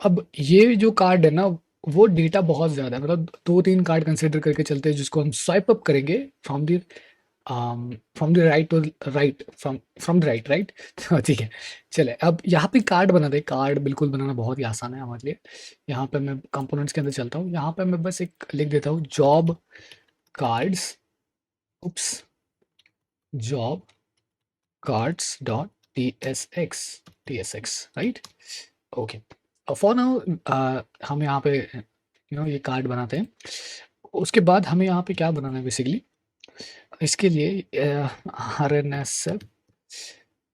Speaker 1: अब ये जो कार्ड है ना, वो डेटा बहुत ज़्यादा है, मतलब 2-3 कार्ड कंसिडर करके चलते हैं जिसको हम स्वाइप अप करेंगे from the right to right, from the right, right? तो ठीक है, चले अब यहाँ पे कार्ड बना दे। कार्ड बिल्कुल बनाना बहुत ही आसान है हमारे लिए। यहाँ पे मैं कंपोनेंट्स के अंदर चलता हूँ, यहाँ पे मैं बस एक लिख देता हूँ job cards, oops, job cards dot tsx, right? Okay, for now हम यहाँ पे ये कार्ड बनाते हैं। उसके बाद हमें यहाँ पे क्या बनाना है बेसिकली, इसके लिए आर एन एस,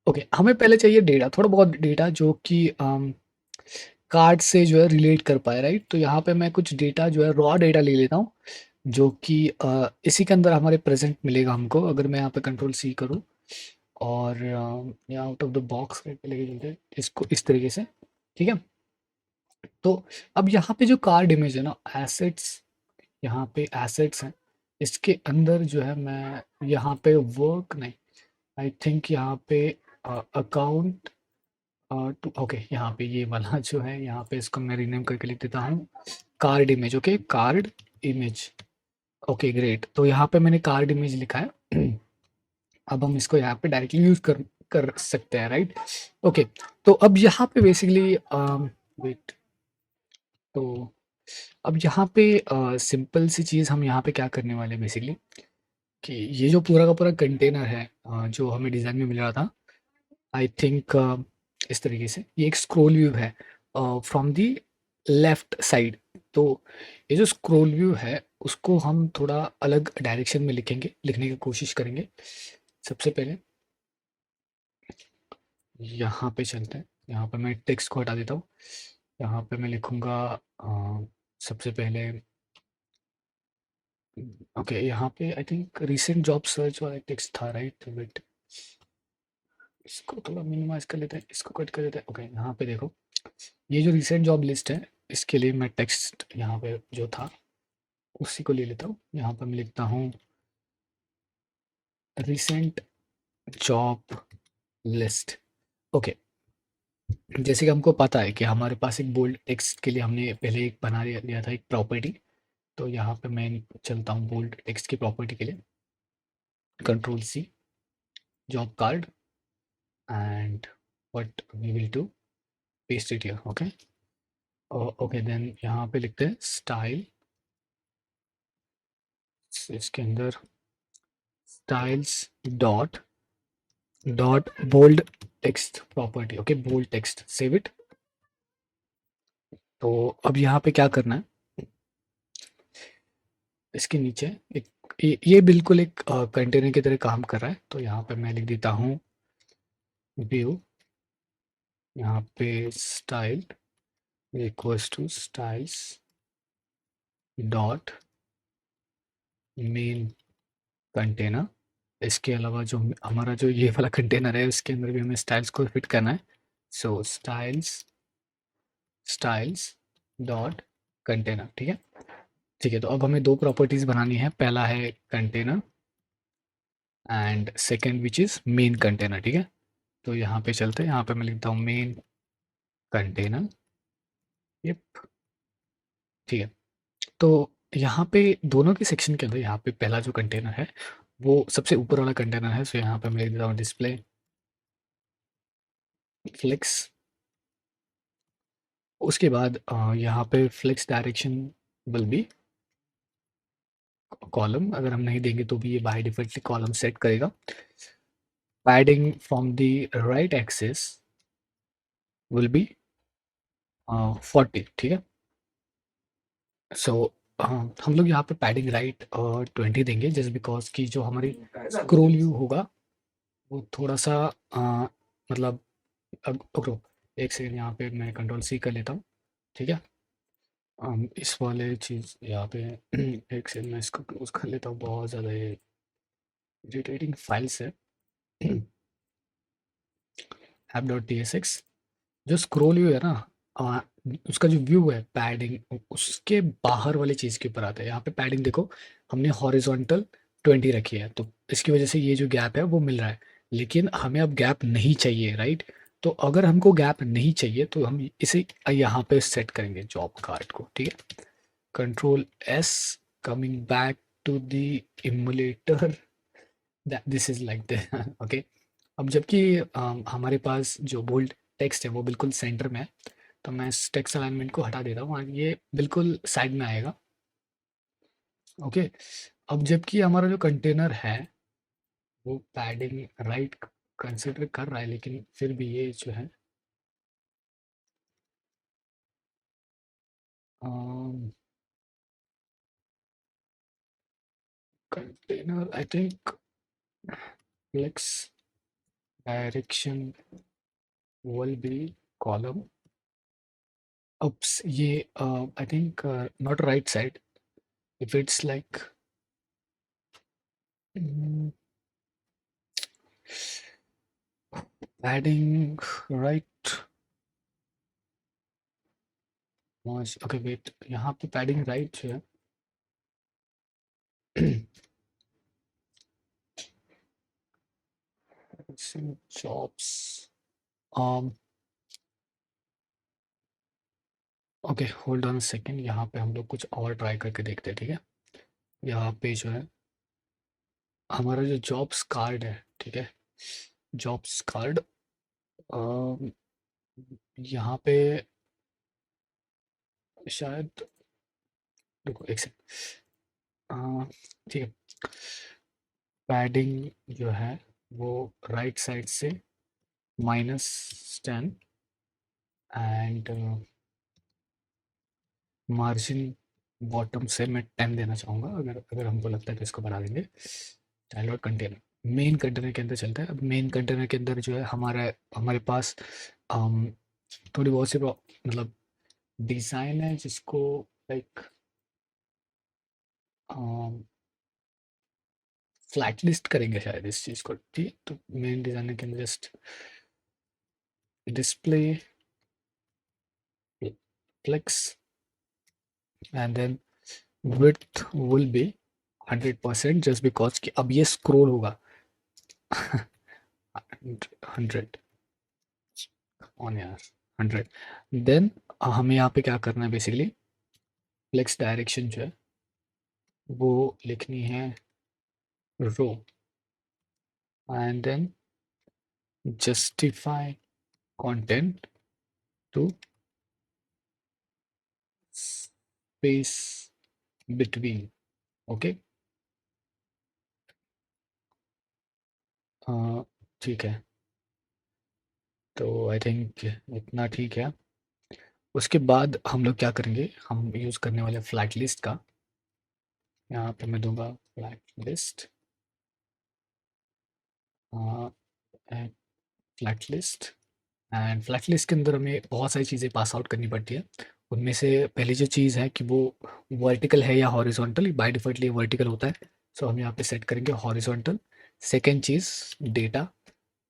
Speaker 1: ओके, हमें पहले चाहिए डेटा, थोड़ा बहुत डेटा जो कि कार्ड से जो है रिलेट कर पाए, राइट? तो यहाँ पे मैं कुछ डेटा जो है रॉ डेटा ले लेता हूँ, जो कि इसी के अंदर हमारे प्रेजेंट मिलेगा हमको। अगर मैं यहाँ पे कंट्रोल सी करूँ और यहाँ आउट ऑफ द बॉक्स करके लेके चलते हैं इसको इस तरीके से, ठीक है? तो अब यहाँ पे जो कार्ड इमेज है ना, एसेट्स, यहाँ पे एसेट्स हैं, इसके अंदर जो है मैं यहाँ पे वर्क नहीं, आई थिंक यहाँ पे अकाउंट टू, ओके, यहाँ पे ये वाला जो है, यहाँ पे इसको मैं रीनेम करके लिख देता हूँ card image. Okay, card image, okay great. तो यहाँ पे मैंने कार्ड इमेज लिखा है। अब हम इसको यहाँ पे डायरेक्टली यूज कर कर सकते हैं, राइट? ओके, तो अब यहाँ पे बेसिकली वेट, तो अब यहाँ पे सिंपल सी चीज़ हम यहाँ पे क्या करने वाले हैं बेसिकली, कि ये जो पूरा का पूरा कंटेनर है जो हमें डिज़ाइन में मिल रहा था, आई थिंक इस तरीके से ये एक स्क्रॉल व्यू है फ्रॉम दी लेफ्ट साइड। तो ये जो स्क्रॉल व्यू है उसको हम थोड़ा अलग डायरेक्शन में लिखेंगे, लिखने की कोशिश करेंगे। सबसे पहले यहाँ पे चलते हैं, यहाँ पे मैं टेक्स्ट को हटा देता हूँ, यहाँ पे मैं लिखूँगा सबसे पहले ओके, यहाँ पे I think recent job search वाला टेक्स्ट था, राइट? वेट, इसको थोड़ा मिनिमाइज कर लेते हैं, इसको कट कर देते हैं। ओके, यहाँ पे देखो, ये जो रिसेंट जॉब लिस्ट है, इसके लिए मैं टेक्स्ट यहाँ पे जो था उसी को ले लेता हूँ। यहाँ पे मैं लिखता हूँ रिसेंट जॉब लिस्ट। ओके, जैसे कि हमको पता है कि हमारे पास एक बोल्ड टेक्स्ट के लिए हमने पहले एक बना लिया था एक प्रॉपर्टी। तो यहाँ पे मैं चलता हूँ बोल्ड टेक्स्ट की प्रॉपर्टी के लिए, control C, job card, and what we will do, paste it here. Okay, okay, then यहाँ पे लिखते हैं स्टाइल, इसके अंदर styles dot dot bold text property. Okay, bold text, save it. तो अब यहाँ पे क्या करना है, इसके नीचे एक ये बिल्कुल एक कंटेनर की तरह काम कर रहा है। तो यहाँ पे मैं लिख देता हूँ व्यू, यहाँ पे style equals to styles dot main container. इसके अलावा जो हमारा जो ये वाला कंटेनर है उसके अंदर भी हमें स्टाइल्स को फिट करना है। सो स्टाइल्स डॉट कंटेनर, ठीक है। ठीक है, तो अब हमें दो प्रॉपर्टीज बनानी है, पहला है container and second which is main container, ठीक है। तो यहाँ पे चलते हैं, यहाँ पे मैं लिखता हूँ मेन कंटेनर, यप, ठीक है। तो यहाँ पे दोनों के सेक्शन के अंदर यहाँ पे पहला जो कंटेनर है वो सबसे ऊपर वाला कंटेनर है। सो यहाँ पे मैं लिख देता हूँ डिस्प्ले फ्लेक्स। उसके बाद यहाँ पे flex direction will be column, अगर हम नहीं देंगे तो भी ये बाय डिफॉल्टली कॉलम सेट करेगा। Padding from the right axis will be 40, ठीक है। सो हम लोग यहाँ पे पैडिंग राइट 20 देंगे, जस्ट बिकॉज की जो हमारी स्क्रोल व्यू होगा वो थोड़ा सा मतलब, अब रुको एक सेकंड, यहाँ पे मैं कंट्रोल सी कर लेता हूँ, ठीक है। इस वाले चीज़ यहाँ पे एक सेकंड मैं इसको क्लोज कर लेता हूँ, बहुत ज़्यादा ये इरिटेटिंग फाइल्स है। App dot T S x, जो स्क्रोल व्यू है ना, आ, उसका जो व्यू है पैडिंग उसके बाहर वाली चीज़ के ऊपर आता है। यहाँ पे पैडिंग देखो, हमने हॉरिजॉन्टल 20 रखी है, तो इसकी वजह से ये जो गैप है वो मिल रहा है। लेकिन हमें अब गैप नहीं चाहिए, राइट? तो अगर हमको गैप नहीं चाहिए तो हम इसे यहाँ पे सेट करेंगे जॉब कार्ड को, ठीक है। Control S, coming back to the emulator, this is like the okay. अब जबकि हमारे पास जो बोल्ड टेक्स्ट है वो बिल्कुल सेंटर में है, तो मैं इस टेक्स्ट अलाइनमेंट को हटा देता हूँ और ये बिल्कुल साइड में आएगा। ओके, अब जबकि हमारा जो कंटेनर है वो पैडिंग राइट कंसिडर कर रहा है, लेकिन फिर भी ये जो है container I think flex direction will be column. ये I think not right side, if it's like mm, adding right much, okay wait, यहाँ पे padding right जो है jobs, um okay, hold on second, यहाँ पे हम लोग कुछ और ट्राई करके देखते हैं, ठीक है। यहाँ पे जो है हमारा जो जॉब्स कार्ड है, ठीक है, जॉब्स कार्ड यहाँ पे शायद, रुको एक सेकंड, ठीक है, पैडिंग जो है वो राइट साइड से -10 एंड मार्जिन बॉटम से मैं 10 देना चाहूँगा, अगर अगर हमको लगता है तो इसको बढ़ा देंगे। चाइल्ड और कंटेनर, मेन कंटेनर के अंदर चलता है। अब मेन कंटेनर के अंदर जो है हमारे पास थोड़ी बहुत सी मतलब डिज़ाइन है जिसको लाइक फ्लैट लिस्ट करेंगे शायद इस चीज़ को, ठीक है। तो main designer can just display flex and then width will be 100% just because कि अब ये स्क्रॉल होगा 100 ऑन यार 100। देन हमें यहाँ पे क्या करना है बेसिकली, फ्लेक्स डायरेक्शन जो है वो लिखनी है row and then justify content to space between. Okay, ठीक है। तो आई थिंक इतना ठीक है। उसके बाद हम लोग क्या करेंगे, हम यूज़ करने वाले फ्लैट लिस्ट का, यहाँ पे मैं दूंगा flat list, flat list. And flat list के अंदर हमें बहुत सारी चीज़ें पास आउट करनी पड़ती है। उनमें से पहली जो चीज़ है कि वो वर्टिकल है या हॉरिजॉन्टल, बाय डिफ़ॉल्ट ये वर्टिकल होता है। सो हम यहाँ पे सेट करेंगे हॉरिजॉन्टल। सेकेंड चीज़ डेटा,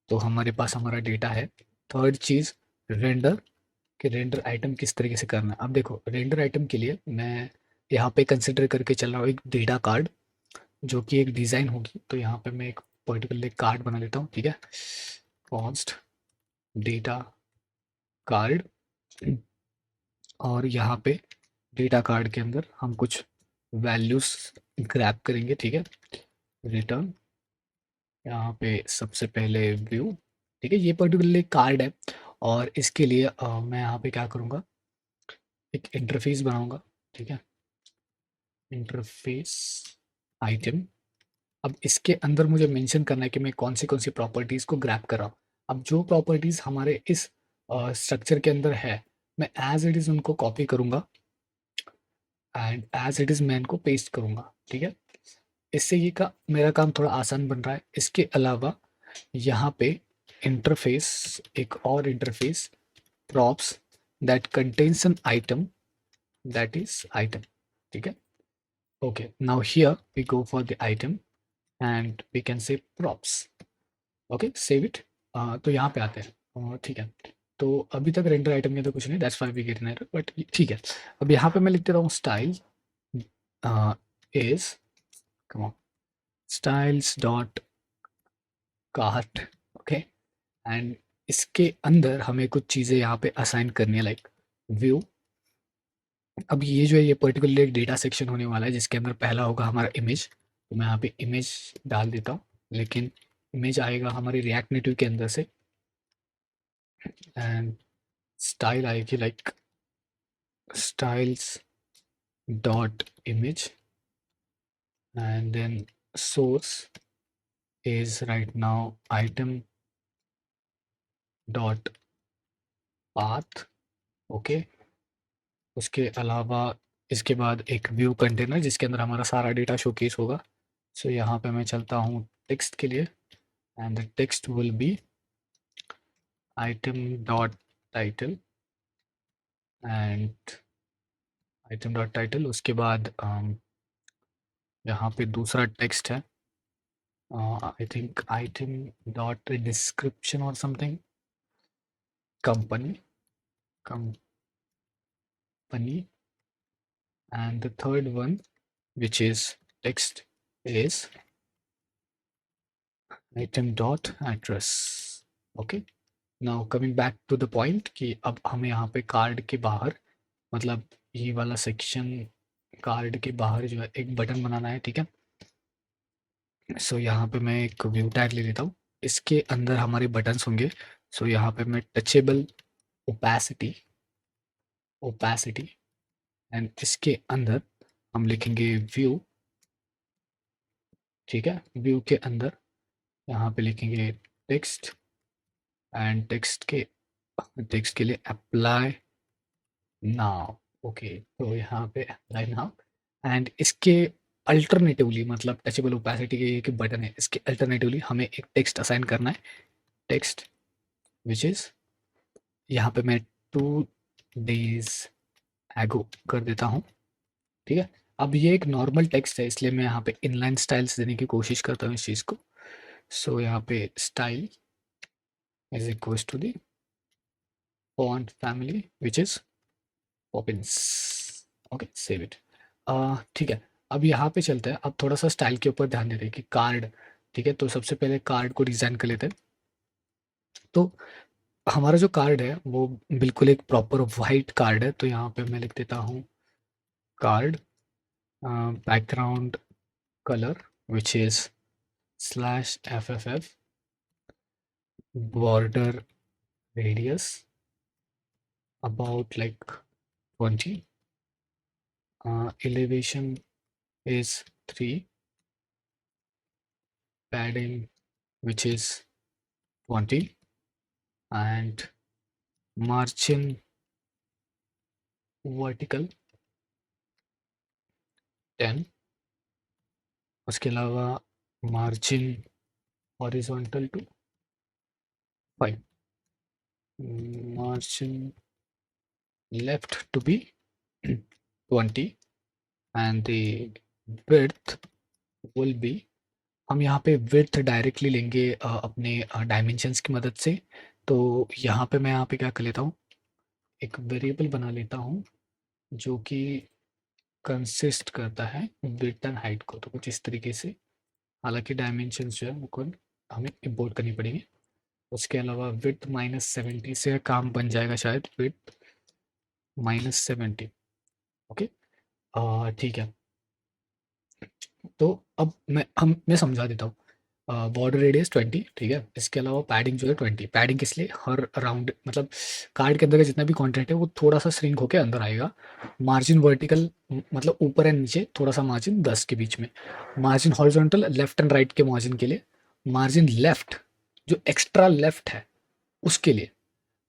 Speaker 1: तो हमारे पास हमारा डेटा है। थर्ड चीज़ रेंडर, कि रेंडर आइटम किस तरीके से करना है। अब देखो रेंडर आइटम के लिए मैं यहाँ पे कंसिडर करके चल रहा हूँ एक डेटा कार्ड, जो कि एक डिज़ाइन होगी। तो यहाँ पे मैं एक पर्टिकुलर कार्ड बना लेता हूँ, ठीक है। कॉन्स्ट डेटा कार्ड, और यहाँ पे डेटा कार्ड के अंदर हम कुछ वैल्यूज ग्रैब करेंगे, ठीक है। रिटर्न, यहाँ पे सबसे पहले व्यू, ठीक है। ये पर्टिकुलरली कार्ड है और इसके लिए मैं यहाँ पे क्या करूँगा, एक इंटरफेस बनाऊंगा, ठीक है। इंटरफेस आइटम, अब इसके अंदर मुझे मेंशन करना है कि मैं कौन सी प्रॉपर्टीज़ को ग्रैब कर रहा हूँ। अब जो प्रॉपर्टीज़ हमारे इस स्ट्रक्चर के अंदर है, मैं एज इट इज़ उनको कॉपी करूँगा एंड एज इट इज़ मैं इनको पेस्ट करूँगा, ठीक है। इससे ये का मेरा काम थोड़ा आसान बन रहा है। इसके अलावा यहाँ पे इंटरफेस, एक और interface props that contains an item, that is item, ठीक है। Okay, now here we go for the item and we can say props. Okay, save it. तो यहाँ पे आते हैं, ठीक है। तो अभी तक रेंडर आइटम के अंदर कुछ नहीं, that's why we get an error, but ठीक है। अब यहाँ पे मैं लिख दे रहा हूँ style is, come on, styles dot cart, okay. And इसके अंदर हमें कुछ चीज़ें यहाँ पे असाइन करनी है, लाइक व्यू। अब ये जो है ये पर्टिकुलर एक डेटा सेक्शन होने वाला है जिसके अंदर पहला होगा हमारा इमेज। तो मैं यहाँ पे इमेज डाल देता हूँ, लेकिन इमेज आएगा हमारे रिएक्ट नेटिव के अंदर से। एंड स्टाइल आएगी like styles dot image and then source is right now item dot path, okay. उसके अलावा इसके बाद एक व्यू कंटेनर जिसके अंदर हमारा सारा डेटा शोकेस होगा। सो यहाँ पे मैं चलता हूँ टेक्स्ट के लिए and the text will be item dot title and item dot title. उसके बाद यहाँ पे दूसरा टेक्स्ट है, I think item dot description और something, company, company. And the third one which is text is item dot address, okay। now coming back to the point कि अब हमें यहाँ पे कार्ड के बाहर, मतलब ये वाला सेक्शन कार्ड के बाहर जो है एक बटन बनाना है, ठीक है। सो यहाँ पे मैं एक व्यू टैग ले लेता हूँ, इसके अंदर हमारे बटन्स होंगे। सो यहाँ पे मैं टचेबल ओपेसिटी, ओपेसिटी, एंड इसके अंदर हम लिखेंगे व्यू, ठीक है। व्यू के अंदर यहाँ पे लिखेंगे टेक्स्ट एंड टेक्स्ट के लिए अप्लाई नाउ, ओके। तो यहाँ पे अप्लाई नाउ एंड इसके अल्टरनेटिवली, मतलब टचेबल ओपेसिटी के एक बटन है, इसके अल्टरनेटिवली हमें एक टेक्स्ट असाइन करना है, टेक्स्ट विच इज यहाँ पे मैं 2 days एगो कर देता हूँ, ठीक है। अब ये एक नॉर्मल टेक्स्ट है, इसलिए मैं यहाँ पे इनलाइन स्टाइल्स देने की कोशिश करता हूँ इस चीज़ को। सो यहाँ पे style is equals to the font family which is Poppins. Okay, save it. ठीक है, अब यहाँ पे चलते हैं, अब थोड़ा सा स्टाइल के ऊपर ध्यान देते हैं कि कार्ड। ठीक है, तो सबसे पहले कार्ड को डिज़ाइन कर लेते हैं। तो हमारा जो कार्ड है वो बिल्कुल एक प्रॉपर वाइट कार्ड है, तो यहाँ पे मैं लिख देता हूँ card background colour which is slash FFF border radius about like 20, elevation is 3, padding which is 20, and margin vertical 10। उसके अलावा margin horizontal to 5, margin left to be 20, and the width will be, हम यहाँ पे width directly लेंगे अपने dimensions की मदद से। तो यहाँ पे मैं यहाँ पे क्या कर लेता हूँ, एक वेरिएबल बना लेता हूँ जो कि कंसिस्ट करता है विड्थ एंड हाइट को, तो कुछ इस तरीके से। हालांकि डायमेंशंस जो है वो खुद हमें इंपोर्ट करनी पड़ेगी। उसके अलावा विड्थ -70 से काम बन जाएगा शायद, विड्थ -70। ओके, ठीक है। तो अब मैं समझा देता हूँ। बॉर्डर रेडियस 20, ठीक है। इसके अलावा पैडिंग जो है 20, पैडिंग किस लिए, हर राउंड मतलब कार्ड के अंदर का जितना भी कंटेंट है वो थोड़ा सा श्रिंक होकर अंदर आएगा। मार्जिन वर्टिकल मतलब ऊपर एंड नीचे थोड़ा सा मार्जिन 10 के बीच में। Margin horizontal left and right के मार्जिन के लिए। मार्जिन लेफ्ट जो एक्स्ट्रा लेफ्ट है उसके लिए।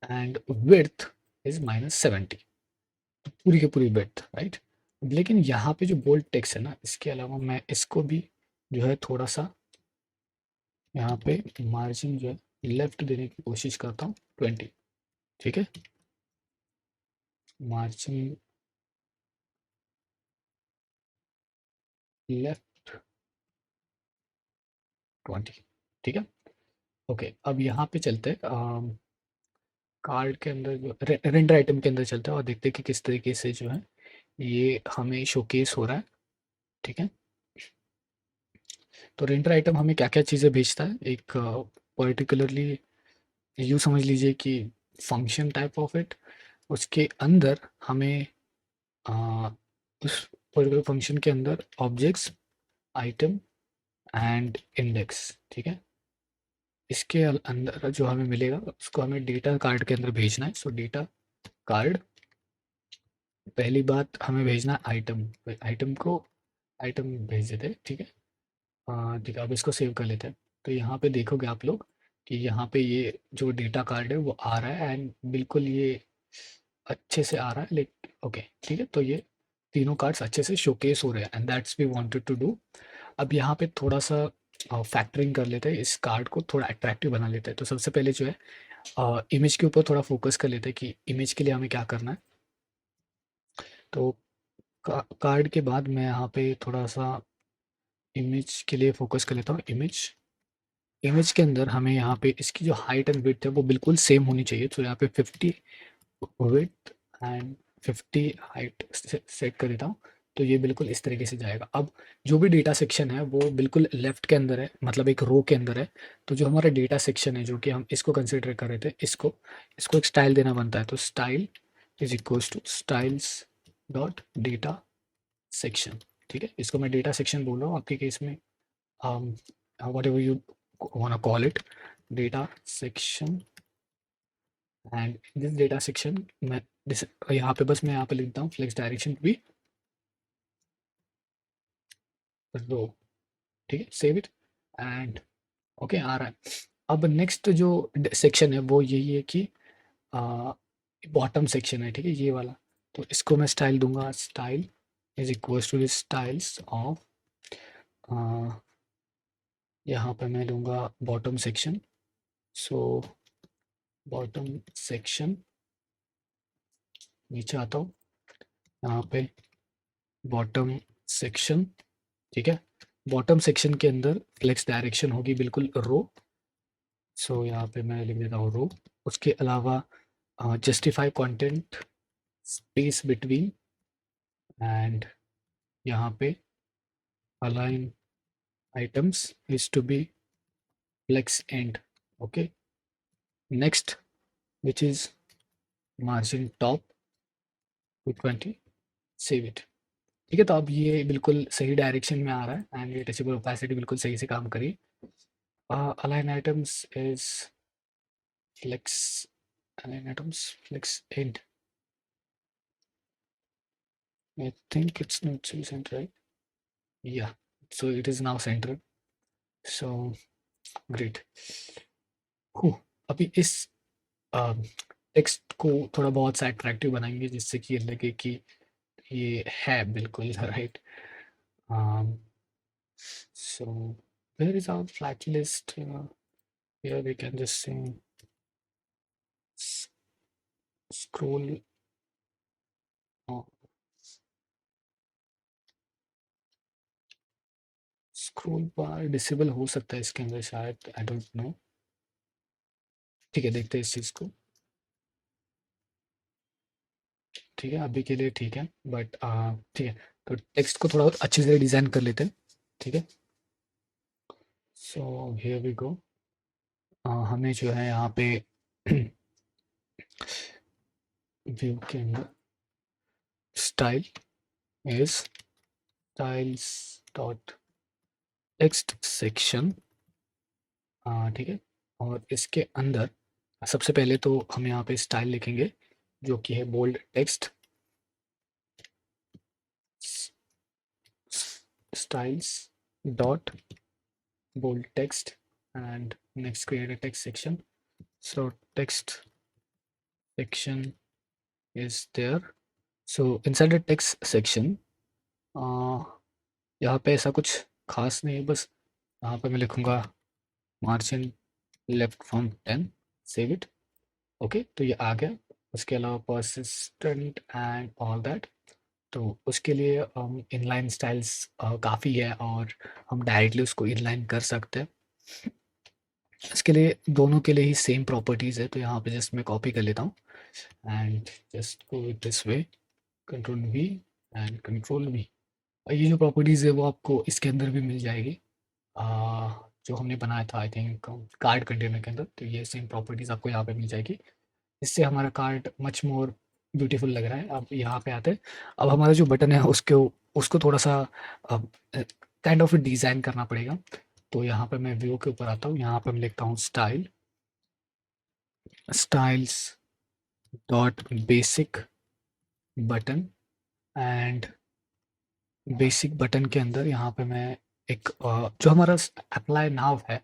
Speaker 1: एंड विड्थ इज -70, पूरी की पूरी विड्थ, राइट। लेकिन यहाँ पे जो बोल्ड टेक्स्ट है ना, इसके अलावा मैं इसको भी जो है थोड़ा सा यहाँ पे मार्जिन जो है लेफ्ट देने की कोशिश करता हूँ 20, ठीक है। मार्जिन लेफ्ट 20, ठीक है। ओके, अब यहाँ पे चलते हैं कार्ड के अंदर जो रेंडर आइटम के अंदर चलते हैं और देखते हैं कि किस तरीके से जो है ये हमें शोकेस हो रहा है, ठीक है। तो रेंडर आइटम हमें क्या क्या चीज़ें भेजता है, एक पर्टिकुलरली यूँ समझ लीजिए कि फंक्शन टाइप ऑफ इट। उसके अंदर हमें आ, उस पर्टिकुलर फंक्शन के अंदर ऑब्जेक्ट्स, आइटम एंड इंडेक्स, ठीक है। इसके अंदर जो हमें मिलेगा उसको हमें डेटा कार्ड के अंदर भेजना है। सो डेटा कार्ड, पहली बात हमें भेजना है आइटम। आइटम को आइटम भेज देते हैं, ठीक है। ठीक है, अब इसको सेव कर लेते हैं। तो यहाँ पे देखोगे आप लोग कि यहाँ पे ये जो डेटा कार्ड है वो आ रहा है, एंड बिल्कुल ये अच्छे से आ रहा है। लेकिन ओके, ठीक है, तो ये तीनों कार्ड्स अच्छे से शोकेस हो रहे हैं, and that's we wanted to do. अब यहाँ पे थोड़ा सा फैक्टरिंग कर लेते हैं, इस कार्ड को थोड़ा अट्रैक्टिव बना लेते हैं। तो सबसे पहले जो है इमेज के ऊपर थोड़ा फोकस कर लेते हैं कि इमेज के लिए हमें क्या करना है। तो कार्ड के बाद मैं यहाँ पे थोड़ा सा इमेज के लिए फोकस कर लेता हूँ। इमेज, इमेज के अंदर हमें यहाँ पे इसकी जो हाइट एंड विड्थ है वो बिल्कुल सेम होनी चाहिए। तो यहाँ पे 50 विड्थ एंड 50 हाइट सेट कर देता हूँ। तो ये बिल्कुल इस तरीके से जाएगा। अब जो भी डेटा सेक्शन है वो बिल्कुल लेफ्ट के अंदर है, मतलब एक रो के अंदर है। तो जो हमारा डेटा सेक्शन है जो कि हम इसको कंसिडर कर रहे थे, इसको इसको एक स्टाइल देना बनता है। तो style is equals to styles dot data section, ठीक है। इसको मैं डेटा सेक्शन बोल रहा हूँ आपके केस में, whatever you want to call it, data section। And this data section मैं यहाँ पे बस मैं यहाँ पे लिखता हूँ फ्लेक्स डायरेक्शन भी रो, ठीक है। सेव इट एंड ओके, आ रहा है। अब नेक्स्ट जो सेक्शन है वो यही है कि बॉटम सेक्शन है, ठीक है, ये वाला। तो इसको मैं स्टाइल दूंगा, style is equals to styles of, यहाँ पे मैं लूँगा bottom section. So bottom section, नीचे आता हूँ, यहाँ पे बॉटम सेक्शन, ठीक है। बॉटम सेक्शन के अंदर फ्लेक्स डायरेक्शन होगी बिल्कुल रो, सो यहाँ पे मैं लिख देता हूँ रो। उसके अलावा justify content space between, and यहाँ पे align items is to be flex end, okay. Next which is margin top 220, save it. ठीक है, तो अब ये बिल्कुल सही डायरेक्शन में आ रहा है एंड ये टचेबल ओपेसिटी बिल्कुल सही से काम करी। Align items is flex, align items flex end. I think it's not to be centered, right? Yeah, so it is now centered. So great. अभी इस टेक्स्ट को थोड़ा बहुत सा अट्रैक्टिव बनाएंगे जिससे कि ये लगे कि ये है बिल्कुल right. So where is our flat list? Here we can just say scroll. Scroll bar disable हो सकता है इसके अंदर शायद, आई डोंट नो। ठीक है, देखते हैं इस चीज़ को। ठीक है, अभी के लिए ठीक है, बट ठीक है, तो टेक्स्ट को थोड़ा अच्छे से डिज़ाइन कर लेते हैं। ठीक है, सो हियर वी गो। हमें जो है यहाँ पे व्यू के अंदर style is styles dot text section, ठीक है। और इसके अंदर सबसे पहले तो हम यहाँ पे स्टाइल लिखेंगे जो कि है bold text, styles dot bold text, and next create a text section. So text section is there. So inside the text section यहाँ पे ऐसा कुछ खास नहीं है, बस यहाँ पे मैं लिखूँगा margin left from 10, save it. Okay, तो ये आ गया। उसके अलावा परसिस्टेंट एंड ऑल दैट, तो उसके लिए इनलाइन स्टाइल्स काफ़ी है और हम डायरेक्टली उसको इनलाइन कर सकते हैं। इसके लिए दोनों के लिए ही सेम प्रॉपर्टीज़ है, तो यहाँ पे जस्ट मैं कॉपी कर लेता हूँ and just go with this way, control we and control we. ये जो प्रॉपर्टीज़ है वो आपको इसके अंदर भी मिल जाएगी, जो हमने बनाया था आई थिंक कार्ड कंटेनर के अंदर, तो ये सेम प्रॉपर्टीज़ आपको यहाँ पे मिल जाएगी। इससे हमारा कार्ड मच मोर ब्यूटीफुल लग रहा है। अब यहाँ पे आते हैं, अब हमारा जो बटन है उसको थोड़ा सा काइंड ऑफ डिज़ाइन करना पड़ेगा। तो यहाँ पे मैं व्यू के ऊपर आता हूँ, यहाँ पे मैं लिखता हूँ styles dot basic button, and basic button के अंदर यहाँ पे मैं एक जो हमारा अप्लाई नाउ है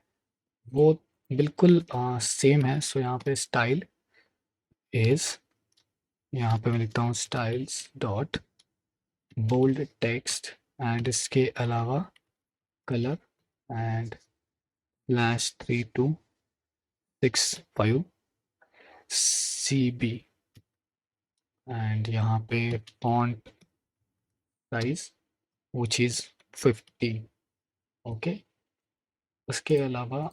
Speaker 1: वो बिल्कुल सेम है। सो यहाँ पे स्टाइल इज, यहाँ पे मैं लिखता हूँ styles dot bold text, and इसके अलावा कलर एंड /3265 CB, एंड यहाँ पे font size which is 50। Okay, उसके अलावा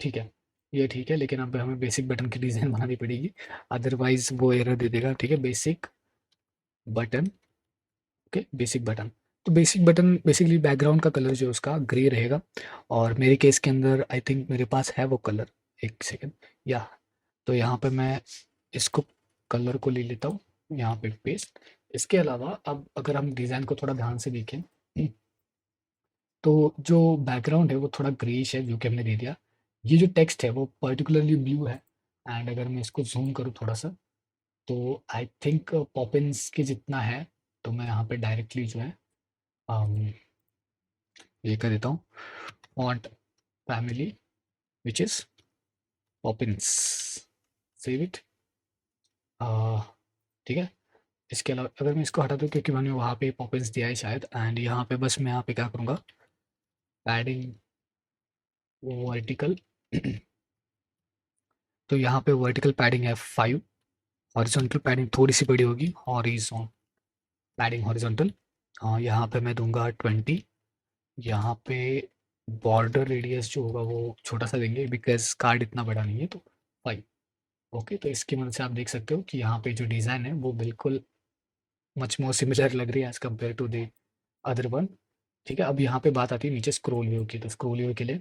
Speaker 1: ठीक है, ये ठीक है, लेकिन अब हमें बेसिक बटन की डिज़ाइन बनानी पड़ेगी, अदरवाइज वो एरर दे देगा। ठीक है, basic button, okay, basic button. तो बेसिक बटन बेसिकली बैकग्राउंड का कलर जो है उसका ग्रे रहेगा, और मेरे केस के अंदर आई थिंक मेरे पास है वो कलर। एक सेकेंड, या तो यहाँ पे मैं इसको कलर को ले लेता हूँ, यहाँ पे पेस्ट। इसके अलावा अब अगर हम डिज़ाइन को थोड़ा ध्यान से देखें तो जो बैकग्राउंड है वो थोड़ा ग्रेइश है जो कि हमने दे दिया। ये जो टेक्स्ट है वो पर्टिकुलरली ब्लू है, एंड अगर मैं इसको जूम करूँ थोड़ा सा तो आई थिंक पॉपिंस के जितना है, तो मैं यहाँ पे डायरेक्टली जो है ये कर देता हूँ font family which is Poppins, save it. ठीक है, इसके अलावा अगर मैं इसको हटा दूँ क्योंकि मैंने वहाँ पे पॉपिंस दिया है शायद, एंड यहाँ पे बस मैं यहाँ पे क्या करूँगा, पैडिंग वर्टिकल तो यहाँ पे वर्टिकल पैडिंग है 5, हॉरिजॉन्टल पैडिंग थोड़ी सी बड़ी होगी, हॉरिजॉन पैडिंग हॉरिजॉन्टल यहाँ पे मैं दूंगा 20। यहाँ पे बॉर्डर रेडियस जो होगा वो छोटा सा देंगे बिकॉज कार्ड इतना बड़ा नहीं है, तो 5। ओके, तो इसकी मदद से आप देख सकते हो कि यहाँ पे जो डिज़ाइन है वो बिल्कुल मच मोर सिमिलर लग रही है as compare to the other one. ठीक है, अब यहाँ पे बात आती है नीचे स्क्रोल व्यू की। तो स्क्रोल व्यू के लिए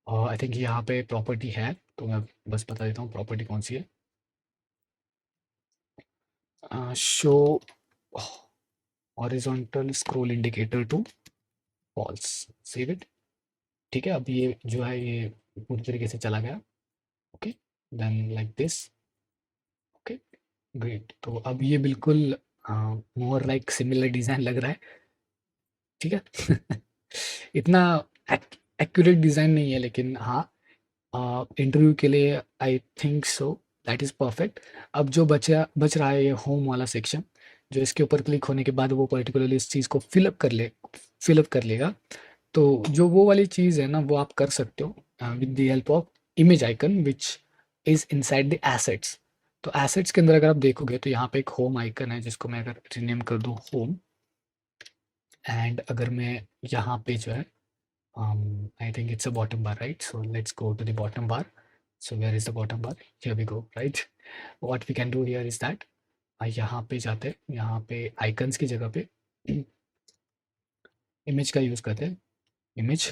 Speaker 1: आई थिंक यहाँ पे प्रॉपर्टी है, तो मैं बस बता देता हूँ प्रॉपर्टी कौन सी है। Show horizontal scroll indicator to false, save it. ठीक है, अब ये जो है ये पूरी तरीके से चला गया। Okay, then like this. Okay, great. तो अब ये बिल्कुल मोर लाइक सिमिलर डिज़ाइन लग रहा है। ठीक है। इतना एक्यूरेट डिज़ाइन नहीं है, लेकिन हाँ इंटरव्यू के लिए आई think so that is perfect. अब जो बच रहा है ये होम वाला सेक्शन, जो इसके ऊपर क्लिक होने के बाद वो पर्टिकुलरली इस चीज़ को फिलअप कर लेगा। तो जो वो वाली चीज़ है ना वो आप कर सकते हो with the help of image icon which is inside the assets. तो एसेट्स के अंदर अगर आप देखोगे तो यहाँ पे एक होम आइकन है जिसको मैं अगर रीनेम कर दूँ होम, एंड अगर मैं यहाँ पे जो है I think it's a bottom bar, right? So let's go to the bottom bar. So where is the bottom bar? Here we go, right? What we can do here is that यहाँ पे जाते हैं, यहाँ पे icons की जगह पे image का यूज़ करते हैं। Image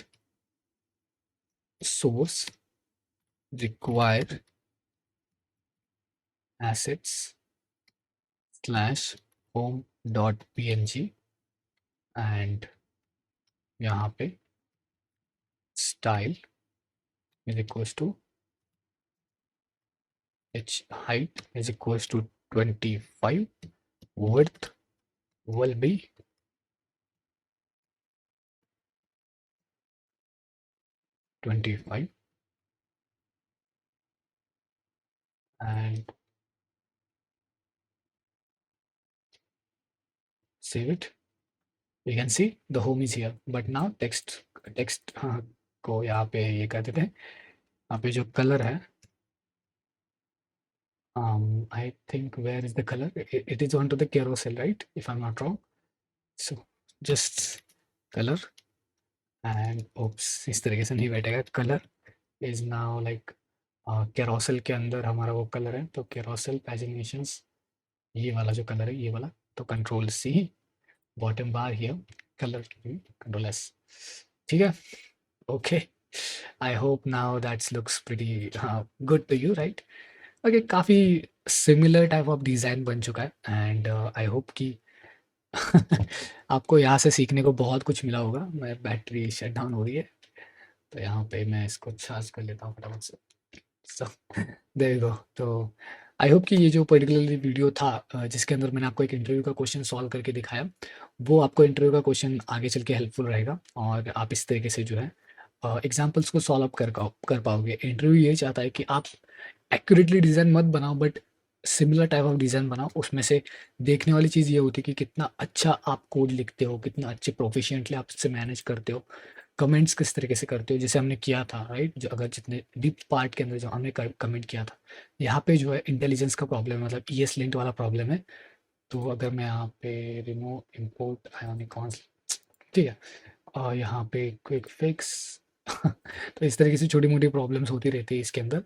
Speaker 1: source require assets slash home dot png, एंड यहाँ पे style is equals to h height is equals to 25, width will be 25, and save it. You can see the home is here, but now text को यहाँ पे ये कर देते हैं। यहाँ पे जो कलर है, I think where is the color? It is onto the carousel, right? If I'm not wrong. So just color, and oops, इस तरीके से नहीं बैठेगा। Colour is now like carousel के अंदर हमारा वो कलर है, तो कैरोसेल पैजिनेशंस ये वाला जो कलर है ये वाला, तो control C, bottom bar here, colour control S. ठीक है, okay. I hope now that's looks pretty good to you, right? Okay, काफ़ी सिमिलर टाइप ऑफ डिज़ाइन बन चुका है, एंड आई होप कि आपको यहाँ से सीखने को बहुत कुछ मिला होगा। मैं बैटरी शट डाउन हो रही है, तो यहाँ पे मैं इसको चार्ज कर लेता हूँ फटाफट से। So there you go. तो आई होप कि ये जो पर्टिकुलरली वीडियो था जिसके अंदर मैंने आपको एक इंटरव्यू का क्वेश्चन सॉल्व करके दिखाया, वो आपको इंटरव्यू का क्वेश्चन आगे चल के हेल्पफुल रहेगा, और आप इस तरीके से जो है एग्जाम्पल्स को सॉल्व अप कर पाओगे। इंटरव्यू ये चाहता है कि आप एक्यूरेटली डिज़ाइन मत बनाओ, but similar type of design बनाओ। उसमें से देखने वाली चीज़ ये होती है कि कितना अच्छा आप कोड लिखते हो, कितना अच्छे प्रोफिशिएंटली आप इससे मैनेज करते हो, कमेंट्स किस तरीके से करते हो, जैसे हमने किया था, राइट? जो अगर जितने डीप पार्ट के अंदर जो हमने कमेंट किया था, यहाँ पे जो है इंटेलिजेंस का प्रॉब्लम है, मतलब ES लिंट वाला प्रॉब्लम है। तो अगर मैं यहाँ पे रिमूव इम्पोर्ट आयोनिकॉन्स, ठीक है, और यहाँ पे क्विक फिक्स तो इस तरीके से छोटी मोटी प्रॉब्लम्स होती रहती है इसके अंदर।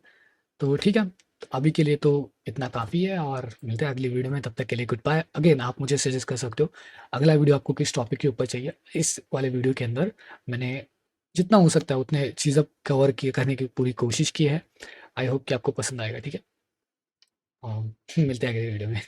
Speaker 1: तो ठीक है, तो अभी के लिए तो इतना काफ़ी है, और मिलते हैं अगली वीडियो में। तब तक के लिए गुड बाय। अगेन आप मुझे सजेस्ट कर सकते हो अगला वीडियो आपको किस टॉपिक के ऊपर चाहिए। इस वाले वीडियो के अंदर मैंने जितना हो सकता है उतने चीज़ें कवर किए करने की पूरी कोशिश की है। आई होप कि आपको पसंद आएगा। ठीक है, मिलते हैं अगली वीडियो में।